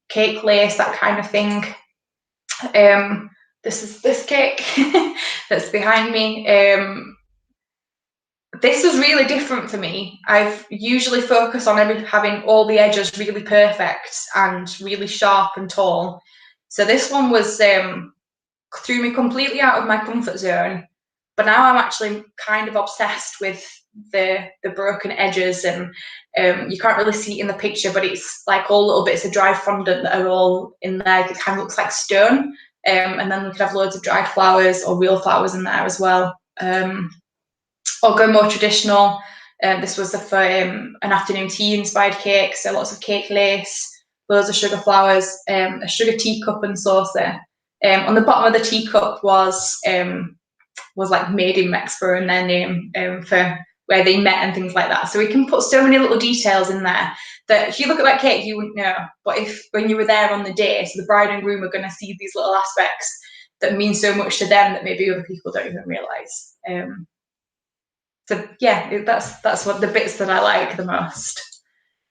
S13: cake lace, that kind of thing. This is this cake that's behind me. This was really different for me. I've usually focused on having all the edges really perfect and really sharp and tall. So this one was threw me completely out of my comfort zone. But now I'm actually kind of obsessed with the broken edges, and you can't really see it in the picture, but it's like all little bits of dry fondant that are all in there. It kind of looks like stone. And then we could have loads of dried flowers or real flowers in there as well. Or go more traditional. This was for an afternoon tea inspired cake, so lots of cake lace, loads of sugar flowers, a sugar teacup and saucer. On the bottom of the teacup was like made in Mexico in their name, for where they met and things like that. So we can put so many little details in there that if you look at that cake, you wouldn't know. But when you were there on the day, so the bride and groom are going to see these little aspects that mean so much to them that maybe other people don't even realise. So yeah, that's what the bits that I like the most.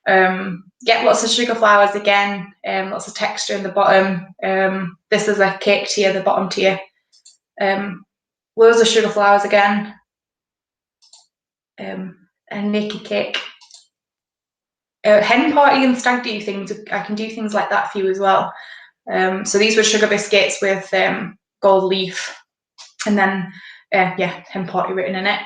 S13: Yeah, lots of sugar flowers again, lots of texture in the bottom. This is a cake tier, the bottom tier. Loads of sugar flowers again. A naked cake. Hen party and stag do things, I can do things like that for you as well. So these were sugar biscuits with gold leaf, and then yeah, hen party written in it.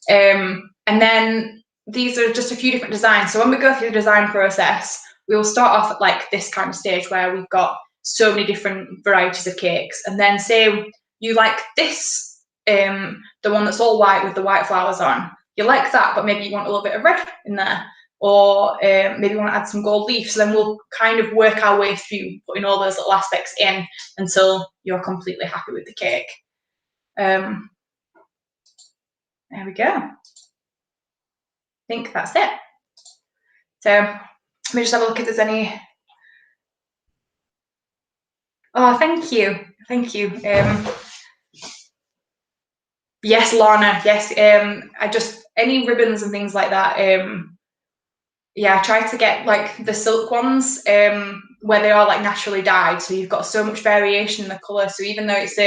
S13: And then these are just a few different designs. So when we go through the design process, we will start off at like this kind of stage where we've got so many different varieties of cakes, and then say you like this, the one that's all white with the white flowers on. You like that, but maybe you want a little bit of red in there, or maybe you want to add some gold leaf. So then we'll kind of work our way through putting all those little aspects in until you're completely happy with the cake. There we go. I think that's it. So let me just have a look if there's any. Oh, thank you. Thank you. Yes, Lana, yes. I just, any ribbons and things like that. Yeah, I try to get like the silk ones where they are like naturally dyed. So you've got so much variation in the colour. So even though it's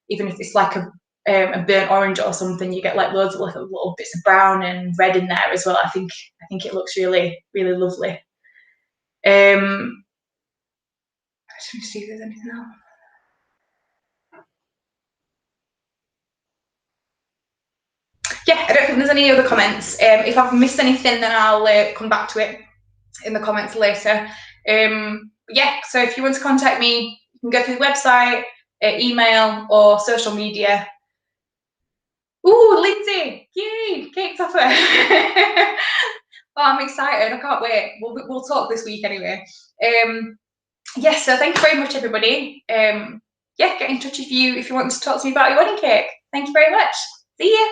S13: even if it's like a burnt orange or something, you get like loads of little bits of brown and red in there as well. I think it looks really, really lovely. Let me see if there's anything else. Yeah, I don't think there's any other comments. If I've missed anything, then I'll come back to it in the comments later. Yeah, so if you want to contact me, you can go through the website, email, or social media. Ooh, Lindsay! Yay! Cake topper! Oh, I'm excited. I can't wait. We'll talk this week anyway. Yes, so thank you very much, everybody. Yeah, get in touch if you want to talk to me about your wedding cake. Thank you very much. See ya.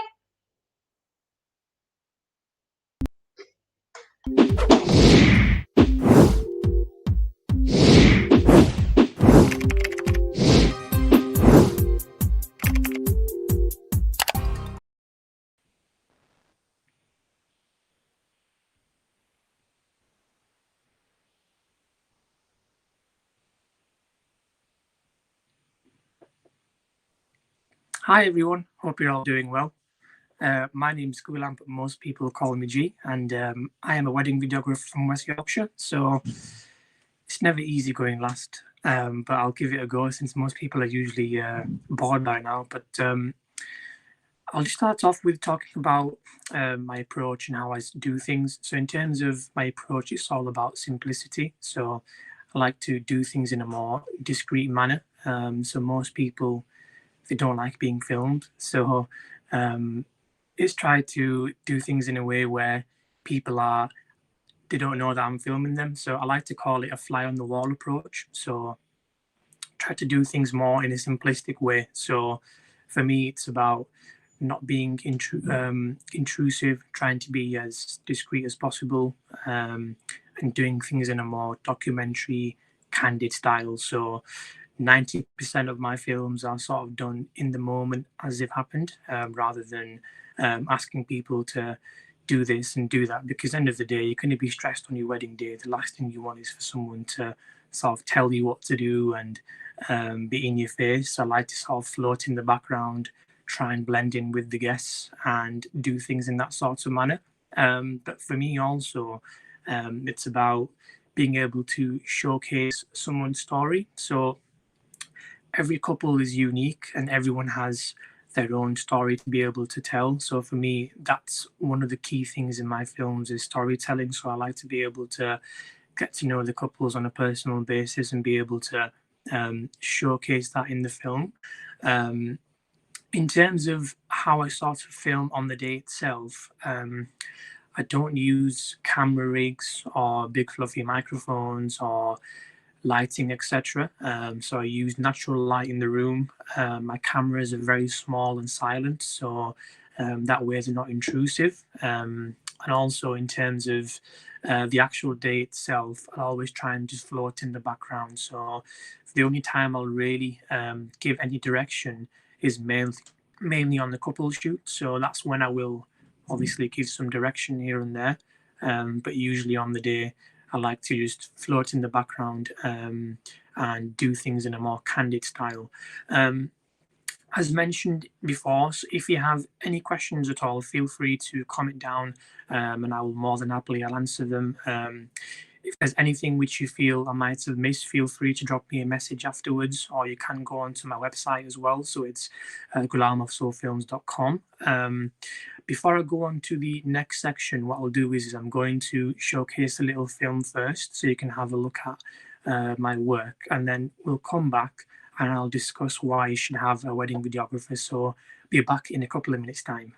S14: Hi everyone, hope you're all doing well. My name's Gulam, but most people call me G, and I am a wedding videographer from West Yorkshire, so it's never easy going last, but I'll give it a go since most people are usually bored by now. But I'll just start off with talking about my approach and how I do things. So in terms of my approach, it's all about simplicity. So I like to do things in a more discreet manner. So most people, they don't like being filmed. So it's try to do things in a way where people they don't know that I'm filming them. So I like to call it a fly on the wall approach. So try to do things more in a simplistic way. So for me, it's about not being intrusive, trying to be as discreet as possible, and doing things in a more documentary, candid style. So 90% of my films are sort of done in the moment as they've happened, rather than asking people to do this and do that, because at the end of the day, you're going to be stressed on your wedding day. The last thing you want is for someone to sort of tell you what to do and be in your face. I like to sort of float in the background, try and blend in with the guests and do things in that sort of manner. But for me also, it's about being able to showcase someone's story. So every couple is unique and everyone has their own story to be able to tell. So for me, that's one of the key things in my films is storytelling. So I like to be able to get to know the couples on a personal basis and be able to showcase that in the film. In terms of how I sort of film on the day itself, I don't use camera rigs or big fluffy microphones or lighting, etc. So I use natural light in the room. My cameras are very small and silent, so that way they're not intrusive. And also in terms of the actual day itself, I always try and just float in the background. So the only time I'll really give any direction is mainly on the couple shoot. So that's when I will obviously give some direction here and there. But usually on the day, I like to just float in the background and do things in a more candid style. As mentioned before, so if you have any questions at all, feel free to comment down and I will more than happily I'll answer them. If there's anything which you feel I might have missed, feel free to drop me a message afterwards, or you can go onto my website as well. So it's gulamofsoulfilms.com. Before I go on to the next section, what I'll do is I'm going to showcase a little film first so you can have a look at my work, and then we'll come back and I'll discuss why you should have a wedding videographer. So be back in a couple of minutes' time.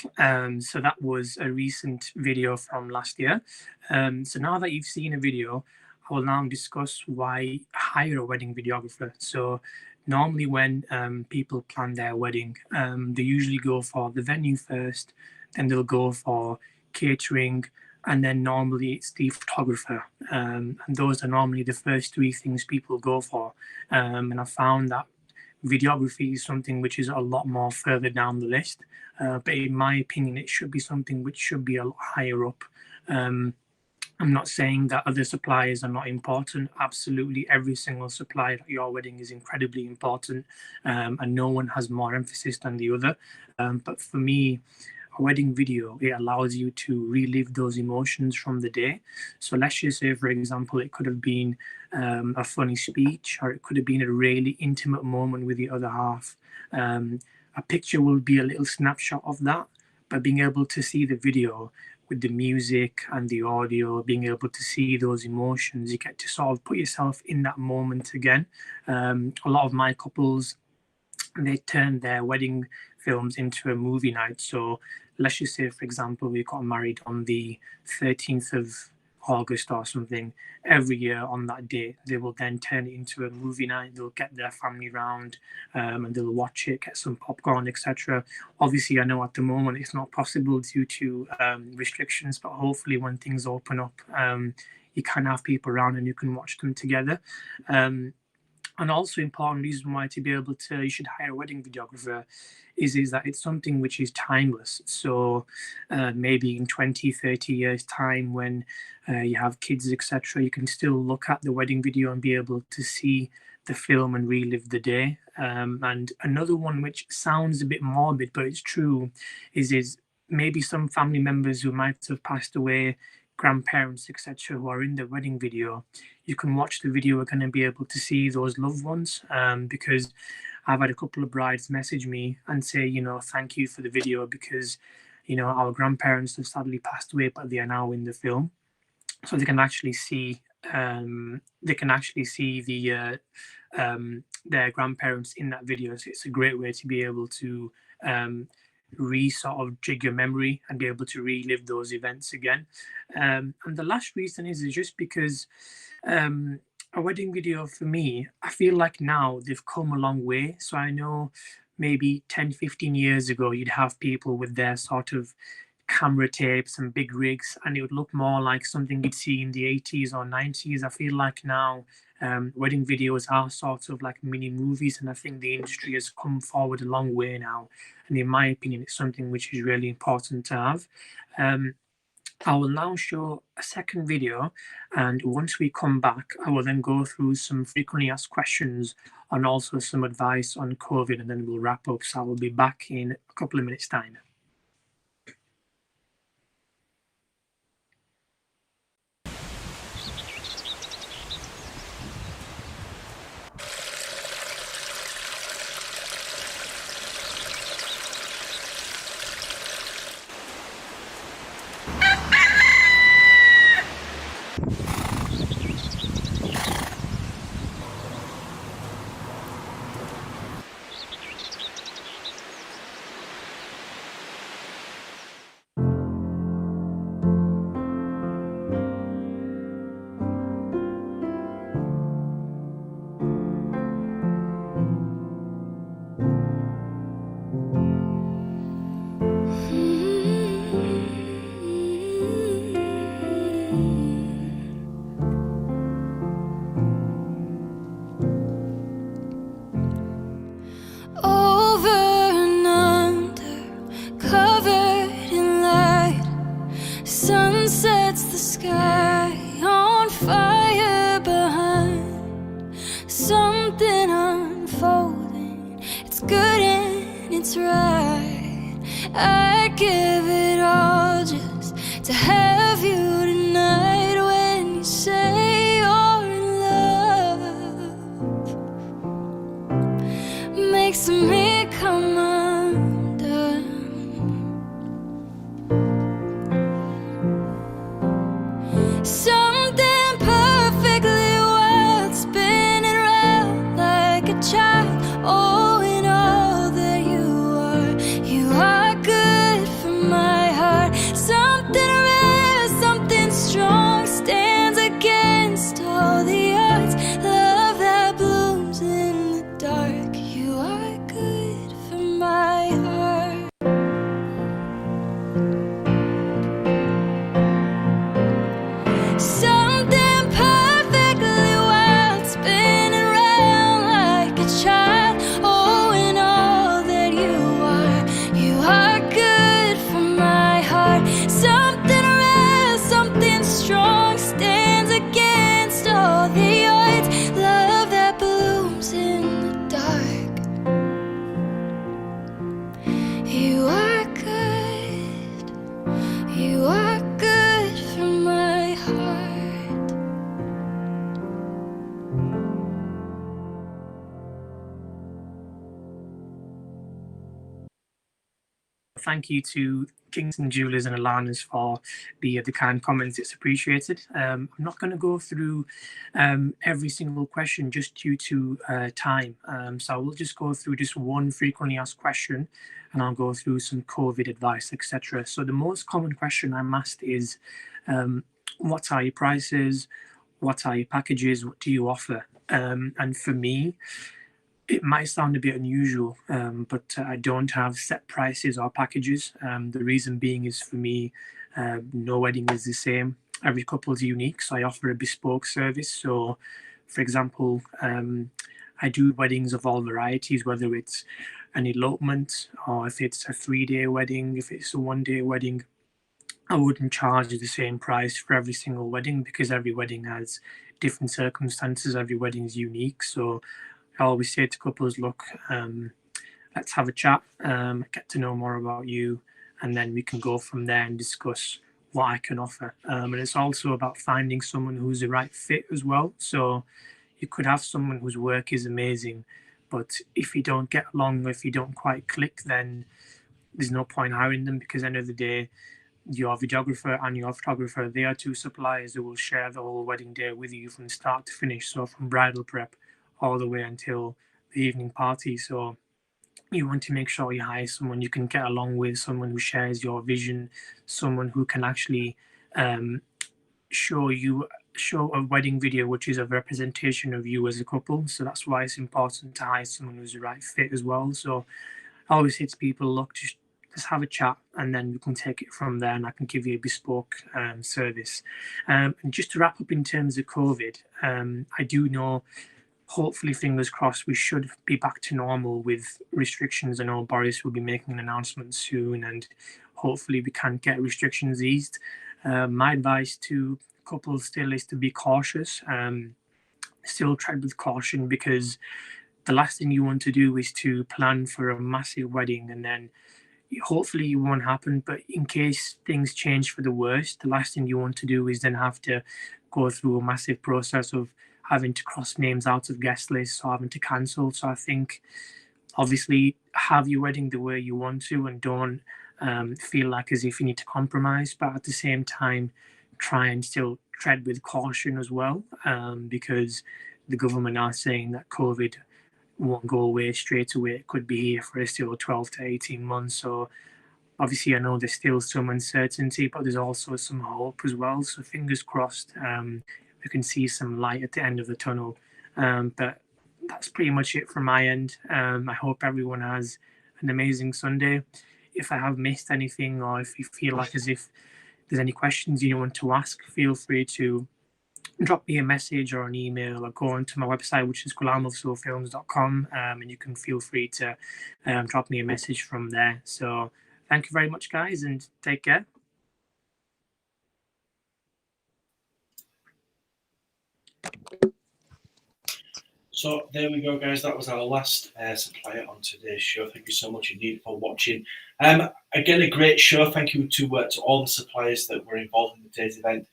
S14: back. So that was a recent video from last year. So now that you've seen a video, I will now discuss why hire a wedding videographer. So normally when people plan their wedding, they usually go for the venue first, then they'll go for catering, and then normally it's the photographer. And those are normally the first three things people go for. And I found that videography is something which is a lot more further down the list. But in my opinion, it should be something which should be a lot higher up. I'm not saying that other suppliers are not important. Absolutely, every single supplier at your wedding is incredibly important, and no one has more emphasis than the other. But for me, a wedding video, it allows you to relive those emotions from the day. So let's just say, for example, it could have been a funny speech, or it could have been a really intimate moment with the other half. A picture will be a little snapshot of that, but being able to see the video with the music and the audio, being able to see those emotions, you get to sort of put yourself in that moment again. A lot of my couples, they turn their wedding films into a movie night. So let's just say, for example, we got married on the 13th of August or something. Every year on that day, they will then turn it into a movie night. They'll get their family round and they'll watch it, get some popcorn, etc. Obviously, I know at the moment it's not possible due to restrictions, but hopefully when things open up, you can have people around and you can watch them together. And also important reason why to be able to, you should hire a wedding videographer is that it's something which is timeless. So maybe in 20, 30 years time when you have kids, etc., you can still look at the wedding video and be able to see the film and relive the day. And another one which sounds a bit morbid, but it's true, is maybe some family members who might have passed away, grandparents, etc., who are in the wedding video, you can watch the video and and be able to see those loved ones. Because I've had a couple of brides message me and say, thank you for the video because, our grandparents have sadly passed away, but they are now in the film. So they can actually see their grandparents in that video. So it's a great way to be able to sort of jig your memory and be able to relive those events again. And the last reason is just because a wedding video for me, I feel like now they've come a long way. So I know maybe 10, 15 years ago, you'd have people with their sort of camera tapes and big rigs, and it would look more like something you'd see in the 80s or 90s. I feel like now wedding videos are sort of like mini movies, and I think the industry has come forward a long way now. And in my opinion, it's something which is really important to have. I will now show a second video, and once we come back, I will then go through some frequently asked questions and also some advice on COVID, and then we'll wrap up. So I will be back in a couple of minutes' time.
S15: Child, oh, in all that you are good for
S14: thank you to Kingston Jewelers and Alanis for the kind comments. It's appreciated. I'm not going to go through every single question just due to time. So I will just go through just one frequently asked question, and I'll go through some COVID advice, etc. So the most common question I'm asked is, what are your prices? What are your packages? What do you offer? And for me, it might sound a bit unusual, but I don't have set prices or packages. The reason being is, for me, no wedding is the same. Every couple is unique, so I offer a bespoke service. So, for example, I do weddings of all varieties, whether it's an elopement or if it's a 3-day wedding, if it's a 1-day wedding. I wouldn't charge the same price for every single wedding, because every wedding has different circumstances. Every wedding is unique. So I always say to couples, look, let's have a chat, get to know more about you, and then we can go from there and discuss what I can offer. And it's also about finding someone who's the right fit as well. So you could have someone whose work is amazing, but if you don't get along, or if you don't quite click, then there's no point hiring them, because at the end of the day, your videographer and your photographer, they are two suppliers who will share the whole wedding day with you from start to finish. So from bridal prep all the way until the evening party. So you want to make sure you hire someone you can get along with, someone who shares your vision, someone who can actually show a wedding video which is a representation of you as a couple. So that's why it's important to hire someone who's the right fit as well. So I always say to people, look, just have a chat, and then we can take it from there, and I can give you a bespoke service. And just to wrap up in terms of COVID, I do know, hopefully, fingers crossed, we should be back to normal with restrictions. I know Boris will be making an announcement soon, and hopefully we can get restrictions eased. My advice to couples still is to be cautious. Still tread with caution, because the last thing you want to do is to plan for a massive wedding and then hopefully it won't happen, but in case things change for the worst, the last thing you want to do is then have to go through a massive process of having to cross names out of guest lists or having to cancel. So I think, obviously, have your wedding the way you want to, and don't feel like as if you need to compromise, but at the same time, try and still tread with caution as well, because the government are saying that COVID won't go away straight away. It could be here for still 12 to 18 months. So obviously I know there's still some uncertainty, but there's also some hope as well. So fingers crossed, we can see some light at the end of the tunnel. But that's pretty much it from my end. I hope everyone has an amazing Sunday. If I have missed anything, or if you feel like as if there's any questions you want to ask, feel free to drop me a message or an email, or go onto my website, which is ghulamofsofilms.com, and you can feel free to drop me a message from there. So thank you very much, guys, and take care.
S1: So there we go, guys. That was our last supplier on today's show. Thank you so much indeed for watching. Again, a great show. Thank you to all the suppliers that were involved in today's event.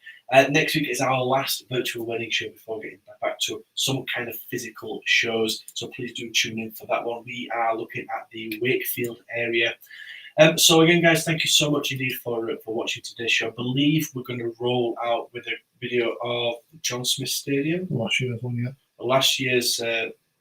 S1: Next week is our last virtual wedding show before getting back to some kind of physical shows. So please do tune in for that one. We are looking at the Wakefield area. So again, guys, thank you so much indeed for watching today's show. I believe we're going to roll out with a video of John Smith Stadium.
S2: Last year's one, yeah.
S1: Last year's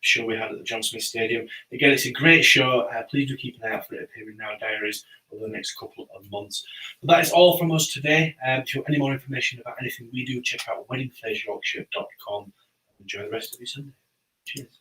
S1: show we had at the John Smith Stadium. Again, it's a great show. Please do keep an eye out for it appearing in our diaries over the next couple of months. But that is all from us today. If you want any more information about anything we do, check out weddingflairsyorkshire.com. Enjoy the rest of your Sunday. Cheers.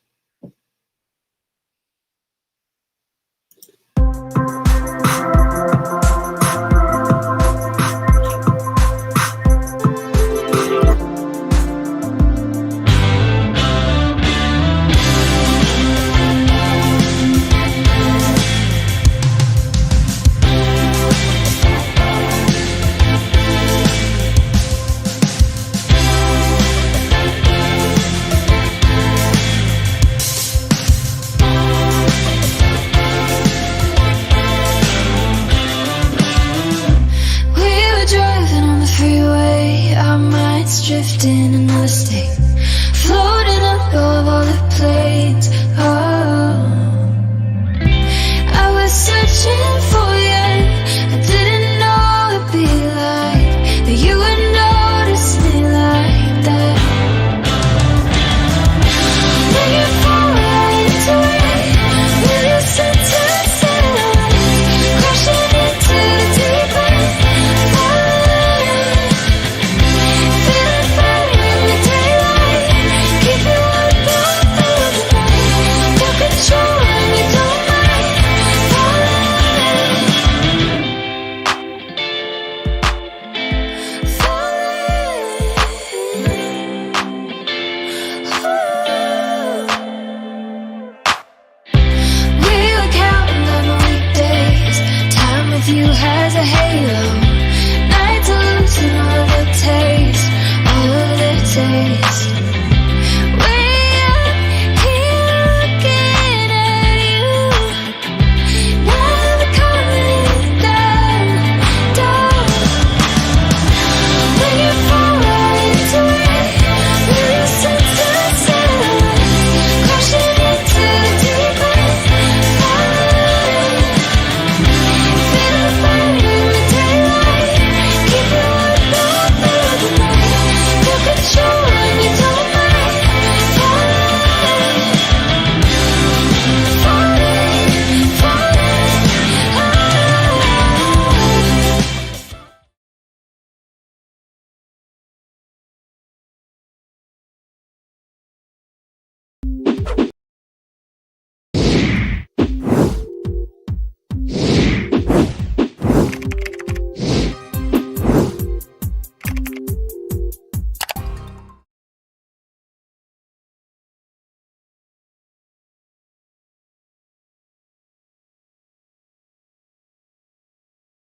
S15: Drifting another state, floating above all the planes.